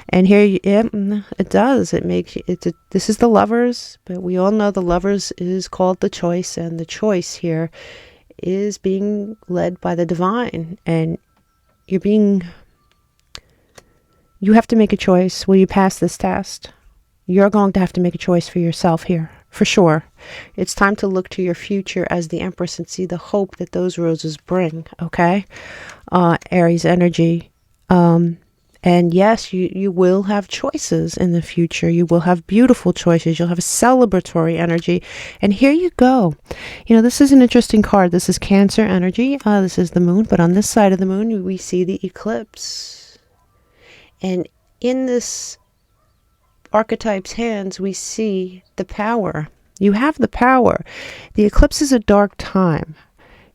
And here, it does. This is the Lovers, but we all know the Lovers is called the choice, and the choice here is being led by the divine. And you have to make a choice. Will you pass this test? You're going to have to make a choice for yourself here. for sure. It's time to look to your future as the Empress and see the hope that those roses bring, okay? Aries energy. And yes, you will have choices in the future. You will have beautiful choices. You'll have a celebratory energy. And here you go. You know, this is an interesting card. This is Cancer energy. This is the moon. But on this side of the moon, we see the eclipse. And in this archetype's hands, we see the power. You have the power. The eclipse is a dark time.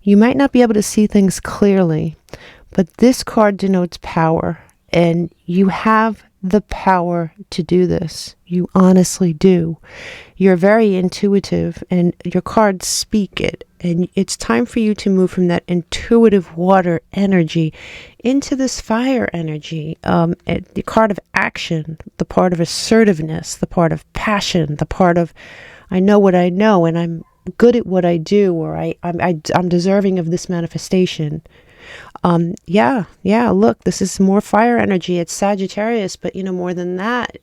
You might not be able to see things clearly, but this card denotes power. And you have the power to do this. You honestly do. You're very intuitive and your cards speak it. And it's time for you to move from that intuitive water energy into this fire energy. The card of action, the part of assertiveness, the part of passion, the part of I know what I know and I'm good at what I do, or I'm deserving of this manifestation. Yeah, look, this is more fire energy. It's Sagittarius, but you know, more than that,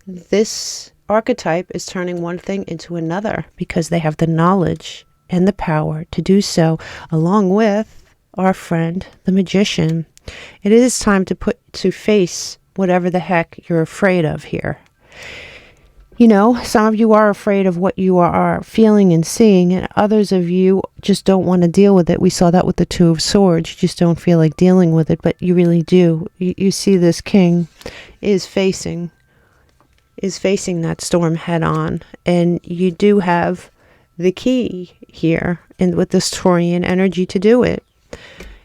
this archetype is turning one thing into another because they have the knowledge and the power to do so, along with our friend, the Magician. It is time to face whatever the heck you're afraid of here. You know, some of you are afraid of what you are feeling and seeing, and others of you just don't want to deal with it. We saw that with the Two of Swords. You just don't feel like dealing with it, but you really do. You see this king is facing that storm head on, and you do have the key here and with this Taurian energy to do it.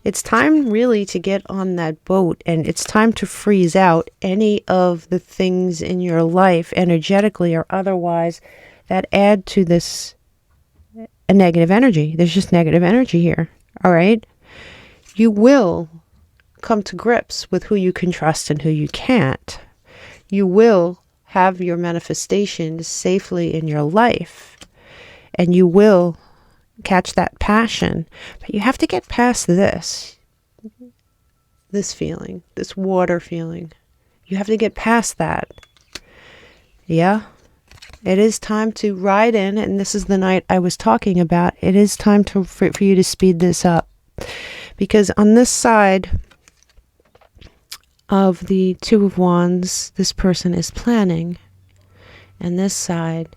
It's time really to get on that boat, and it's time to freeze out any of the things in your life, energetically or otherwise, that add to this a negative energy. There's just negative energy here, all right? You will come to grips with who you can trust and who you can't. You will have your manifestations safely in your life, and you will catch that passion, but you have to get past this feeling, this water feeling. You have to get past that. Yeah, it is time to ride in, and this is the night I was talking about. It is time for you to speed this up, because on this side of the Two of Wands, this person is planning, and this side,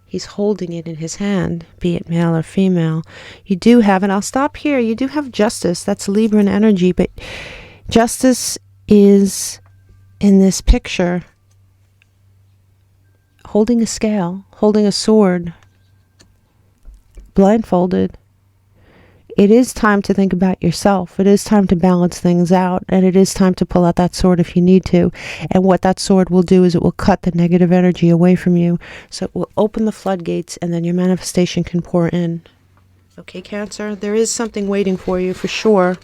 he's holding it in his hand, be it male or female. You do have, and I'll stop here, you do have Justice. That's Libran energy, but Justice is in this picture holding a scale, holding a sword, blindfolded. It is time to think about yourself. It is time to balance things out, and it is time to pull out that sword if you need to. And what that sword will do is it will cut the negative energy away from you. So it will open the floodgates, and then your manifestation can pour in. Okay, Cancer, there is something waiting for you for sure.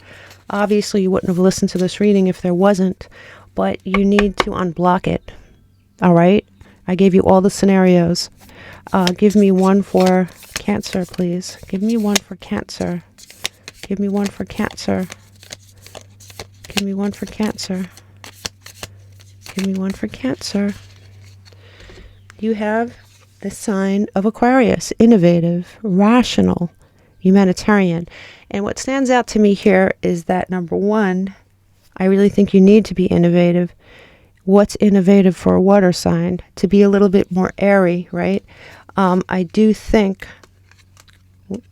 Obviously, you wouldn't have listened to this reading if there wasn't, but you need to unblock it. All right? I gave you all the scenarios. Give me one for Cancer, please. Give me one for Cancer. Give me one for Cancer. Give me one for Cancer. Give me one for Cancer. You have the sign of Aquarius, innovative, rational, humanitarian. And what stands out to me here is that, number one, I really think you need to be innovative. What's innovative for a water sign? To be a little bit more airy, right? I do think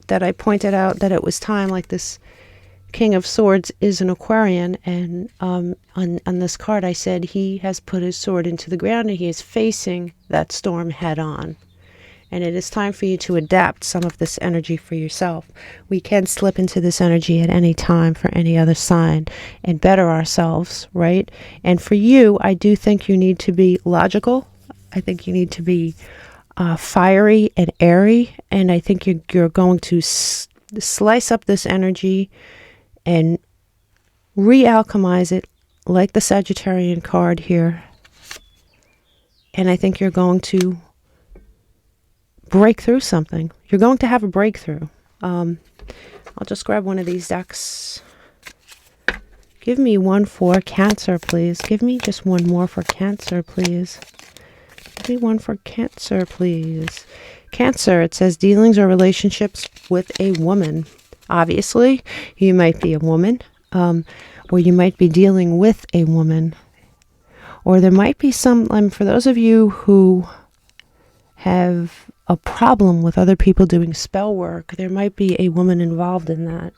that I pointed out that it was time, like this King of Swords is an Aquarian, and on this card I said he has put his sword into the ground and he is facing that storm head on. And it is time for you to adapt some of this energy for yourself. We can slip into this energy at any time for any other sign and better ourselves, right? And for you, I do think you need to be logical. I think you need to be fiery and airy, and I think you're going to slice up this energy and re-alchemize it like the Sagittarian card here. And I think you're going to break through something. You're going to have a breakthrough. I'll just grab one of these decks. Give me one for Cancer, please. Give me just one more for Cancer, please. me one for Cancer, please. Cancer, it says dealings or relationships with a woman. Obviously, you might be a woman, or you might be dealing with a woman. Or there might be some, for those of you who have a problem with other people doing spell work, there might be a woman involved in that.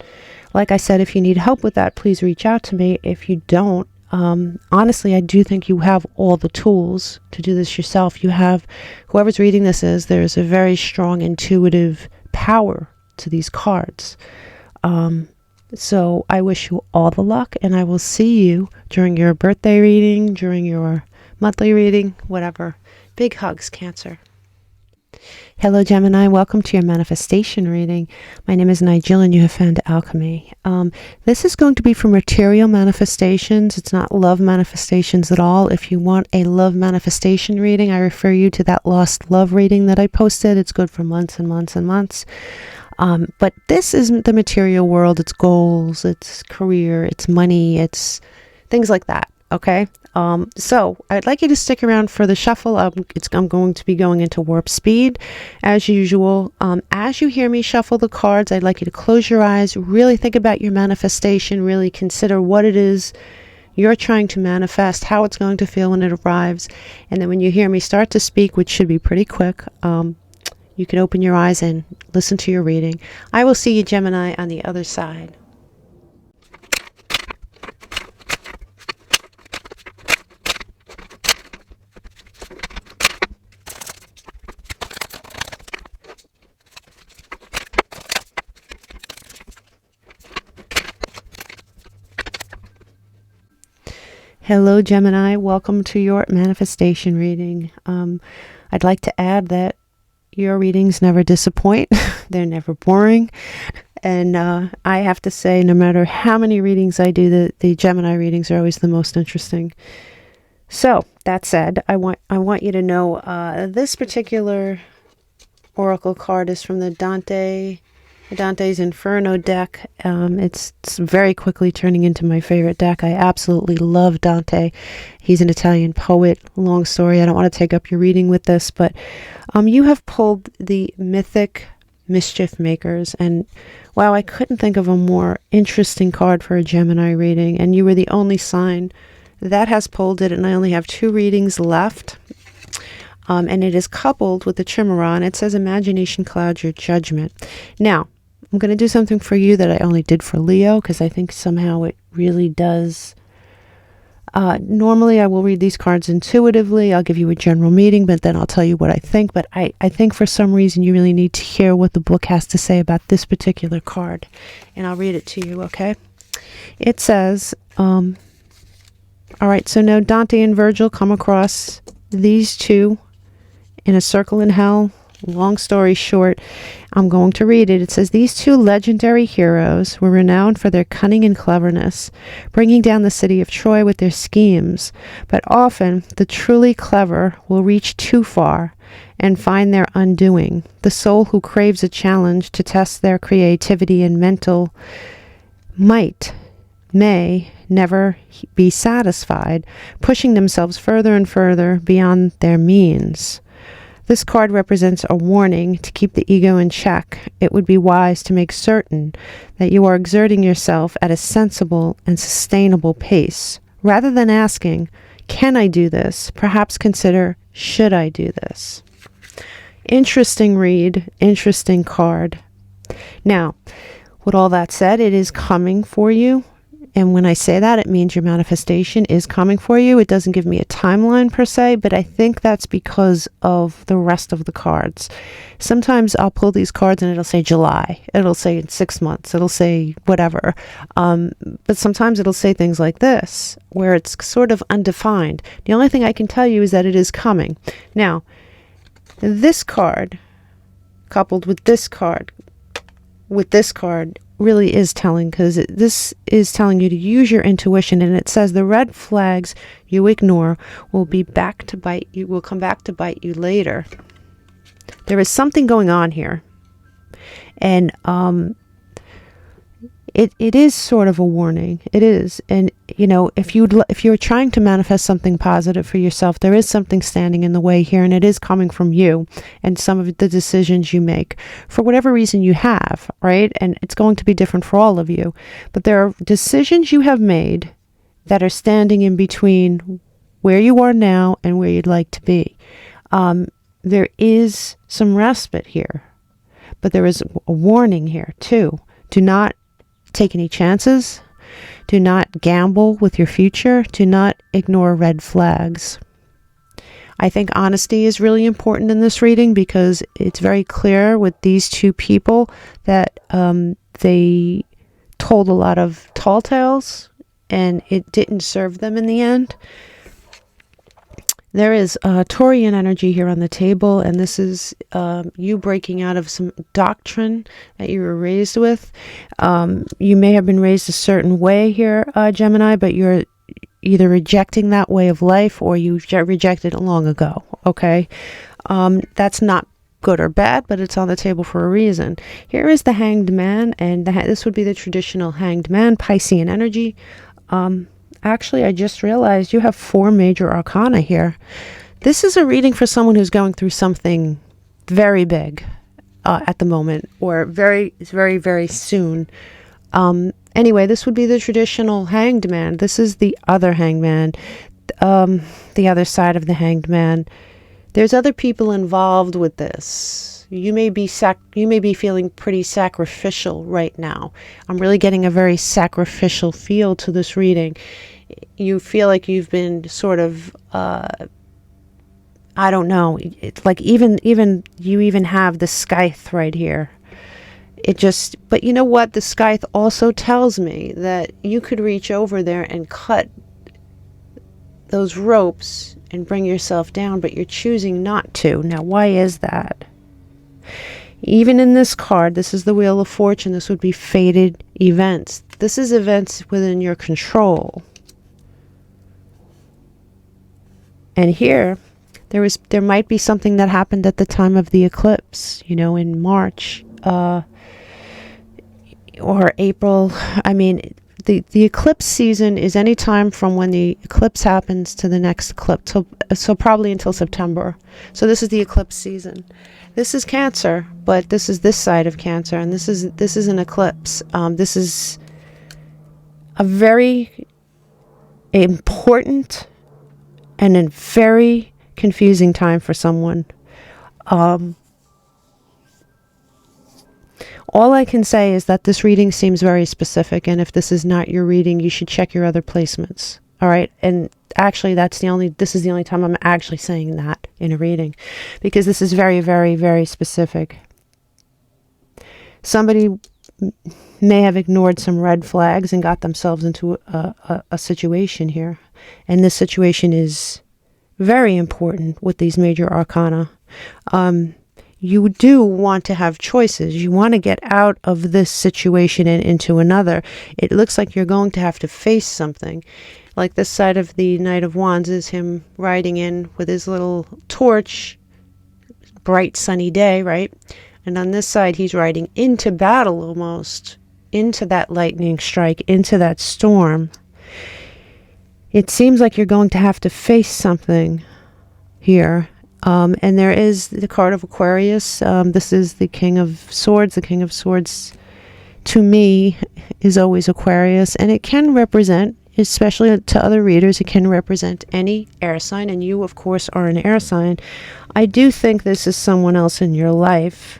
Like I said, if you need help with that, please reach out to me. If you don't, honestly, I do think you have all the tools to do this yourself. You have, whoever's reading this there's a very strong intuitive power to these cards. So I wish you all the luck, and I will see you during your birthday reading, during your monthly reading, whatever. Big hugs, Cancer. Hello, Gemini. Welcome to your manifestation reading. My name is Nigel, and you have found Alchemy. This is going to be for material manifestations. It's not love manifestations at all. If you want a love manifestation reading, I refer you to that lost love reading that I posted. It's good for months and months and months. But this isn't the material world. It's goals, it's career, it's money, it's things like that. Okay. So I'd like you to stick around for the shuffle. I'm going to be going into warp speed as usual. As you hear me shuffle the cards, I'd like you to close your eyes, really think about your manifestation, really consider what it is you're trying to manifest, how it's going to feel when it arrives. And then when you hear me start to speak, which should be pretty quick, you can open your eyes and listen to your reading. I will see you, Gemini, on the other side. Hello, Gemini. Welcome to your manifestation reading. I'd like to add that your readings never disappoint. They're never boring. And I have to say, no matter how many readings I do, the Gemini readings are always the most interesting. So, that said, I want you to know this particular oracle card is from the Dante's Inferno deck. It's very quickly turning into my favorite deck. I absolutely love Dante. He's an Italian poet. Long story. I don't want to take up your reading with this, but you have pulled the mythic mischief makers, and wow, I couldn't think of a more interesting card for a Gemini reading, and you were the only sign that has pulled it, and I only have 2 readings left. And it is coupled with the Chimaeron. It says imagination clouds your judgment. Now, I'm going to do something for you that I only did for Leo, because I think somehow it really does. Normally, I will read these cards intuitively. I'll give you a general meaning, but then I'll tell you what I think. But I think for some reason you really need to hear what the book has to say about this particular card. And I'll read it to you, okay? It says, all right, so now Dante and Virgil come across these two in a circle in hell. Long story short, I'm going to read it. It says, these 2 legendary heroes were renowned for their cunning and cleverness, bringing down the city of Troy with their schemes. But often, the truly clever will reach too far and find their undoing. The soul who craves a challenge to test their creativity and mental might may never be satisfied, pushing themselves further and further beyond their means. This card represents a warning to keep the ego in check. It would be wise to make certain that you are exerting yourself at a sensible and sustainable pace. Rather than asking, can I do this? Perhaps consider, should I do this? Interesting read, interesting card. Now, with all that said, it is coming for you. And when I say that, it means your manifestation is coming for you. It doesn't give me a timeline per se, but I think that's because of the rest of the cards. Sometimes I'll pull these cards and it'll say July. It'll say in 6 months. It'll say whatever. But sometimes it'll say things like this, where it's sort of undefined. The only thing I can tell you is that it is coming. Now, this card, coupled with this card, really is telling, because this is telling you to use your intuition, and it says the red flags you ignore will come back to bite you later. There is something going on here, and it is sort of a warning. It is, and you know, if you're trying to manifest something positive for yourself, there is something standing in the way here, and it is coming from you and some of the decisions you make for whatever reason you have, right? And it's going to be different for all of you. But there are decisions you have made that are standing in between where you are now and where you'd like to be. There is some respite here, but there is a warning here too. Do not take any chances. Do not gamble with your future. Do not ignore red flags. I think honesty is really important in this reading because it's very clear with these two people that they told a lot of tall tales and it didn't serve them in the end. There is Taurian energy here on the table, and this is you breaking out of some doctrine that you were raised with. You may have been raised a certain way here, Gemini, but you're either rejecting that way of life or you rejected it long ago, okay? That's not good or bad, but it's on the table for a reason. Here is the Hanged Man, and this would be the traditional Hanged Man, Piscean energy. Actually, I just realized you have 4 major arcana here. This is a reading for someone who's going through something very big at the moment, or very, very, very soon. Anyway, this would be the traditional Hanged Man. This is the other Hanged Man, the other side of the Hanged Man. There's other people involved with this. You may be feeling pretty sacrificial right now. I'm really getting a very sacrificial feel to this reading. You feel like you've been sort of, I don't know. It's like even you have the scythe right here. But you know what? The scythe also tells me that you could reach over there and cut those ropes and bring yourself down, but you're choosing not to. Now, why is that? Even in this card, this is the Wheel of Fortune. This would be fated events. This is events within your control. And here, there might be something that happened at the time of the eclipse, you know, in March or April. I mean, the eclipse season is any time from when the eclipse happens to the next eclipse. So probably until September. So this is the eclipse season. This is Cancer, but this is this side of Cancer, and this is an eclipse. This is a very important and a very confusing time for someone. All I can say is that this reading seems very specific, and if this is not your reading, you should check your other placements. All right, and actually this is the only time I'm actually saying that in a reading, because this is very, very, very specific. Somebody may have ignored some red flags and got themselves into a situation here, and this situation is very important with these major arcana. You do want to have choices. You want to get out of this situation and into another. It looks like you're going to have to face something. Like this side of the Knight of Wands is him riding in with his little torch. Bright sunny day, right? And on this side he's riding into battle almost. Into that lightning strike, into that storm. It seems like you're going to have to face something here. And there is the card of Aquarius. This is the King of Swords. The King of Swords, to me, is always Aquarius. And it can represent, especially to other readers, it can represent any air sign. And you, of course, are an air sign. I do think this is someone else in your life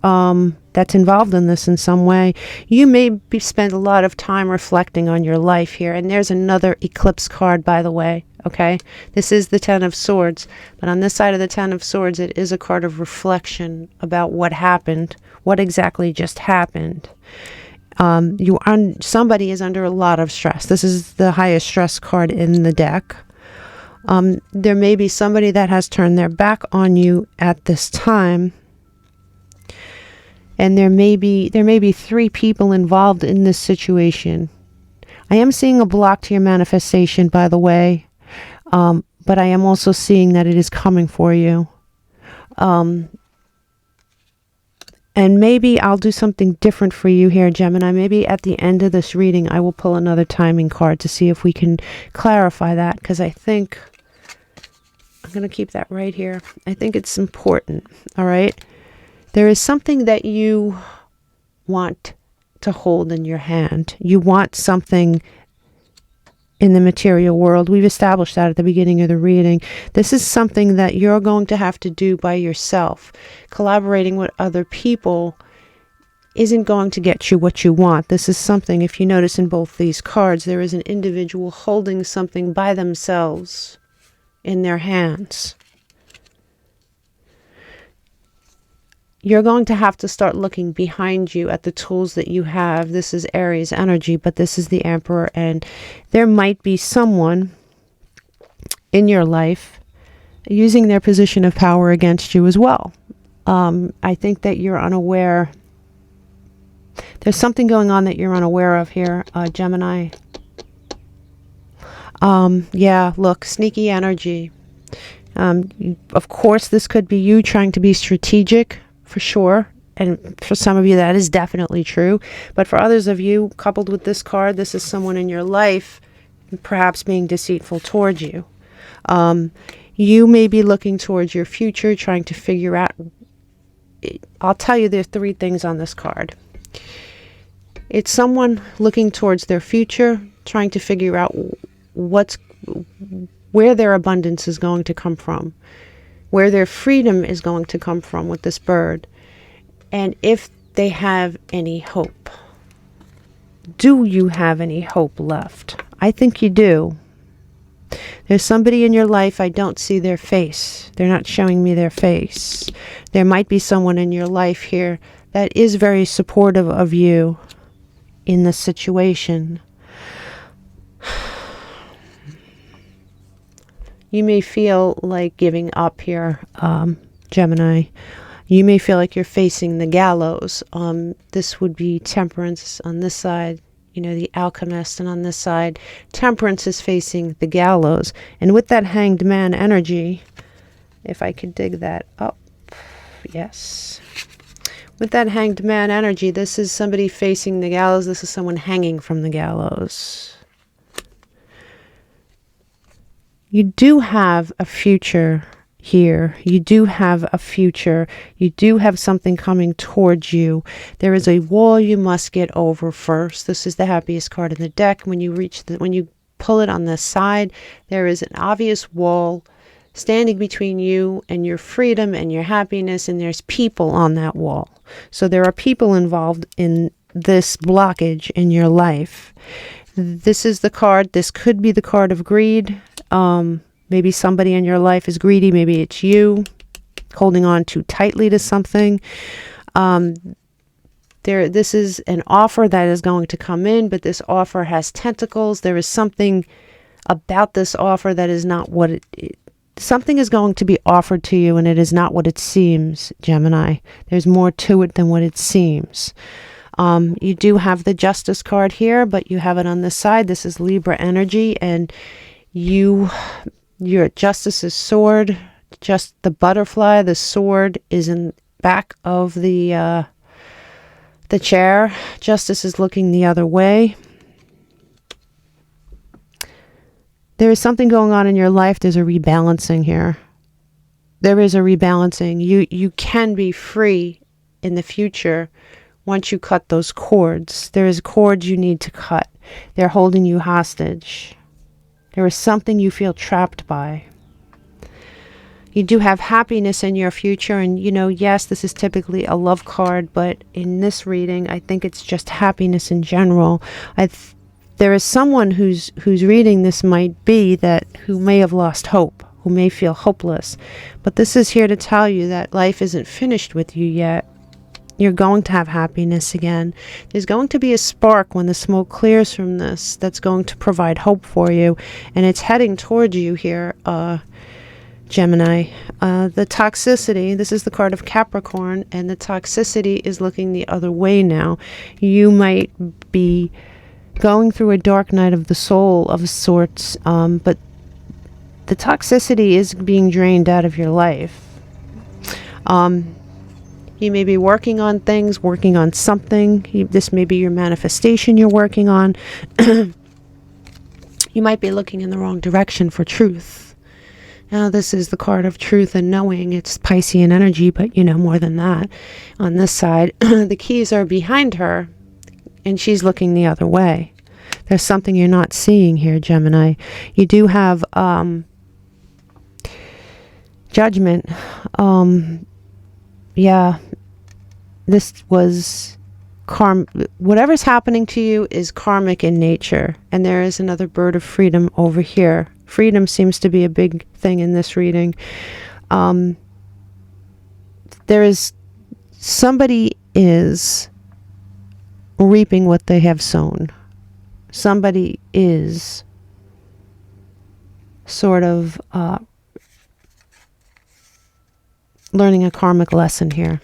that's involved in this in some way. You may spend a lot of time reflecting on your life here. And there's another eclipse card, by the way. Okay, this is the Ten of Swords, but on this side of the Ten of Swords, it is a card of reflection about what happened, what exactly just happened. Somebody is under a lot of stress. This is the highest stress card in the deck. There may be somebody that has turned their back on you at this time, and there may be 3 people involved in this situation. I am seeing a block to your manifestation, by the way. But I am also seeing that it is coming for you. And maybe I'll do something different for you here, Gemini. Maybe at the end of this reading, I will pull another timing card to see if we can clarify that, because I think I'm going to keep that right here. I think it's important. All right. There is something that you want to hold in your hand. You want something in the material world. We've established that at the beginning of the reading. This is something that you're going to have to do by yourself. Collaborating with other people isn't going to get you what you want. This is something, if you notice in both these cards, there is an individual holding something by themselves in their hands. You're going to have to start looking behind you at the tools that you have. This is Aries energy, but this is the Emperor, and there might be someone in your life using their position of power against you as well. I think that you're unaware. There's something going on that you're unaware of here, Gemini. Yeah, look, sneaky energy. Of course, this could be you trying to be strategic, for sure. And for some of you, that is definitely true. But for others of you, coupled with this card, this is someone in your life perhaps being deceitful towards you. You may be looking towards your future, trying to figure out. I'll tell you, there's 3 things on this card. It's someone looking towards their future, trying to figure out where their abundance is going to come from, where their freedom is going to come from with this bird, and if they have any hope. Do you have any hope left? I think you do. There's somebody in your life, I don't see their face. They're not showing me their face. There might be someone in your life here that is very supportive of you in this situation. You may feel like giving up here, Gemini. You may feel like you're facing the gallows. This would be Temperance on this side, you know, the Alchemist, and on this side, Temperance is facing the gallows. And with that Hanged Man energy, if I could dig that up, yes. With that Hanged Man energy, this is somebody facing the gallows. This is someone hanging from the gallows. You do have a future here. You do have a future. You do have something coming towards you. There is a wall you must get over first. This is the happiest card in the deck. When you pull it on the side, there is an obvious wall standing between you and your freedom and your happiness, and there's people on that wall. So there are people involved in this blockage in your life. This is the card. This could be the card of greed. Maybe somebody in your life is greedy. Maybe it's you holding on too tightly to something. This is an offer that is going to come in, but this offer has tentacles. There is something about this offer that is not what it something is going to be offered to you, and it is not what it seems, Gemini. There's more to it than what it seems. You do have the Justice card here, but you have it on this side. This is Libra energy, and your Justice's sword, just the butterfly, the sword is in back of the chair. Justice is looking the other way. There is something going on in your life. There's a rebalancing here. There is a rebalancing. You can be free in the future once you cut those cords. There is cords you need to cut. They're holding you hostage. There is something you feel trapped by. You do have happiness in your future, and yes, this is typically a love card, but in this reading, I think it's just happiness in general. There is someone who's reading this might be who may have lost hope, who may feel hopeless, but this is here to tell you that life isn't finished with you yet. You're going to have happiness again. There's going to be a spark when the smoke clears from this that's going to provide hope for you, and it's heading towards you here, Gemini. The toxicity, this is the card of Capricorn, and the toxicity is looking the other way now. You might be going through a dark night of the soul of sorts, but the toxicity is being drained out of your life. You may be working on things, working on something. This may be your manifestation you're working on. You might be looking in the wrong direction for truth. Now, this is the card of truth and knowing. It's Piscean energy, but you know more than that. On this side, the keys are behind her, and she's looking the other way. There's something you're not seeing here, Gemini. You do have judgment. Yeah, this was whatever's happening to you is karmic in nature. And there is another bird of freedom over here. Freedom seems to be a big thing in this reading. There is somebody is reaping what they have sown. Somebody is sort of learning a karmic lesson here.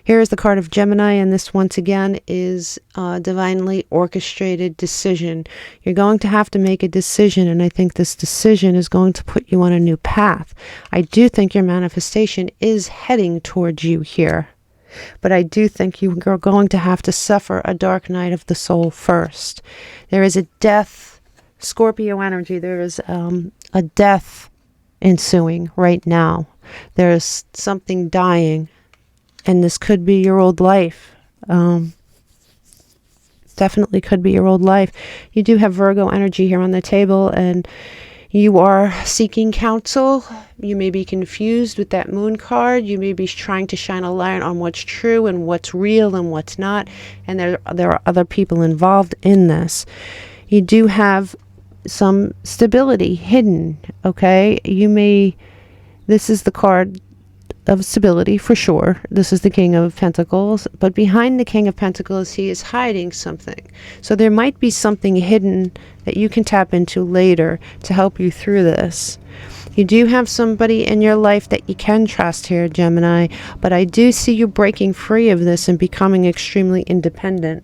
Here is the card of Gemini, and this once again is divinely orchestrated decision. You're going to have to make a decision, and I think this decision is going to put you on a new path. I do think your manifestation is heading towards you here, but I do think you are going to have to suffer a dark night of the soul first. There is a death, Scorpio energy. There is a death ensuing right now. There is something dying. And this could be your old life. Definitely could be your old life. You do have Virgo energy here on the table, and you are seeking counsel. You may be confused with that moon card. You may be trying to shine a light on what's true and what's real and what's not. And there are other people involved in this. You do have some stability hidden, okay? This is the card of stability for sure. This is the King of Pentacles, but behind the King of Pentacles, he is hiding something. So there might be something hidden that you can tap into later to help you through this. You do have somebody in your life that you can trust here, Gemini, but I do see you breaking free of this and becoming extremely independent.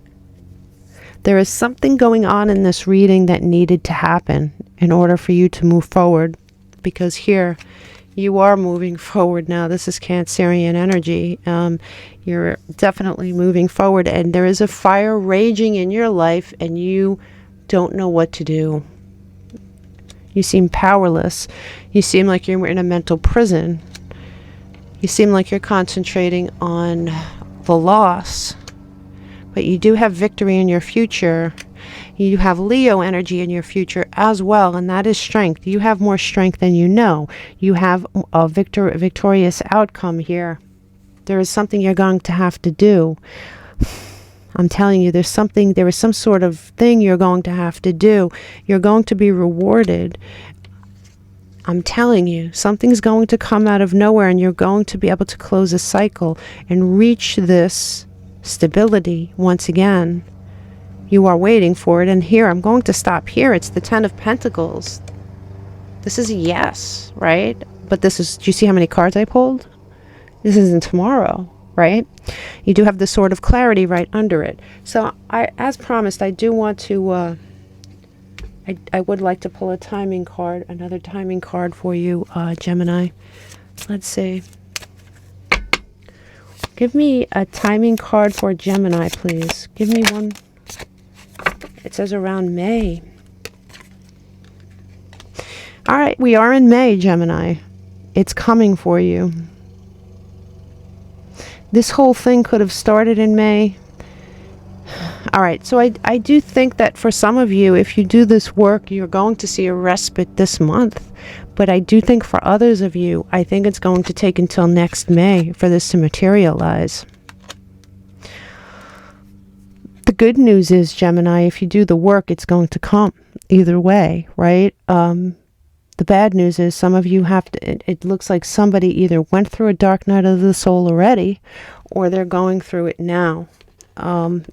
There is something going on in this reading that needed to happen in order for you to move forward, because here you are moving forward now. This is Cancerian energy. You're definitely moving forward, and there is a fire raging in your life, and you don't know what to do. You seem powerless. You seem like you're in a mental prison. You seem like you're concentrating on the loss, but you do have victory in your future. You have Leo energy in your future as well, and that is strength. You have more strength than you know. You have a victorious outcome here. There is something you're going to have to do. I'm telling you, there is some sort of thing you're going to have to do. You're going to be rewarded. I'm telling you, something's going to come out of nowhere, and you're going to be able to close a cycle and reach this stability once again. You are waiting for it, and here, I'm going to stop here. It's the Ten of Pentacles. This is a yes, right? But this is, do you see how many cards I pulled? This isn't tomorrow, right? You do have the Sword of Clarity right under it. So, as promised, I do want to, I would like to pull a timing card, another timing card for you, Gemini. Let's see. Give me a timing card for Gemini, please. Give me one. It says around May. All right, we are in May, Gemini. It's coming for you. This whole thing could have started in May. All right, so I do think that for some of you, if you do this work, you're going to see a respite this month. But I do think for others of you, I think it's going to take until next May for this to materialize. The good news is, Gemini, if you do the work, it's going to come either way, right? The bad news is some of you have to, it looks like somebody either went through a dark night of the soul already, or they're going through it now.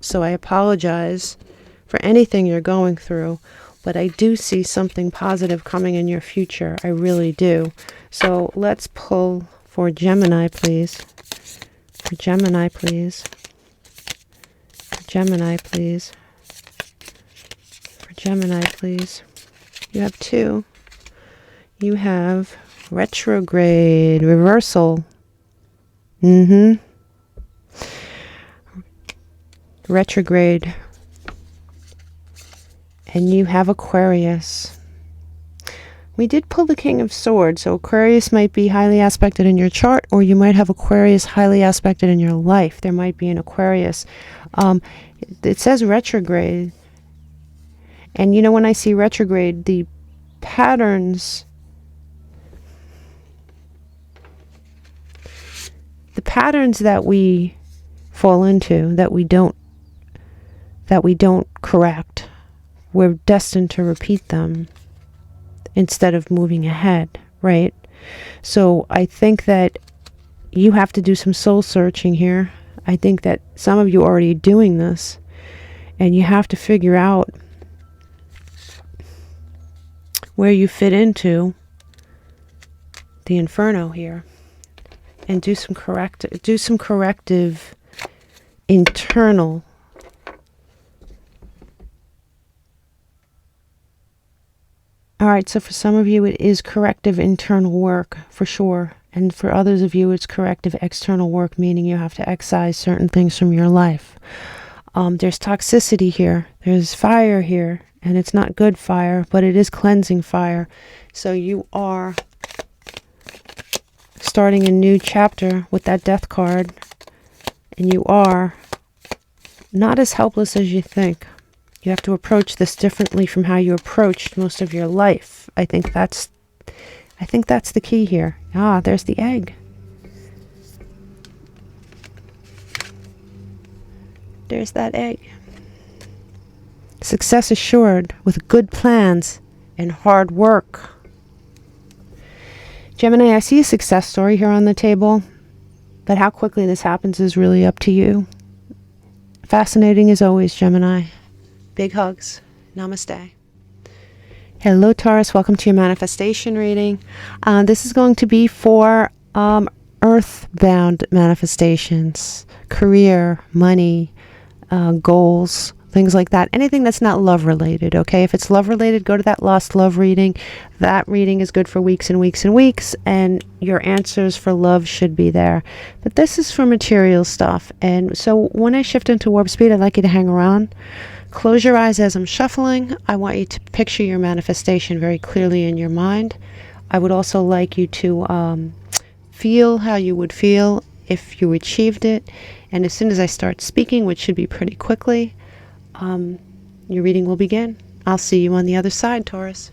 So I apologize for anything you're going through, but I do see something positive coming in your future. I really do. So let's pull for Gemini, please. For Gemini, please. For Gemini, please. For Gemini, please. You have two. You have retrograde, reversal. retrograde. And you have Aquarius. We did pull the King of Swords, so Aquarius might be highly aspected in your chart, or you might have Aquarius highly aspected in your life. There might be an Aquarius. It says retrograde. And you know, when I see retrograde, the patterns that we fall into, that we don't correct, we're destined to repeat them instead of moving ahead, right? So I think that you have to do some soul searching here. I think that some of you are already doing this, and you have to figure out where you fit into the inferno here, and do some corrective internal All right, so for some of you, it is corrective internal work, for sure. And for others of you, it's corrective external work, meaning you have to excise certain things from your life. There's toxicity here. There's fire here. And it's not good fire, but it is cleansing fire. So you are starting a new chapter with that death card. And you are not as helpless as you think. You have to approach this differently from how you approached most of your life. I think that's the key here. Ah, there's the egg. There's that egg. Success assured with good plans and hard work. Gemini, I see a success story here on the table, but how quickly this happens is really up to you. Fascinating as always, Gemini. Big hugs. Namaste. Hello, Taurus. Welcome to your manifestation reading. This is going to be for earthbound manifestations, career, money, goals, things like that. Anything that's not love related, okay? If it's love related, go to that lost love reading. That reading is good for weeks and weeks and weeks, and your answers for love should be there. But this is for material stuff. And so when I shift into warp speed, I'd like you to hang around. Close your eyes as I'm shuffling. I want you to picture your manifestation very clearly in your mind. I would also like you to feel how you would feel if you achieved it. And as soon as I start speaking, which should be pretty quickly, your reading will begin. I'll see you on the other side, Taurus.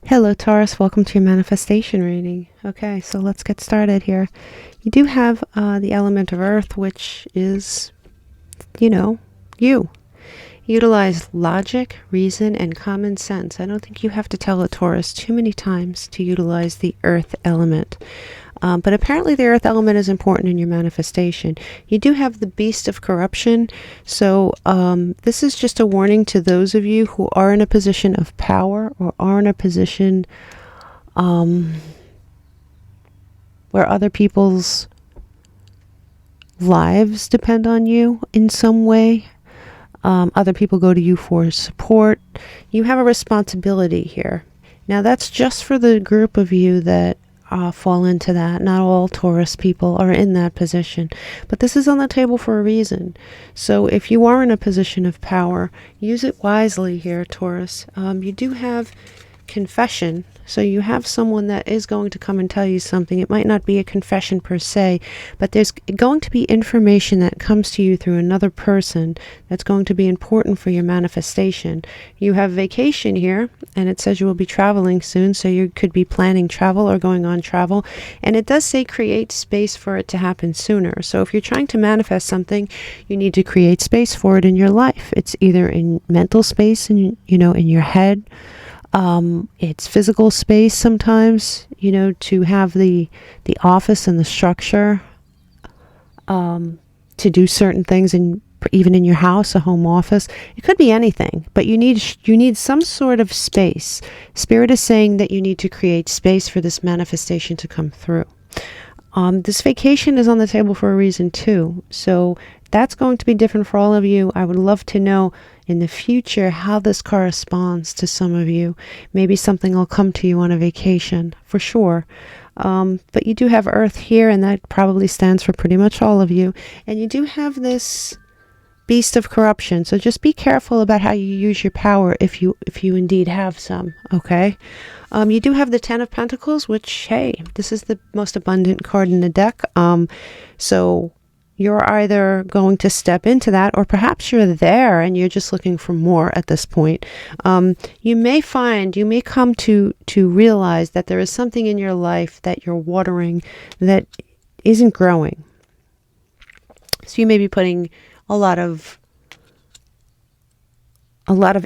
Hello, Taurus. Welcome to your manifestation reading. Okay, so let's get started here. You do have the element of earth, which is, you utilize logic, reason, and common sense. I don't think you have to tell a Taurus too many times to utilize the earth element. But apparently the earth element is important in your manifestation. You do have the beast of corruption. So this is just a warning to those of you who are in a position of power or are in a position where other people's lives depend on you in some way. Other people go to you for support. You have a responsibility here. Now that's just for the group of you that fall into that. Not all Taurus people are in that position, but this is on the table for a reason. So if you are in a position of power, use it wisely here, Taurus. You do have confession, so you have someone that is going to come and tell you something. It might not be a confession per se, but there's going to be information that comes to you through another person that's going to be important for your manifestation. You have vacation here, and it says you will be traveling soon, so you could be planning travel or going on travel. And it does say create space for it to happen sooner. So if you're trying to manifest something, you need to create space for it in your life. It's either in mental space, in your head. It's physical space sometimes, to have the office and the structure to do certain things, and even in your house, a home office. It could be anything, but you need some sort of space. Spirit is saying that you need to create space for this manifestation to come through. This vacation is on the table for a reason too. So that's going to be different for all of you. I would love to know in the future how this corresponds to some of you. Maybe something will come to you on a vacation for sure. But you do have Earth here, and that probably stands for pretty much all of you. And you do have this beast of corruption. So just be careful about how you use your power if you indeed have some, okay? You do have the Ten of Pentacles, which, hey, this is the most abundant card in the deck. So you're either going to step into that, or perhaps you're there and you're just looking for more at this point. You may come to realize that there is something in your life that you're watering that isn't growing. So you may be putting a lot of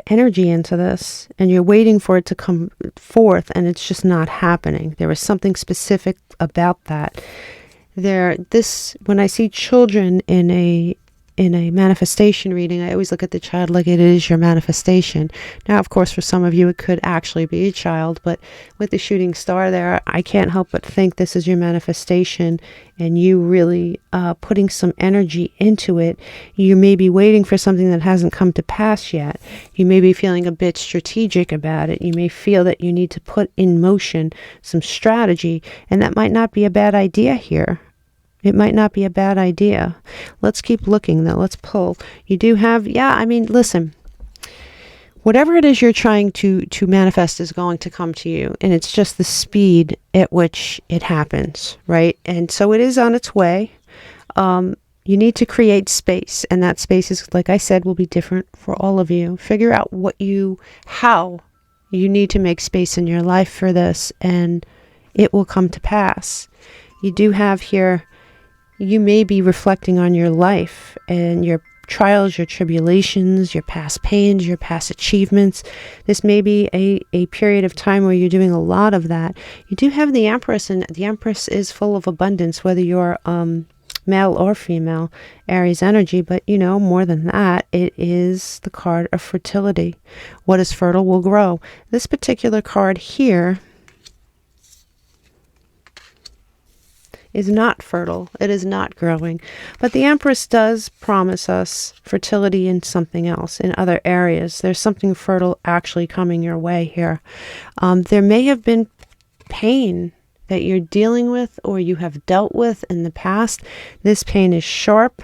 energy into this, and you're waiting for it to come forth, and it's just not happening. There is something specific about that. When I see children in a manifestation reading, I always look at the child like it is your manifestation. Now, of course, for some of you, it could actually be a child, but with the shooting star there, I can't help but think this is your manifestation, and you really putting some energy into it. You may be waiting for something that hasn't come to pass yet. You may be feeling a bit strategic about it. You may feel that you need to put in motion some strategy, and that might not be a bad idea here. It might not be a bad idea. Let's keep looking though. Let's pull. You do have, listen, whatever it is you're trying to manifest is going to come to you. And it's just the speed at which it happens, right? And so it is on its way. You need to create space. And that space is, like I said, will be different for all of you. Figure out how you need to make space in your life for this, and it will come to pass. You do have here, you may be reflecting on your life and your trials, your tribulations, your past pains, your past achievements. This may be a period of time where you're doing a lot of that. You do have the Empress, and the Empress is full of abundance, whether you're male or female, Aries energy. But more than that, it is the card of fertility. What is fertile will grow. This particular card here is not fertile. It is not growing. But the Empress does promise us fertility in something else, in other areas. There's something fertile actually coming your way here. There may have been pain that you're dealing with or you have dealt with in the past. This pain is sharp.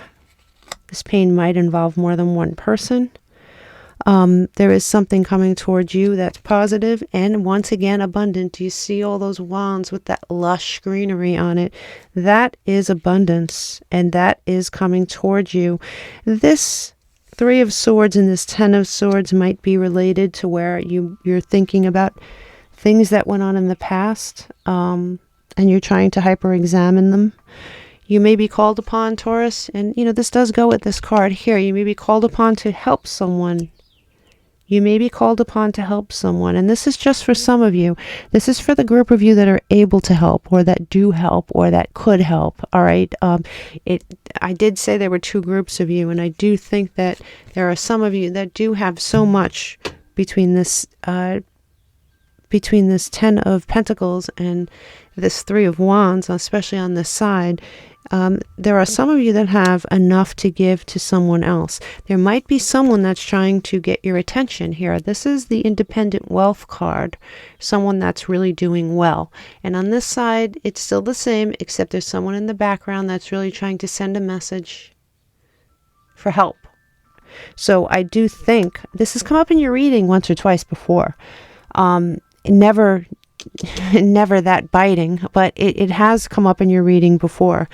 This pain might involve more than one person. There is something coming towards you that's positive and once again abundant. You see all those wands with that lush greenery on it? That is abundance, and that is coming towards you. This Three of Swords and this Ten of Swords might be related to where you're thinking about things that went on in the past, and you're trying to hyper-examine them. You may be called upon, Taurus, and this does go with this card here. You may be called upon to help someone. You may be called upon to help someone, and this is just for some of you. This is for the group of you that are able to help, or that do help, or that could help. All right. I did say there were two groups of you, and I do think that there are some of you that do have so much between this Ten of Pentacles and this Three of Wands, especially on this side. There are some of you that have enough to give to someone else. There might be someone that's trying to get your attention here. This is the Independent Wealth card, someone that's really doing well. And on this side, it's still the same, except there's someone in the background that's really trying to send a message for help. So I do think this has come up in your reading once or twice before. Never that biting, but it has come up in your reading before.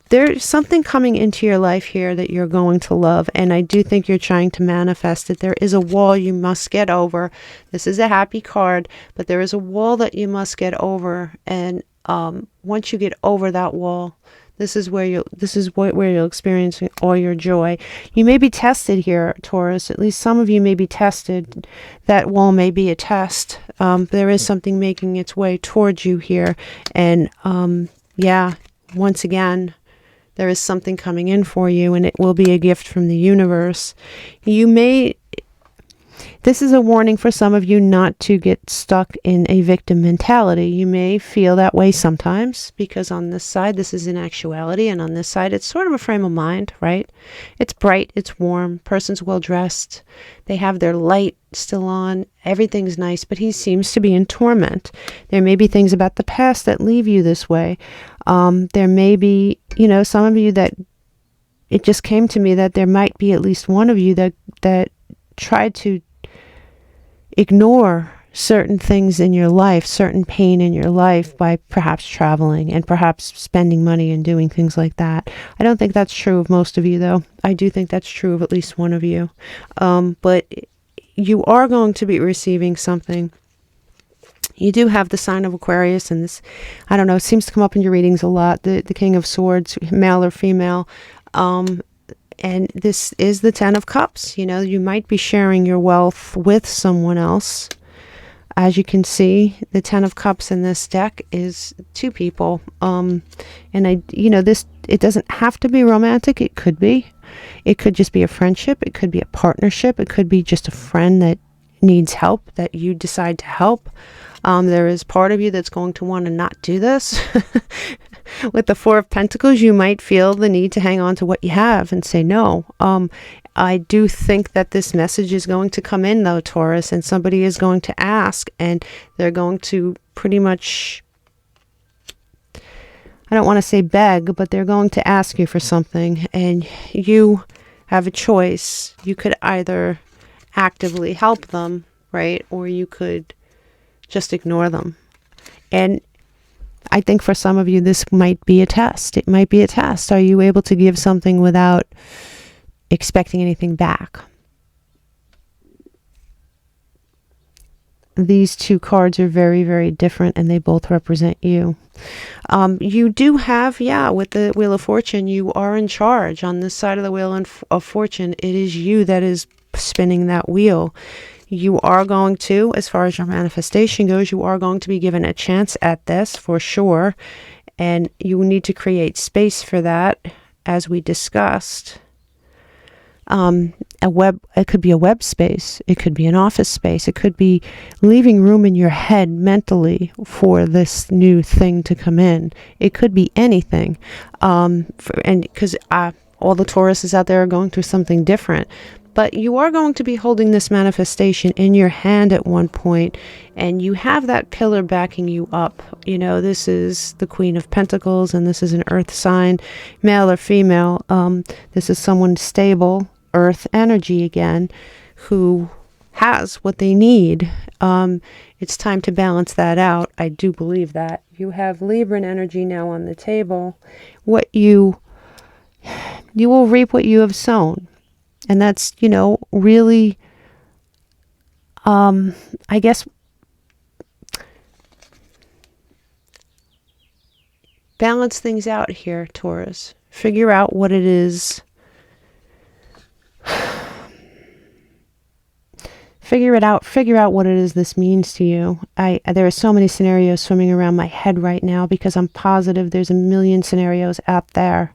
There's something coming into your life here that you're going to love, and I do think you're trying to manifest it. There is a wall you must get over. This is a happy card, but there is a wall that you must get over, and once you get over that wall, this is where you'll experience all your joy. You may be tested here, Taurus. At least some of you may be tested. That wall may be a test. There is something making its way towards you here. And once again, there is something coming in for you, and it will be a gift from the universe. This is a warning for some of you not to get stuck in a victim mentality. You may feel that way sometimes because on this side, this is in actuality, and on this side, it's sort of a frame of mind, right? It's bright, it's warm, person's well dressed, they have their light still on, everything's nice, but he seems to be in torment. There may be things about the past that leave you this way. There may be, you know, some of you that it just came to me that there might be at least one of you that tried to ignore certain things in your life, certain pain in your life by perhaps traveling and perhaps spending money and doing things like that. I don't think that's true of most of you, though. I do think that's true of at least one of you. But you are going to be receiving something. You do have the sign of Aquarius, and this, I don't know, it seems to come up in your readings a lot. The King of Swords, male or female. And this is the Ten of Cups. You know, you might be sharing your wealth with someone else. As you can see, the Ten of Cups in this deck is two people. And it doesn't have to be romantic. It could be. It could just be a friendship. It could be a partnership. It could be just a friend that needs help, that you decide to help. There is part of you that's going to want to not do this. With the Four of Pentacles, you might feel the need to hang on to what you have and say no. I do think that this message is going to come in, though, Taurus, and somebody is going to ask, and they're going to pretty much, I don't want to say beg, but they're going to ask you for something, and you have a choice. You could either actively help them, right, or you could just ignore them. And I think for some of you, this might be a test. It might be a test. Are you able to give something without expecting anything back? These two cards are very, very different, and they both represent you. You do have, with the Wheel of Fortune, you are in charge. On this side of the Wheel of Fortune, it is you that is spinning that wheel. You are going to, as far as your manifestation goes, you are going to be given a chance at this for sure. And you need to create space for that, as we discussed. It could be a web space. It could be an office space. It could be leaving room in your head mentally for this new thing to come in. It could be anything. Because all the Tauruses out there are going through something different. But you are going to be holding this manifestation in your hand at one point, and you have that pillar backing you up. You know, this is the Queen of Pentacles, and this is an earth sign, male or female. This is someone stable, earth energy again, who has what they need. It's time to balance that out. I do believe that. You have Libran energy now on the table. You will reap what you have sown. And that's, really, I guess, balance things out here, Taurus. Figure out what it is. Figure it out. Figure out what it is this means to you. There are so many scenarios swimming around my head right now because I'm positive there's a million scenarios out there.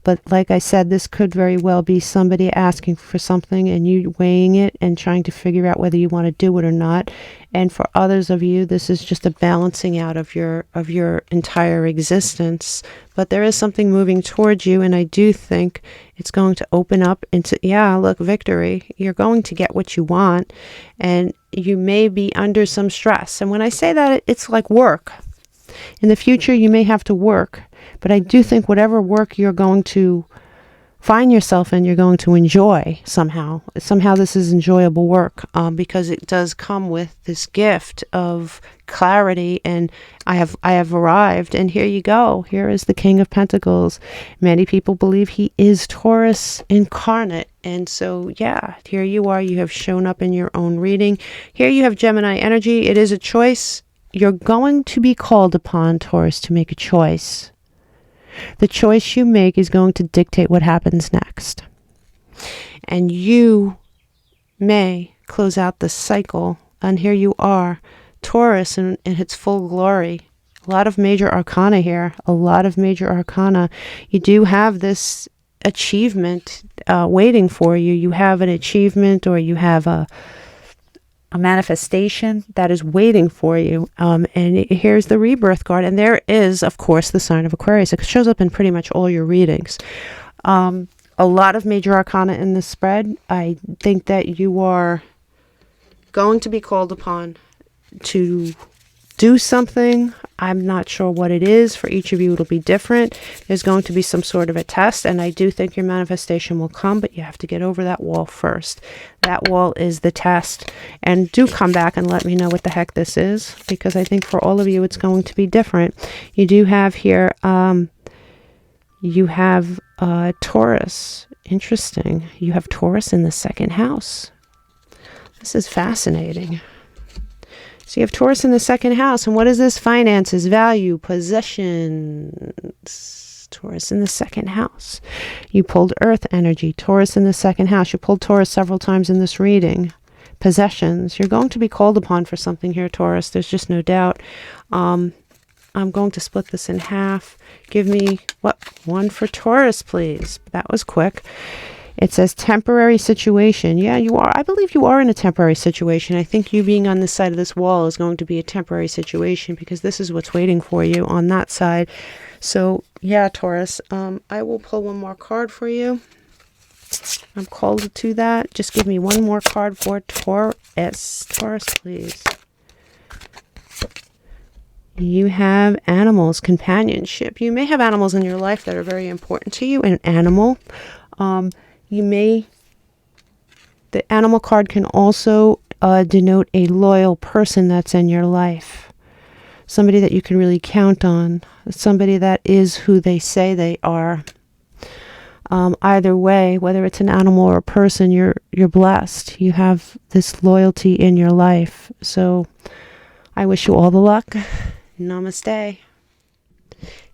But like I said, this could very well be somebody asking for something and you weighing it and trying to figure out whether you want to do it or not. And for others of you, this is just a balancing out of your entire existence. But there is something moving towards you, and I do think it's going to open up into, victory. You're going to get what you want, and you may be under some stress. And when I say that, it's like work. In the future, you may have to work. But I do think whatever work you're going to find yourself in, you're going to enjoy somehow. Somehow this is enjoyable work because it does come with this gift of clarity. And I have arrived. And here you go. Here is the King of Pentacles. Many people believe he is Taurus incarnate. And so, here you are. You have shown up in your own reading. Here you have Gemini energy. It is a choice. You're going to be called upon, Taurus, to make a choice. The choice you make is going to dictate what happens next. And you may close out the cycle. And here you are, Taurus in its full glory. A lot of major arcana here. A lot of major arcana. You do have this achievement waiting for you. You have an achievement, or you have a manifestation that is waiting for you. And here's the rebirth card. And there is, of course, the sign of Aquarius. It shows up in pretty much all your readings. A lot of major arcana in this spread. I think that you are going to be called upon to do something. I'm not sure what it is. For each of you, it'll be different. There's going to be some sort of a test, and I do think your manifestation will come, but you have to get over that wall first. That wall is the test. And do come back and let me know what the heck this is, because I think for all of you, it's going to be different. You do have here, you have Taurus. Interesting. You have Taurus in the second house. This is fascinating. So you have Taurus in the second house. And what is this? Finances, value, possessions. Taurus in the second house. You pulled earth energy. Taurus in the second house. You pulled Taurus several times in this reading. Possessions. You're going to be called upon for something here, Taurus. There's just no doubt. I'm going to split this in half. Give me, one for Taurus, please. That was quick. It says temporary situation. Yeah, you are. I believe you are in a temporary situation. I think you being on this side of this wall is going to be a temporary situation, because this is what's waiting for you on that side. So, yeah, Taurus, I will pull one more card for you. I'm called to that. Just give me one more card for Taurus. Taurus, please. You have animals, companionship. You may have animals in your life that are very important to you. An animal. The animal card can also denote a loyal person that's in your life. Somebody that you can really count on. Somebody that is who they say they are. Either way, whether it's an animal or a person, you're blessed. You have this loyalty in your life. So I wish you all the luck. Namaste.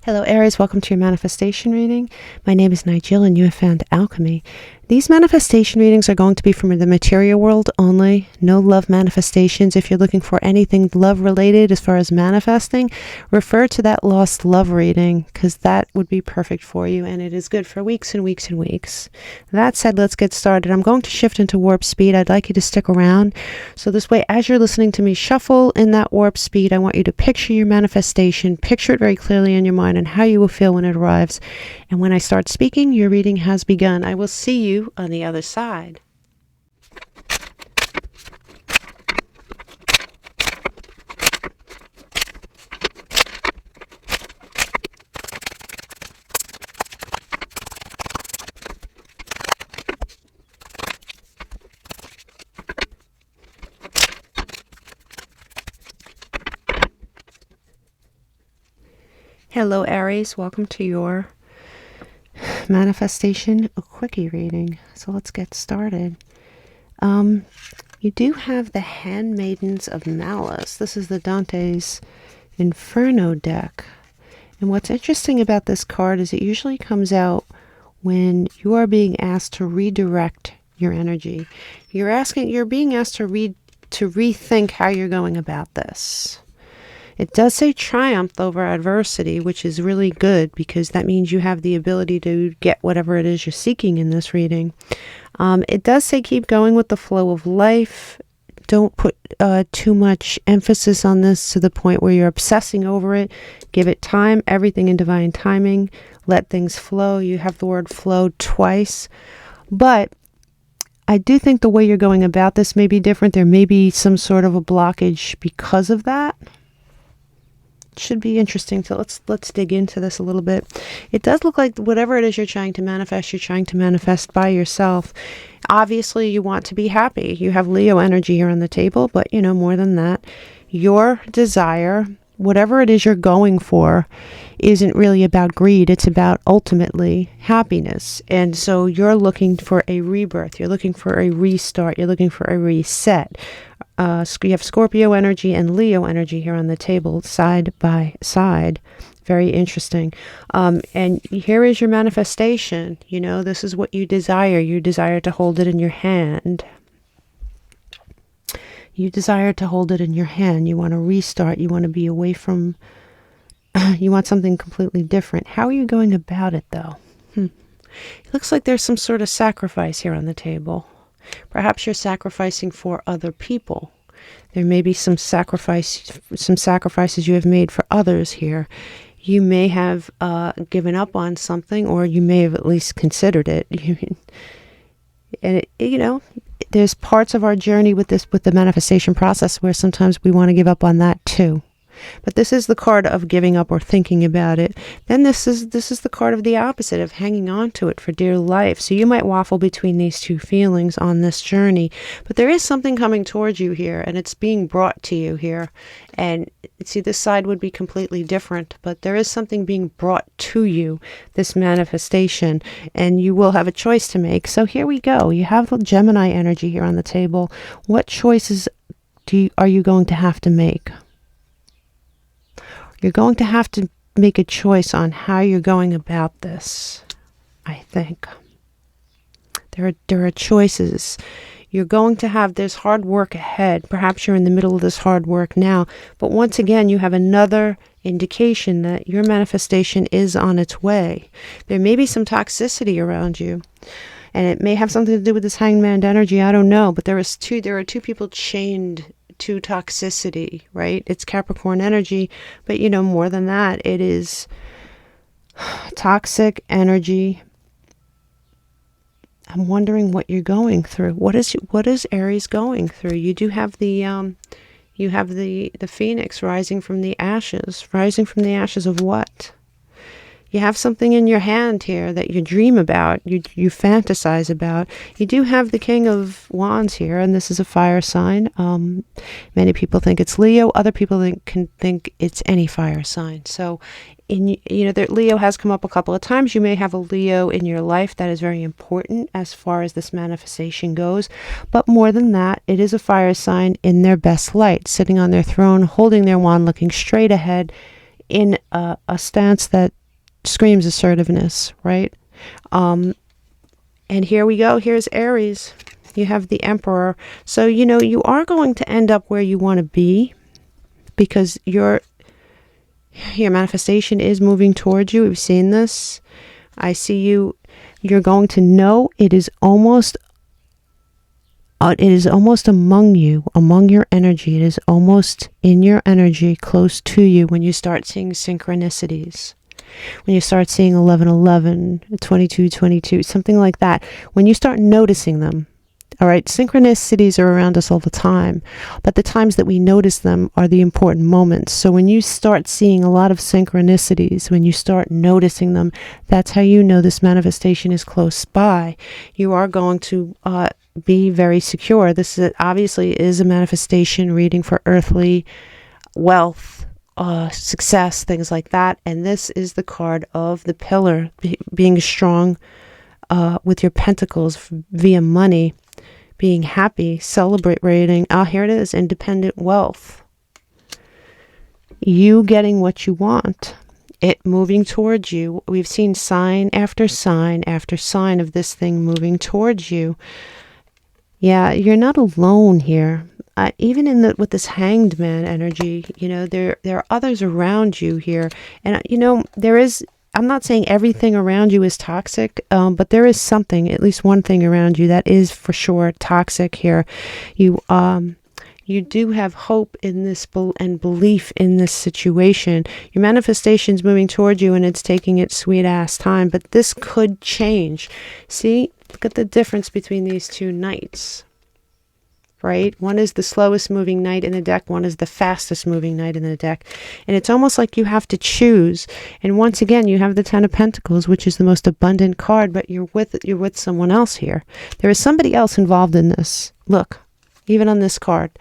Hello Aries, welcome to your manifestation reading. My name is Nigel and you have found Alchemy. These manifestation readings are going to be from the material world only. No love manifestations. If you're looking for anything love related as far as manifesting, refer to that lost love reading, because that would be perfect for you, and it is good for weeks and weeks and weeks. That said, let's get started. I'm going to shift into warp speed. I'd like you to stick around. So this way, as you're listening to me shuffle in that warp speed, I want you to picture your manifestation, picture it very clearly in your mind and how you will feel when it arrives. And when I start speaking, your reading has begun. I will see you on the other side. Hello Aries, welcome to your manifestation a quickie reading. So let's get started. You do have the Handmaidens of Malice. This is the Dante's Inferno deck. And what's interesting about this card is it usually comes out when you are being asked to redirect your energy. You're being asked to rethink how you're going about this. It does say triumph over adversity, which is really good, because that means you have the ability to get whatever it is you're seeking in this reading. It does say keep going with the flow of life. Don't put too much emphasis on this to the point where you're obsessing over it. Give it time, everything in divine timing. Let things flow. You have the word flow twice. But I do think the way you're going about this may be different. There may be some sort of a blockage because of that. Should be interesting. So let's dig into this a little bit. It does look like whatever it is you're trying to manifest by yourself. Obviously, you want to be happy. You have Leo energy here on the table, but more than that, your desire, whatever it is you're going for, isn't really about greed. It's about ultimately happiness. And so you're looking for a rebirth. You're looking for a restart. You're looking for a reset. You have Scorpio energy and Leo energy here on the table, side by side. Very interesting. And here is your manifestation. This is what you desire. You desire to hold it in your hand. You desire to hold it in your hand. You want to restart. You want to be away from, you want something completely different. How are you going about it, though? It looks like there's some sort of sacrifice here on the table. Perhaps you're sacrificing for other people. There may be some sacrifices you have made for others here. You may have given up on something, or you may have at least considered it. And there's parts of our journey with the manifestation process where sometimes we want to give up on that too. But this is the card of giving up or thinking about it. Then this is the card of the opposite, of hanging on to it for dear life. So you might waffle between these two feelings on this journey. But there is something coming towards you here, and it's being brought to you here. And see, this side would be completely different, but there is something being brought to you, this manifestation, and you will have a choice to make. So here we go. You have the Gemini energy here on the table. What choices are you going to have to make? You're going to have to make a choice on how you're going about this, I think. There are choices. You're going to have this hard work ahead. Perhaps you're in the middle of this hard work now. But once again, you have another indication that your manifestation is on its way. There may be some toxicity around you. And it may have something to do with this Hanged Man energy. I don't know. But there are two people chained to toxicity, right? It's Capricorn energy, but more than that, it is toxic energy. I'm wondering what you're going through. What is Aries going through? You do have the Phoenix rising from the ashes. Rising from the ashes of what? You have something in your hand here that you dream about, you fantasize about. You do have the King of Wands here, and this is a fire sign. Many people think it's Leo. Other people can think it's any fire sign. So, Leo has come up a couple of times. You may have a Leo in your life that is very important as far as this manifestation goes. But more than that, it is a fire sign in their best light, sitting on their throne, holding their wand, looking straight ahead in a stance that screams assertiveness, right? And here we go. Here's Aries. You have the Emperor. So, you are going to end up where you want to be, because your manifestation is moving towards you. We've seen this. I see you're going to know it is almost among you, among your energy. It is almost in your energy, close to you, when you start seeing synchronicities. When you start seeing 11:11, 22:22, something like that, when you start noticing them. All right, synchronicities are around us all the time, but the times that we notice them are the important moments. So when you start seeing a lot of synchronicities, when you start noticing them, that's how you know this manifestation is close by. You are going to be very secure. This obviously is a manifestation reading for earthly wealth, success, things like that. And this is the card of the Pillar, being strong with your pentacles via money, being happy, celebrating. Here it is, independent wealth. You getting what you want, it moving towards you. We've seen sign after sign after sign of this thing moving towards you. Yeah, you're not alone here. Even with this Hanged Man energy, there are others around you here. And, I'm not saying everything around you is toxic, but there is something, at least one thing around you that is for sure toxic here. You do have hope in this and belief in this situation. Your manifestation's moving towards you, and it's taking its sweet ass time, but this could change. See, look at the difference between these two knights. Right? One is the slowest moving knight in the deck. One is the fastest moving knight in the deck. And it's almost like you have to choose. And once again, you have the Ten of Pentacles, which is the most abundant card, but you're with someone else here. There is somebody else involved in this. Look, even on this card.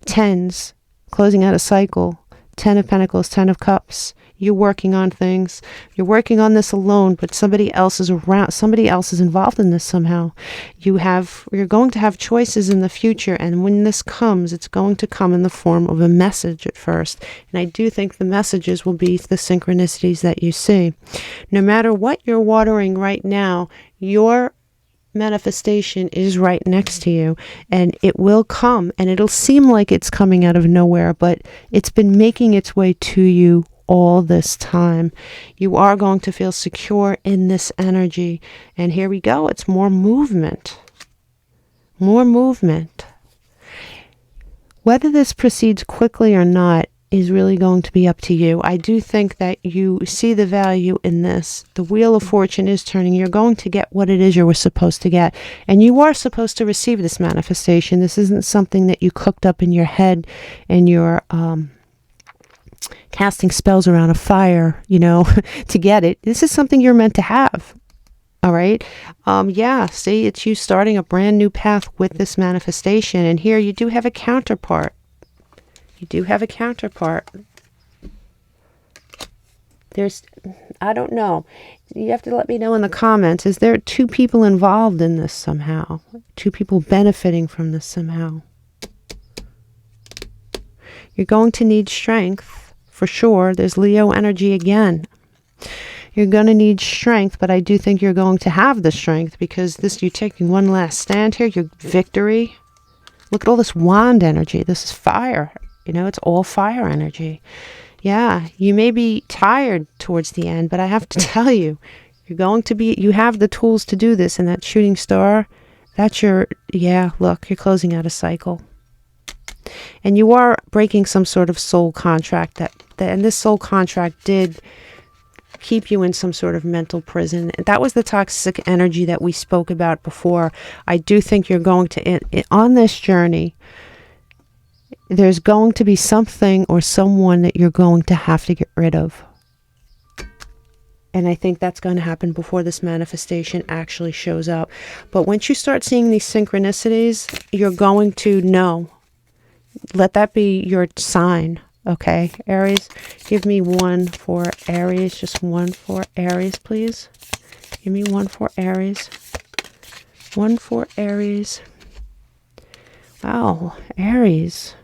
Tens, closing out a cycle. Ten of Pentacles, Ten of Cups. You're working on things. You're working on this alone, but somebody else is around. Somebody else is involved in this somehow. You're going to have choices in the future, and when this comes, it's going to come in the form of a message at first. And I do think the messages will be the synchronicities that you see. No matter what you're watering right now, your manifestation is right next to you, and it will come, and it'll seem like it's coming out of nowhere, but it's been making its way to you all this time. You are going to feel secure in this energy. And here we go. It's more movement. More movement. Whether this proceeds quickly or not is really going to be up to you. I do think that you see the value in this. The Wheel of Fortune is turning. You're going to get what it is you were supposed to get. And you are supposed to receive this manifestation. This isn't something that you cooked up in your head and you're casting spells around a fire, you know, to get it. This is something you're meant to have. All right. Yeah, see, it's you starting a brand new path with this manifestation. And here you do have a counterpart. You do have a counterpart. There's, I don't know. You have to let me know in the comments. Is there two people involved in this somehow? Two people benefiting from this somehow? You're going to need strength for sure. There's Leo energy again. You're going to need strength, but I do think you're going to have the strength because this, you're taking one last stand here. Your victory. Look at all this wand energy. This is fire. You know, it's all fire energy. Yeah, you may be tired towards the end, but I have to tell you, you're going to be, you have the tools to do this. And that shooting star, that's your, yeah, look, you're closing out a cycle. And you are breaking some sort of soul contract and this soul contract did keep you in some sort of mental prison. That was the toxic energy that we spoke about before. I do think you're going to, on this journey, there's going to be something or someone that you're going to have to get rid of. And I think that's going to happen before this manifestation actually shows up. But once you start seeing these synchronicities, you're going to know. Let that be your sign. Okay, Aries, give me one for Aries. Just one for Aries, please. Give me one for Aries. One for Aries. Wow, Aries.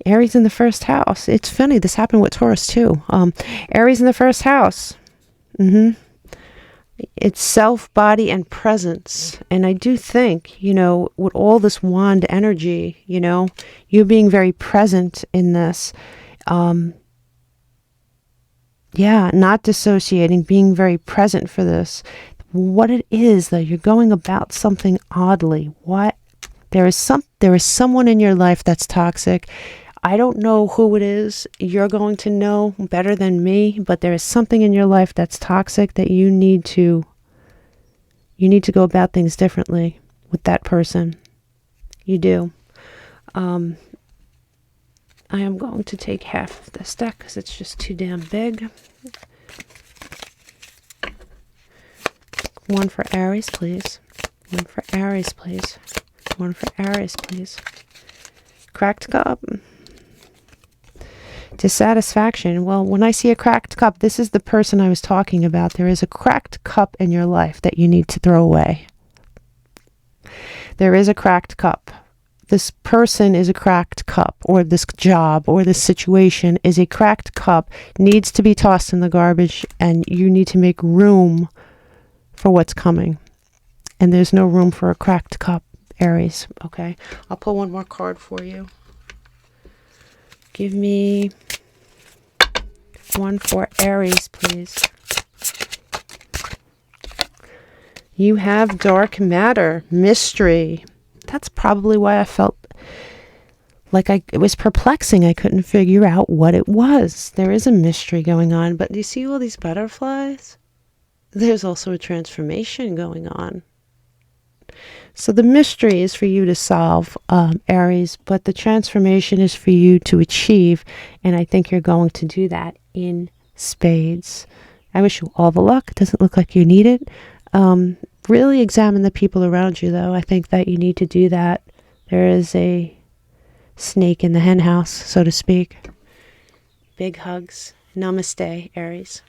Aries in the first house. It's funny, this happened with Taurus too. Aries in the first house. It's self, body, and presence. And I do think, you know, with all this wand energy, you know, you being very present in this. Yeah, not dissociating, being very present for this. What it is, though, you're going about something oddly. What? There is someone in your life that's toxic. I don't know who it is. You're going to know better than me, but there is something in your life that's toxic that you need to go about things differently with that person. You do. I am going to take half of this deck because it's just too damn big. One for Aries, please. One for Aries, please. One for Aries, please. Cracked cup. Dissatisfaction. Well, when I see a cracked cup, this is the person I was talking about. There is a cracked cup in your life that you need to throw away. There is a cracked cup. This person is a cracked cup, or this job or this situation is a cracked cup, needs to be tossed in the garbage, and you need to make room for what's coming. And there's no room for a cracked cup, Aries. Okay, I'll pull one more card for you. Give me one for Aries, please. You have dark matter, mystery. That's probably why I felt like it was perplexing. I couldn't figure out what it was. There is a mystery going on, but do you see all these butterflies? There's also a transformation going on. So the mystery is for you to solve, Aries, but the transformation is for you to achieve, and I think you're going to do that in spades. I wish you all the luck. It doesn't look like you need it. Really examine the people around you, though. I think that you need to do that. There is a snake in the hen house, so to speak. Big hugs. Namaste, Aries.